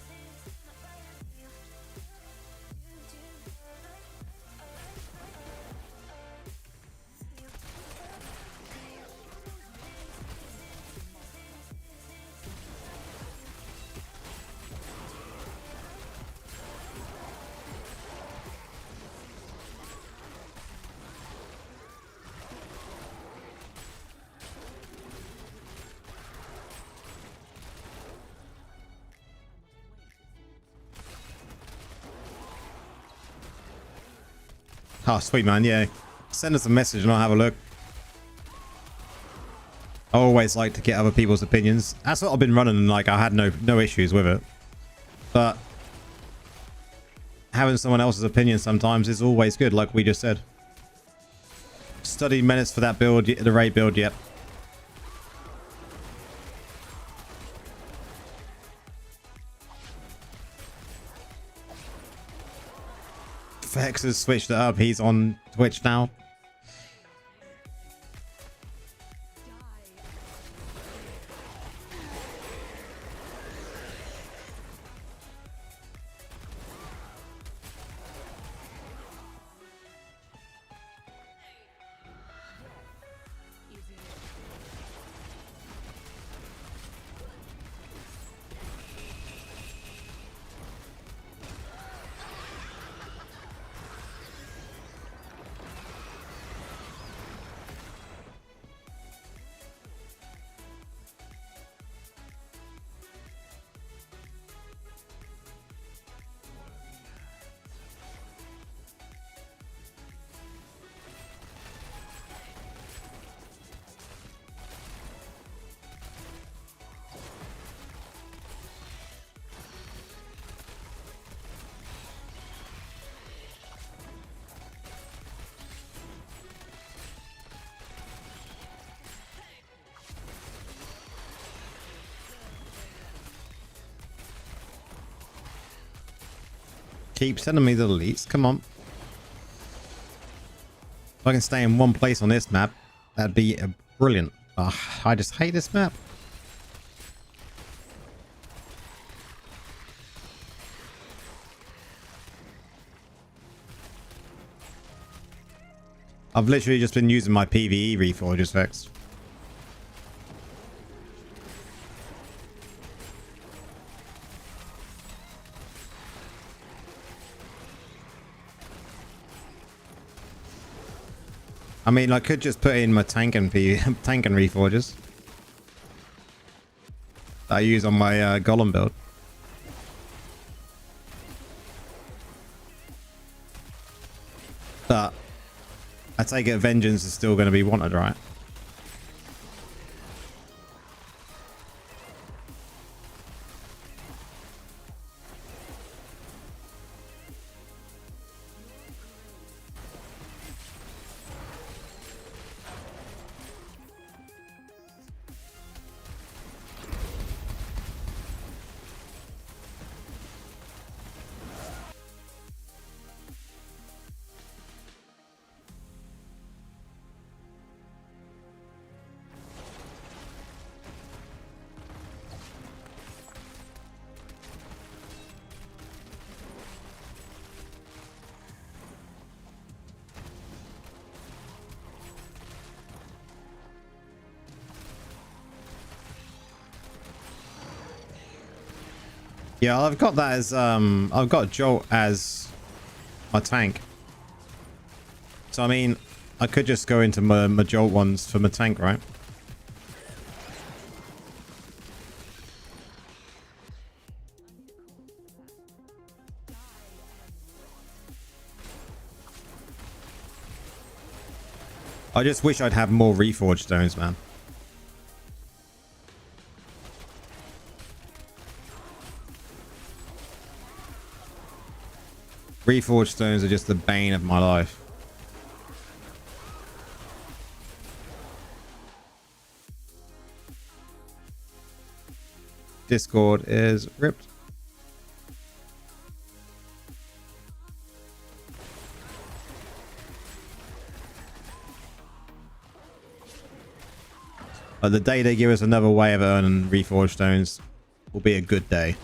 Oh, sweet, man. Yeah. Send us a message and I'll have a look. I always like to get other people's opinions. That's what I've been running, and like I had no issues with it. But having someone else's opinion sometimes is always good, like we just said. Study Menace for that build, the raid build, yep. Vex has switched it up. He's on Twitch now. Keep sending me the elites. Come on. If I can stay in one place on this map, that'd be brilliant. Ugh, I just hate this map. I've literally just been using my PvE Reforge effects. I mean, I could just put in my tank and Reforges that I use on my Golem build. But I take it Vengeance is still going to be wanted, right? Yeah, I've got that as I've got Jolt as my tank. So I mean, I could just go into my Jolt ones for my tank, right? I just wish I'd have more Reforge stones, man. Reforge stones are just the bane of my life. Discord is ripped. But the day they give us another way of earning Reforge stones will be a good day.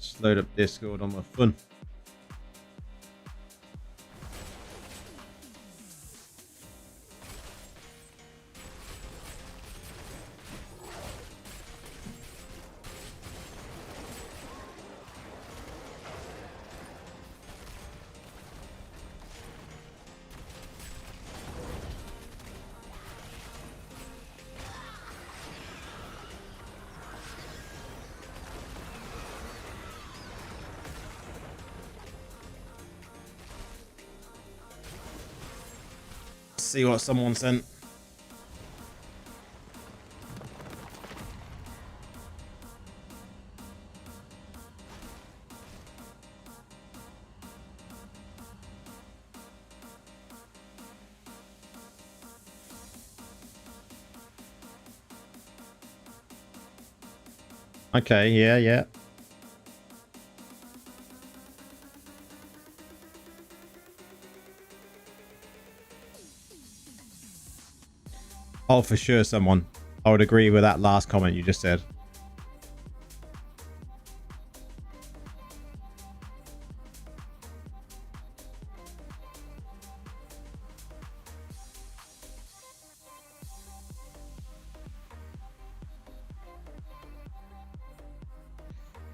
Just load up Discord on my phone. See what someone sent. Okay, yeah. Oh, for sure, someone. I would agree with that last comment you just said.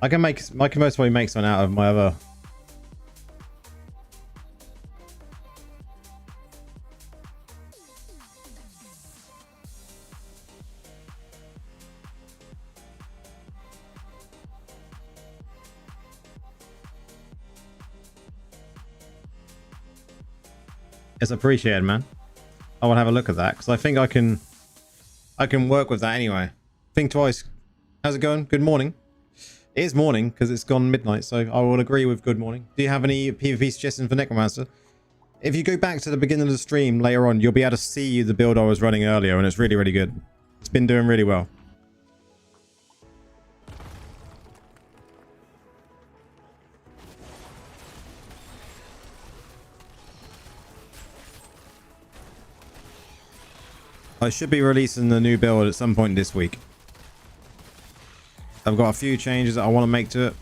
I can most probably make something out of my other. It's appreciated, man. I want to have a look at that because I think I can work with that anyway. Think twice. How's it going? Good morning. It is morning because it's gone midnight, so I will agree with good morning. Do you have any PvP suggestions for Necromancer? If you go back to the beginning of the stream later on, you'll be able to see the build I was running earlier, and it's really, really good. It's been doing really well. I should be releasing the new build at some point this week. I've got a few changes that I want to make to it.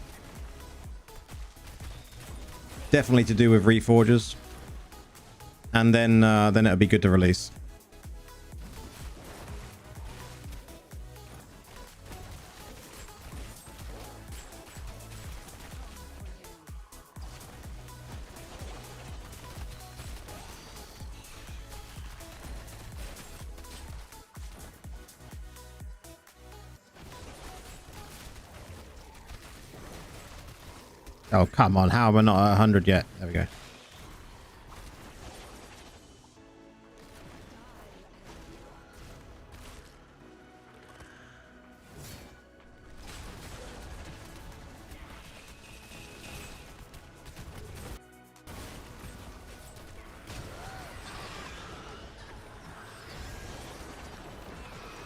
Definitely to do with Reforges. And then it'll be good to release. Oh, come on. How am I not at 100 yet? There we go.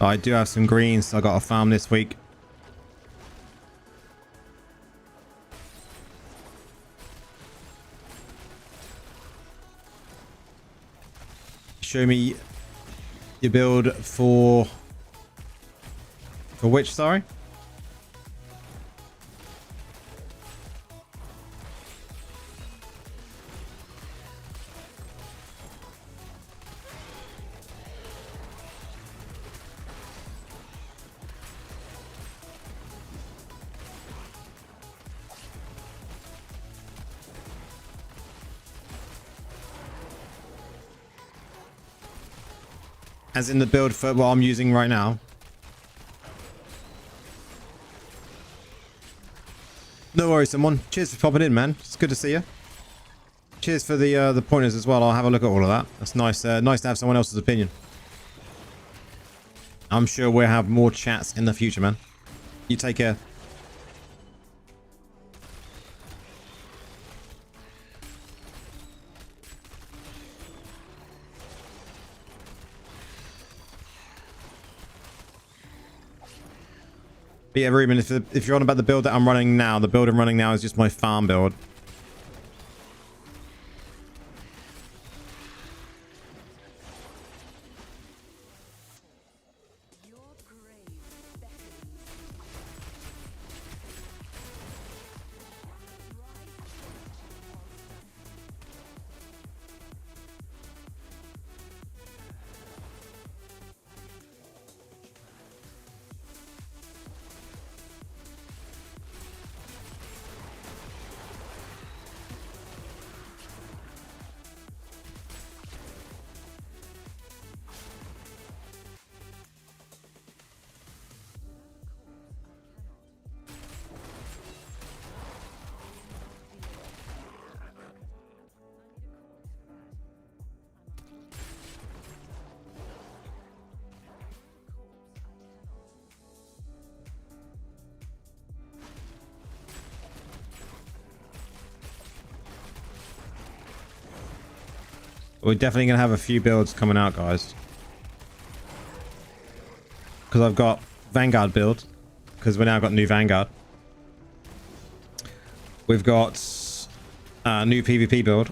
I do have some greens I got to farm this week. Show me your build for which, sorry? As in the build for what I'm using right now. No worries, someone. Cheers for popping in, man. It's good to see you. Cheers for the pointers as well. I'll have a look at all of that. That's nice. Nice to have someone else's opinion. I'm sure we'll have more chats in the future, man. You take care. But yeah, Ruben, if you're on about the build that I'm running now, the build I'm running now is just my farm build. We're definitely going to have a few builds coming out, guys. Because I've got Vanguard build. Because we now got new Vanguard. We've got a new PvP build.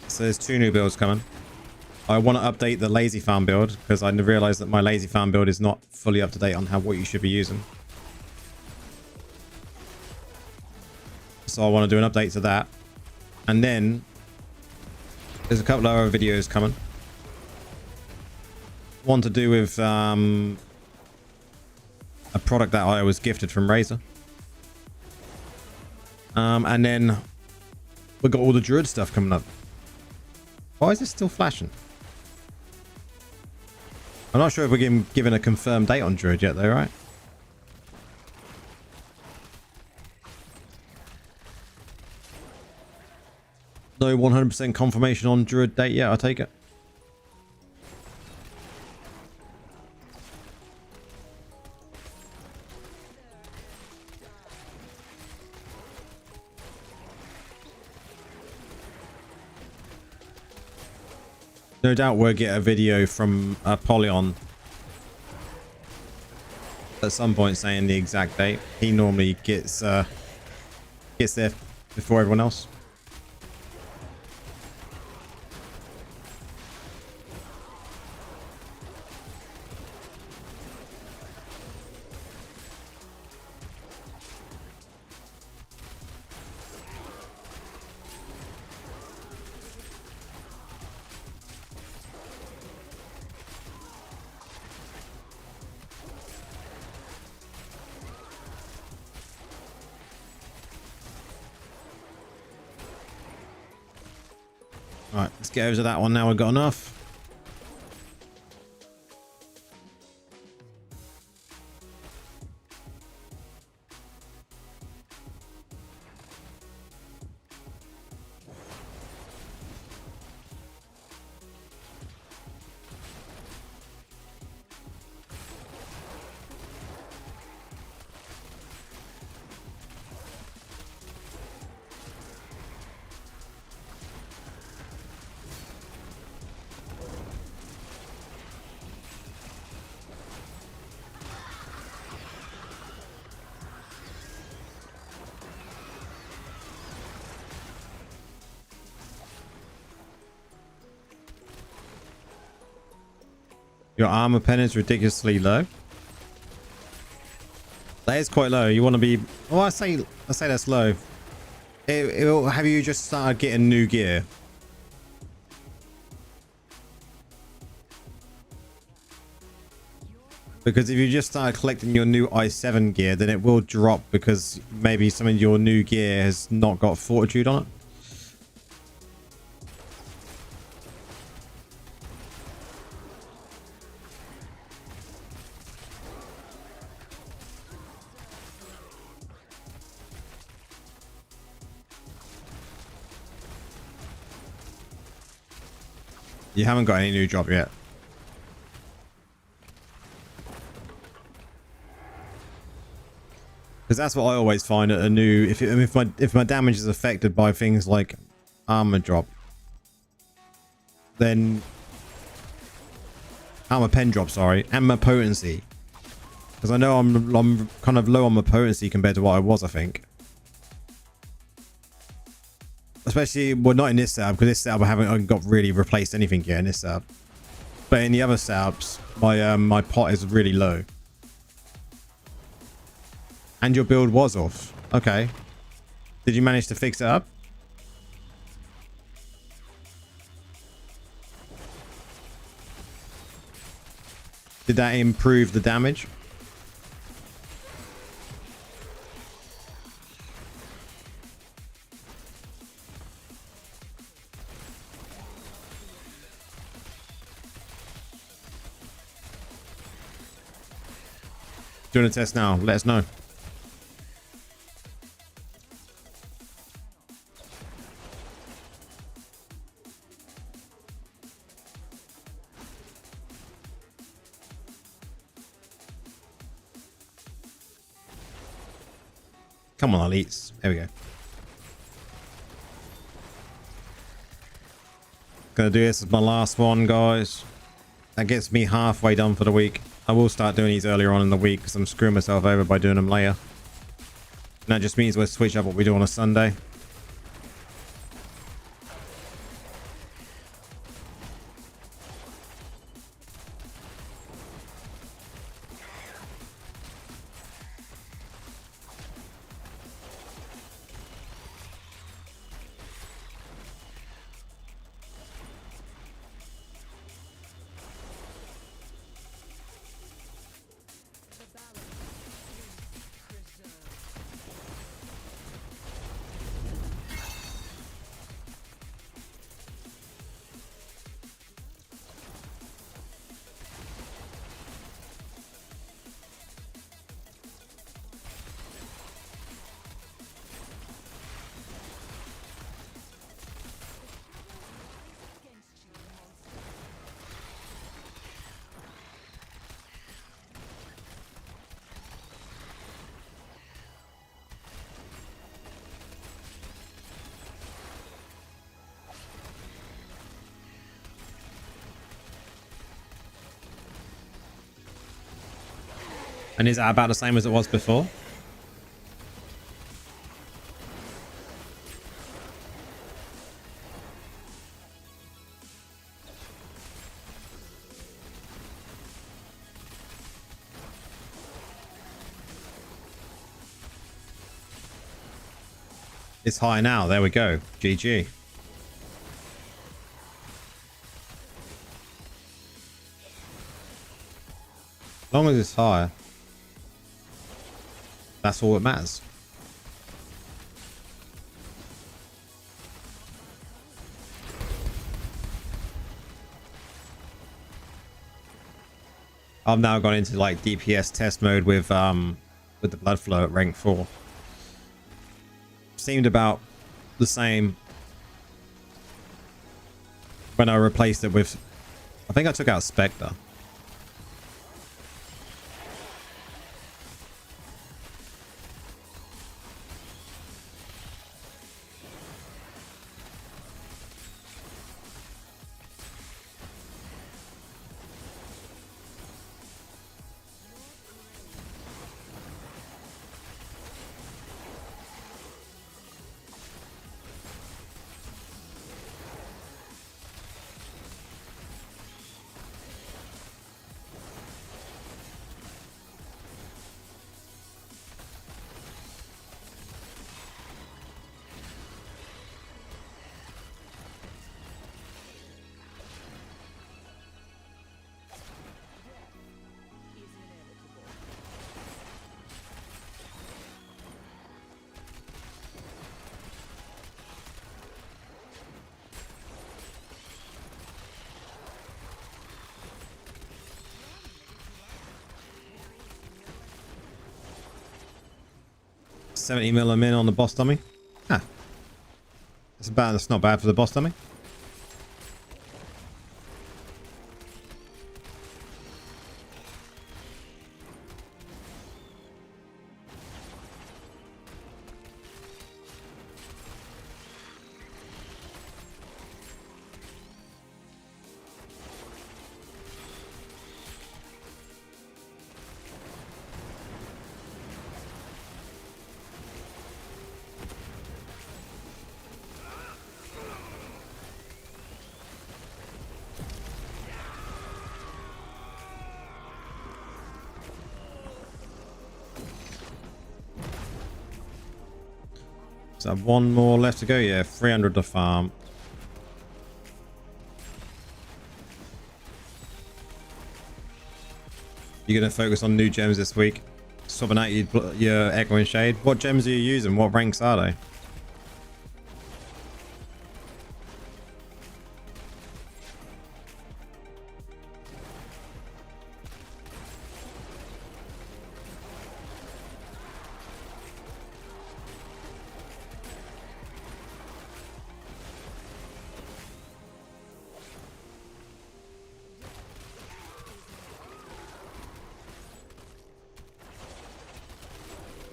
So there's 2 new builds coming. I want to update the Lazy Farm build. Because I realized that my Lazy Farm build is not fully up to date on what you should be using. So I want to do an update to that. And then there's a couple of other videos coming. One to do with a product that I was gifted from Razer. And then we've got all the Druid stuff coming up. Why is this still flashing? I'm not sure if we're given a confirmed date on Druid yet though, right? No 100% confirmation on Druid date yet, I take it. No doubt we'll get a video from Apollyon at some point saying the exact date. He normally gets there before everyone else. Alright, let's get over to that one now. We've got enough. Your armor pen is ridiculously low. That is quite low. You want to be... Well, I say that's low. Have you just started getting new gear? Because if you just started collecting your new i7 gear, then it will drop because maybe some of your new gear has not got fortitude on it. You haven't got any new job yet. Because that's what I always find at a new... If my damage is affected by things like armor drop, then... Armor pen drop, sorry. And my potency. Because I know I'm kind of low on my potency compared to what I was, I think. Especially, well, not in this setup, because this setup I haven't got really replaced anything yet in this setup. But in the other setups, my pot is really low. And your build was off. Okay. Did you manage to fix it up? Did that improve the damage? Doing a test now. Let us know. Come on, elites. There we go. Gonna do this as my last one, guys. That gets me halfway done for the week. I will start doing these earlier on in the week because I'm screwing myself over by doing them later. And that just means we'll switch up what we do on a Sunday. And is that about the same as it was before? It's high now. There we go. GG. As long as it's higher, that's all that matters. I've now gone into like DPS test mode with the blood flow at rank 4. Seemed about the same when I replaced it with, I think I took out Spectre. $70 mil a min on the boss dummy. Ah, that's not bad for the boss dummy. So one more left to go. Yeah, 300 to farm. You're going to focus on new gems this week. Swapping out your Echo and Shade. What gems are you using? What ranks are they?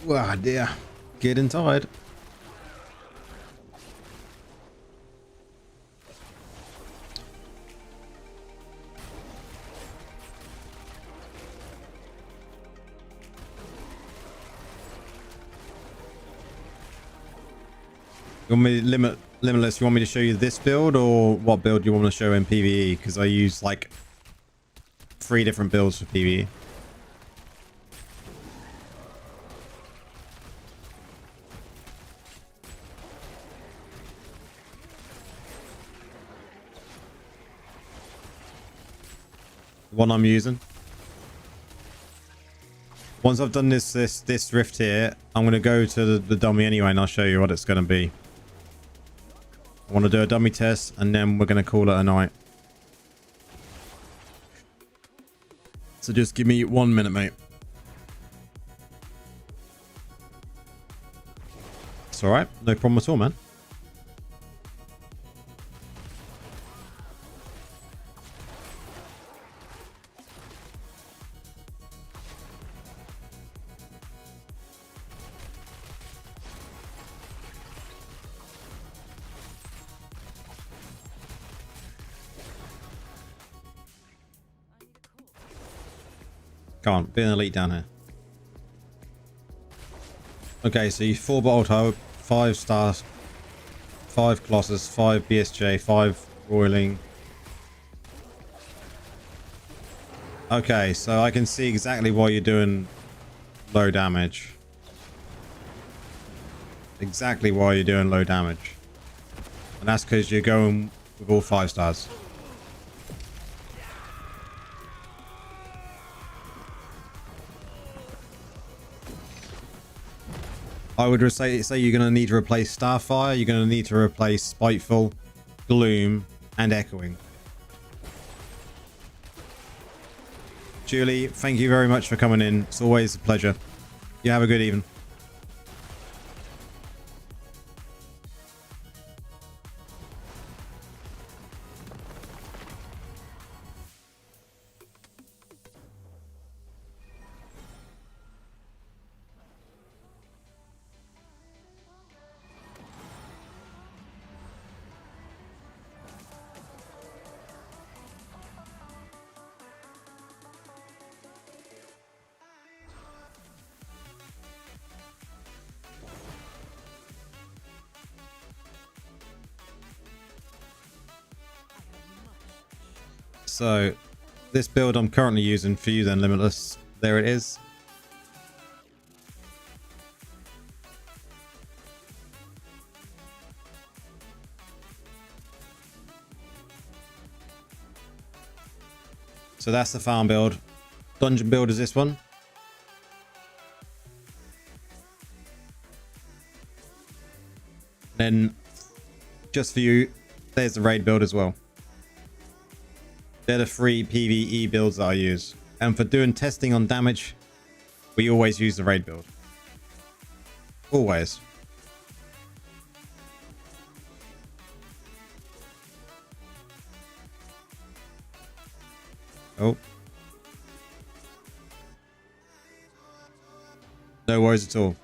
Oh dear. Getting tired. You want me limitless? You want me to show you this build, or what build you want to show in PvE? Because I use like 3 different builds for PvE. The one I'm using. Once I've done this rift here, I'm going to go to the dummy anyway, and I'll show you what it's going to be. I want to do a dummy test, and then we're going to call it a night. So just give me 1 minute, mate. It's alright. No problem at all, man. Come on, be an elite down here. Okay, so you 4 bottle toe, 5 stars, 5 Colossus, 5 BSJ, 5 Roiling. Okay, so I can see exactly why you're doing low damage. Exactly why you're doing low damage. And that's because you're going with all 5 stars. I would say you're going to need to replace Starfire, you're going to need to replace Spiteful, Gloom, and Echoing. Julie, thank you very much for coming in. It's always a pleasure. You have a good evening. So this build I'm currently using for you then, Limitless. There it is. So that's the farm build. Dungeon build is this one. Then just for you, there's the raid build as well. They're the 3 PvE builds that I use. And for doing testing on damage, we always use the raid build. Always. Oh. No worries at all.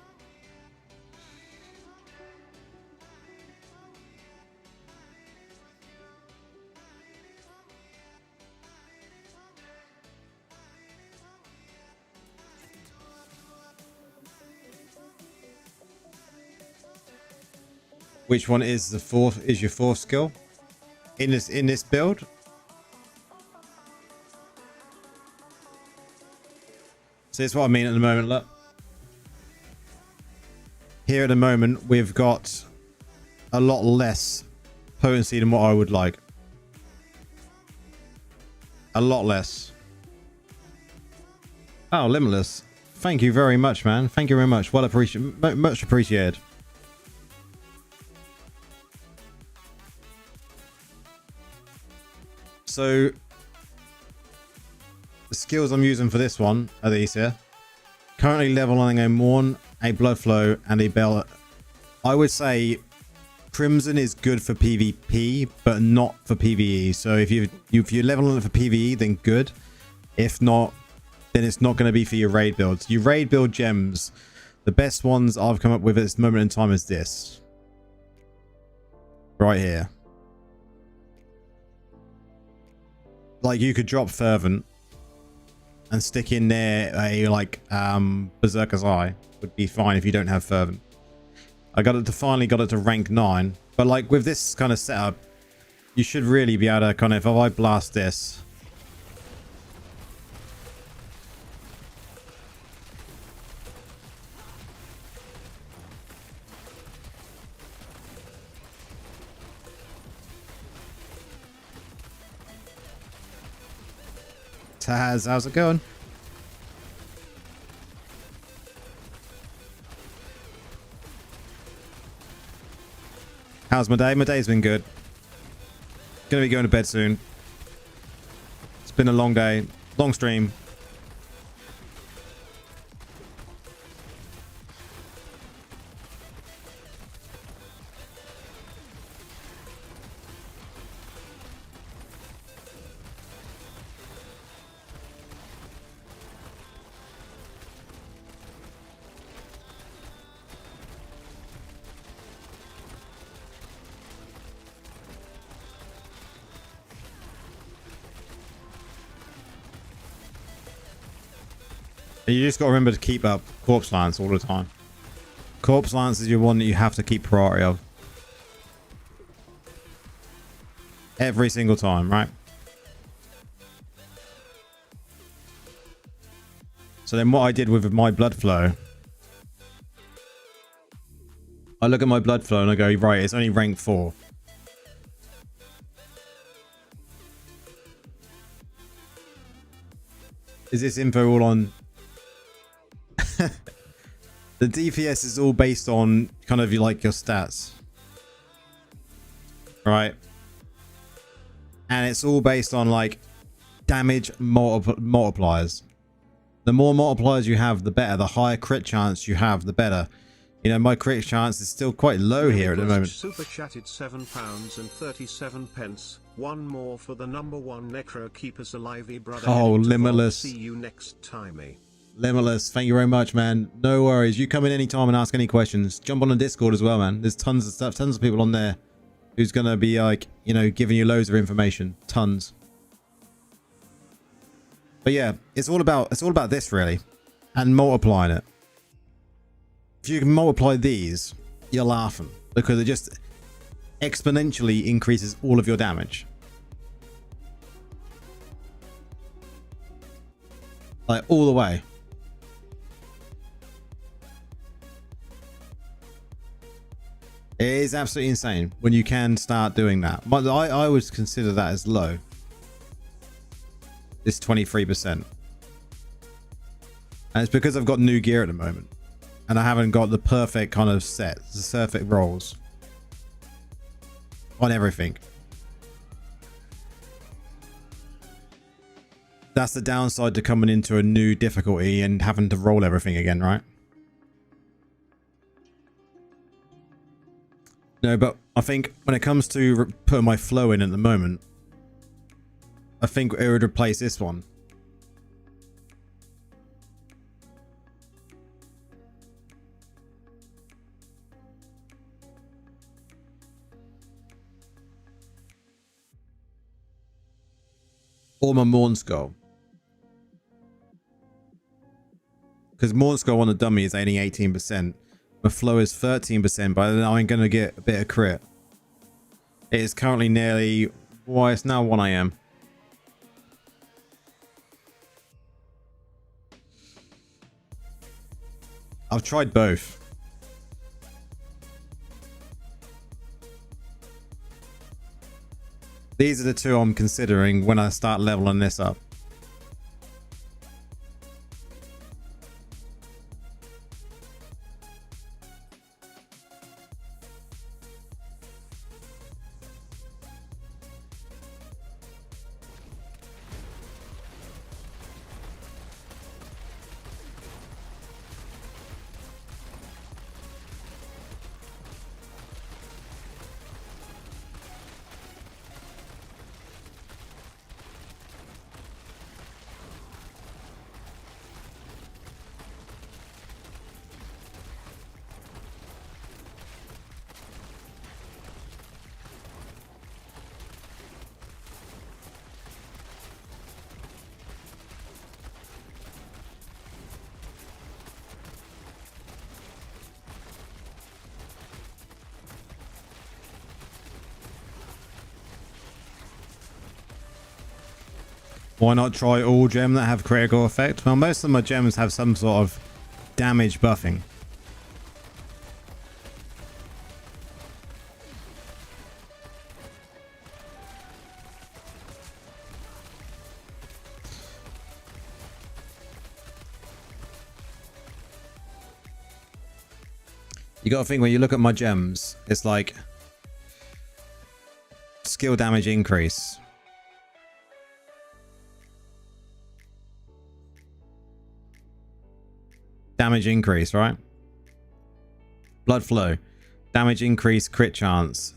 Which one is the fourth? Is your 4th skill in this build? So that's what I mean at the moment. Look, here at the moment, we've got a lot less potency than what I would like. A lot less. Oh, Limitless. Thank you very much, man. Thank you very much. Well appreciated. Much appreciated. So, the skills I'm using for this one are these here. Currently leveling a Morn, a Blood Flow, and a Bell. I would say Crimson is good for PvP, but not for PvE. So if you're leveling it for PvE, then good. If not, then it's not going to be for your raid builds. Your raid build gems, the best ones I've come up with at this moment in time is this. Right here. Like, you could drop Fervent and stick in there a like Berserker's Eye would be fine if you don't have Fervent. I finally got it to rank 9, but like with this kind of setup, you should really be able to kind of, if I blast this, Taz, how's it going? How's my day? My day's been good. Gonna be going to bed soon. It's been a long day, long stream. You just got to remember to keep up Corpse Lance all the time. Corpse Lance is your one that you have to keep priority of. Every single time, right? So then what I did with my blood flow, I look at my blood flow and I go, right, it's only rank 4. Is this info all on... The DPS is all based on kind of like your stats, right? And it's all based on like damage multipliers. The more multipliers you have, the better. The higher crit chance you have, the better. You know, my crit chance is still quite low here at the moment. Super chatted £7.37. One more for the #1 Necro. Keep us alive, brother. Oh, Limitless. See you next time. Limitless, thank you very much, man. No worries. You come in anytime and ask any questions. Jump on the Discord as well, man. There's tons of stuff, tons of people on there who's gonna be like, you know, giving you loads of information. Tons. But yeah, it's all about this really, and multiplying it. If you can multiply these, you're laughing, because it just exponentially increases all of your damage. Like all the way. It is absolutely insane when you can start doing that. But I would consider that as low. This 23%. And it's because I've got new gear at the moment. And I haven't got the perfect kind of set, the perfect rolls on everything. That's the downside to coming into a new difficulty and having to roll everything again, right? No, but I think when it comes to putting my flow in at the moment, I think it would replace this one. Or my Morn Skull. Because Morn Skull on the dummy is only 18%. My flow is 13%, but then I'm going to get a bit of crit. It is currently nearly... Why, it's now 1 AM. I've tried both. These are the two I'm considering when I start leveling this up. Why not try all gems that have critical effect? Well, most of my gems have some sort of damage buffing. You gotta think, when you look at my gems, it's like skill damage increase. Damage increase, right? Blood flow. Damage increase, crit chance.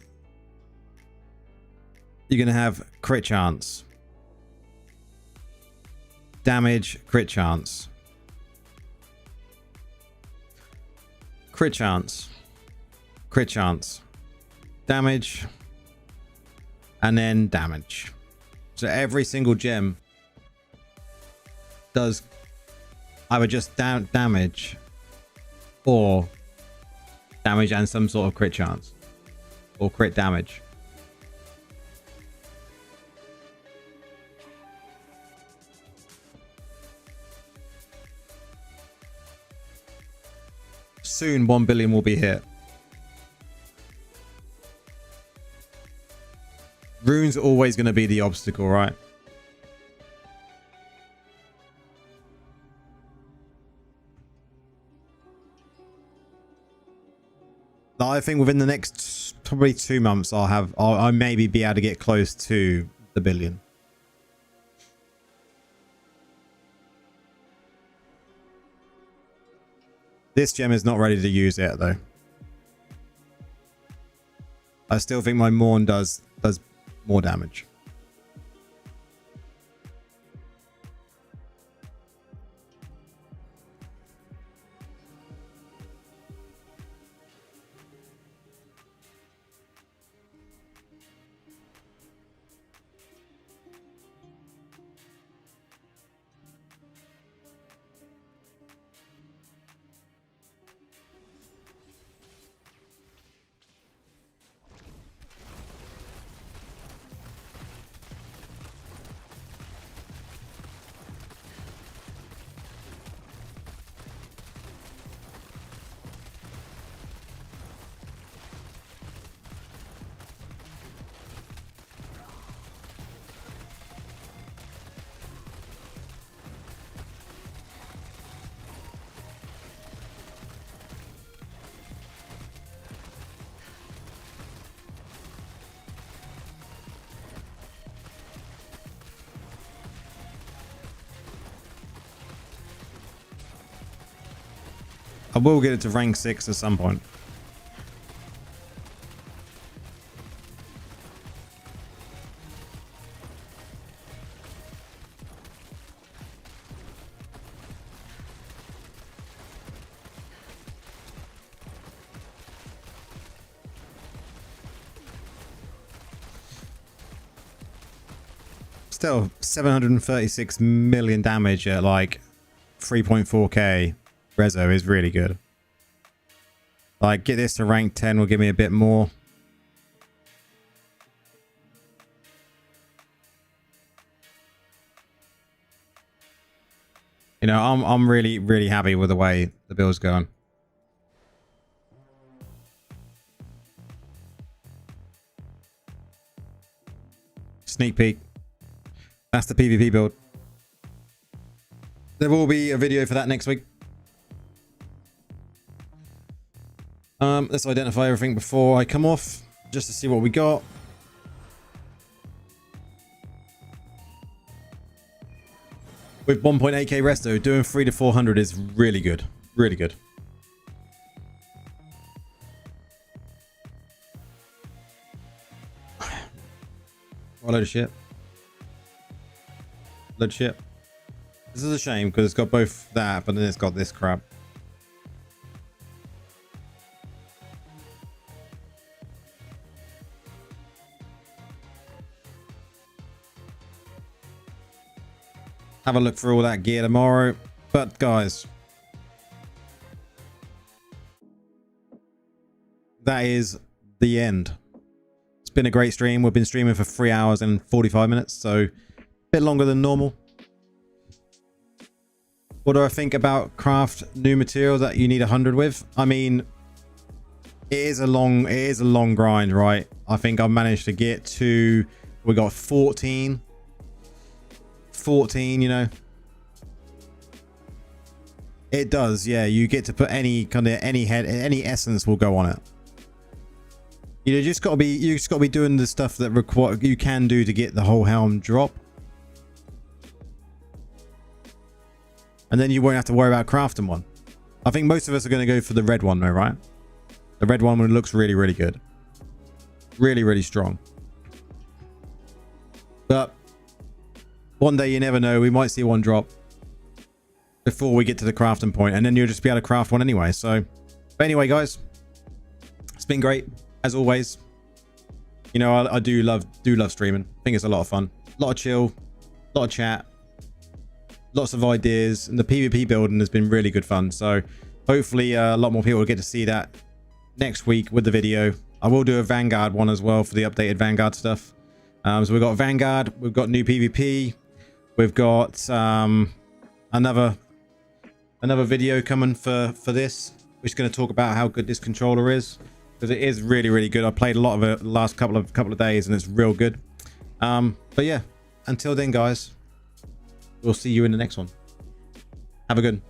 You're going to have crit chance. Damage, crit chance. Crit chance. Crit chance. Damage. And then damage. So every single gem does either just damage or damage and some sort of crit chance or crit damage. Soon 1 billion will be hit. Runes are always going to be the obstacle, right? I think within the next probably 2 months, I'll maybe be able to get close to the billion. This gem is not ready to use yet, though. I still think my Morn does more damage. I will get it to rank 6 at some point. Still 736 million damage at like 3.4k. Rezo is really good. Like, get this to rank 10 will give me a bit more. You know, I'm really happy with the way the build's going. Sneak peek. That's the PvP build. There will be a video for that next week. Let's identify everything before I come off, just to see what we got. With 1.8k resto, doing 300 to 400 is really good. Really good. What a load of shit. Load of shit. This is a shame because it's got both that, but then it's got this crap. Have a look for all that gear tomorrow. But guys, that is the end. It's been a great stream. We've been streaming for 3 hours and 45 minutes, so a bit longer than normal. What do I think about craft new material that you need 100 with? I mean, it is a long grind, right? I think I've managed to get to, we got 14, you know. It does, yeah. You get to put any kind of any essence will go on it. You just gotta be doing the stuff that you can do to get the whole helm drop. And then you won't have to worry about crafting one. I think most of us are going to go for the red one though, right? The red one looks really, really good. Really, really strong. But one day you never know. We might see one drop before we get to the crafting point, and then you'll just be able to craft one anyway. So, but anyway, guys, it's been great as always. You know, I do love streaming. I think it's a lot of fun, a lot of chill, a lot of chat. Lots of ideas, and the PvP building has been really good fun. So hopefully a lot more people will get to see that next week with the video. I will do a Vanguard one as well for the updated Vanguard stuff. So we've got Vanguard, we've got new PvP, we've got another video coming for this, which is going to talk about how good this controller is, because it is really, really good. I played a lot of it the last couple of days, and it's real good. But yeah, until then, guys, we'll see you in the next one. Have a good one.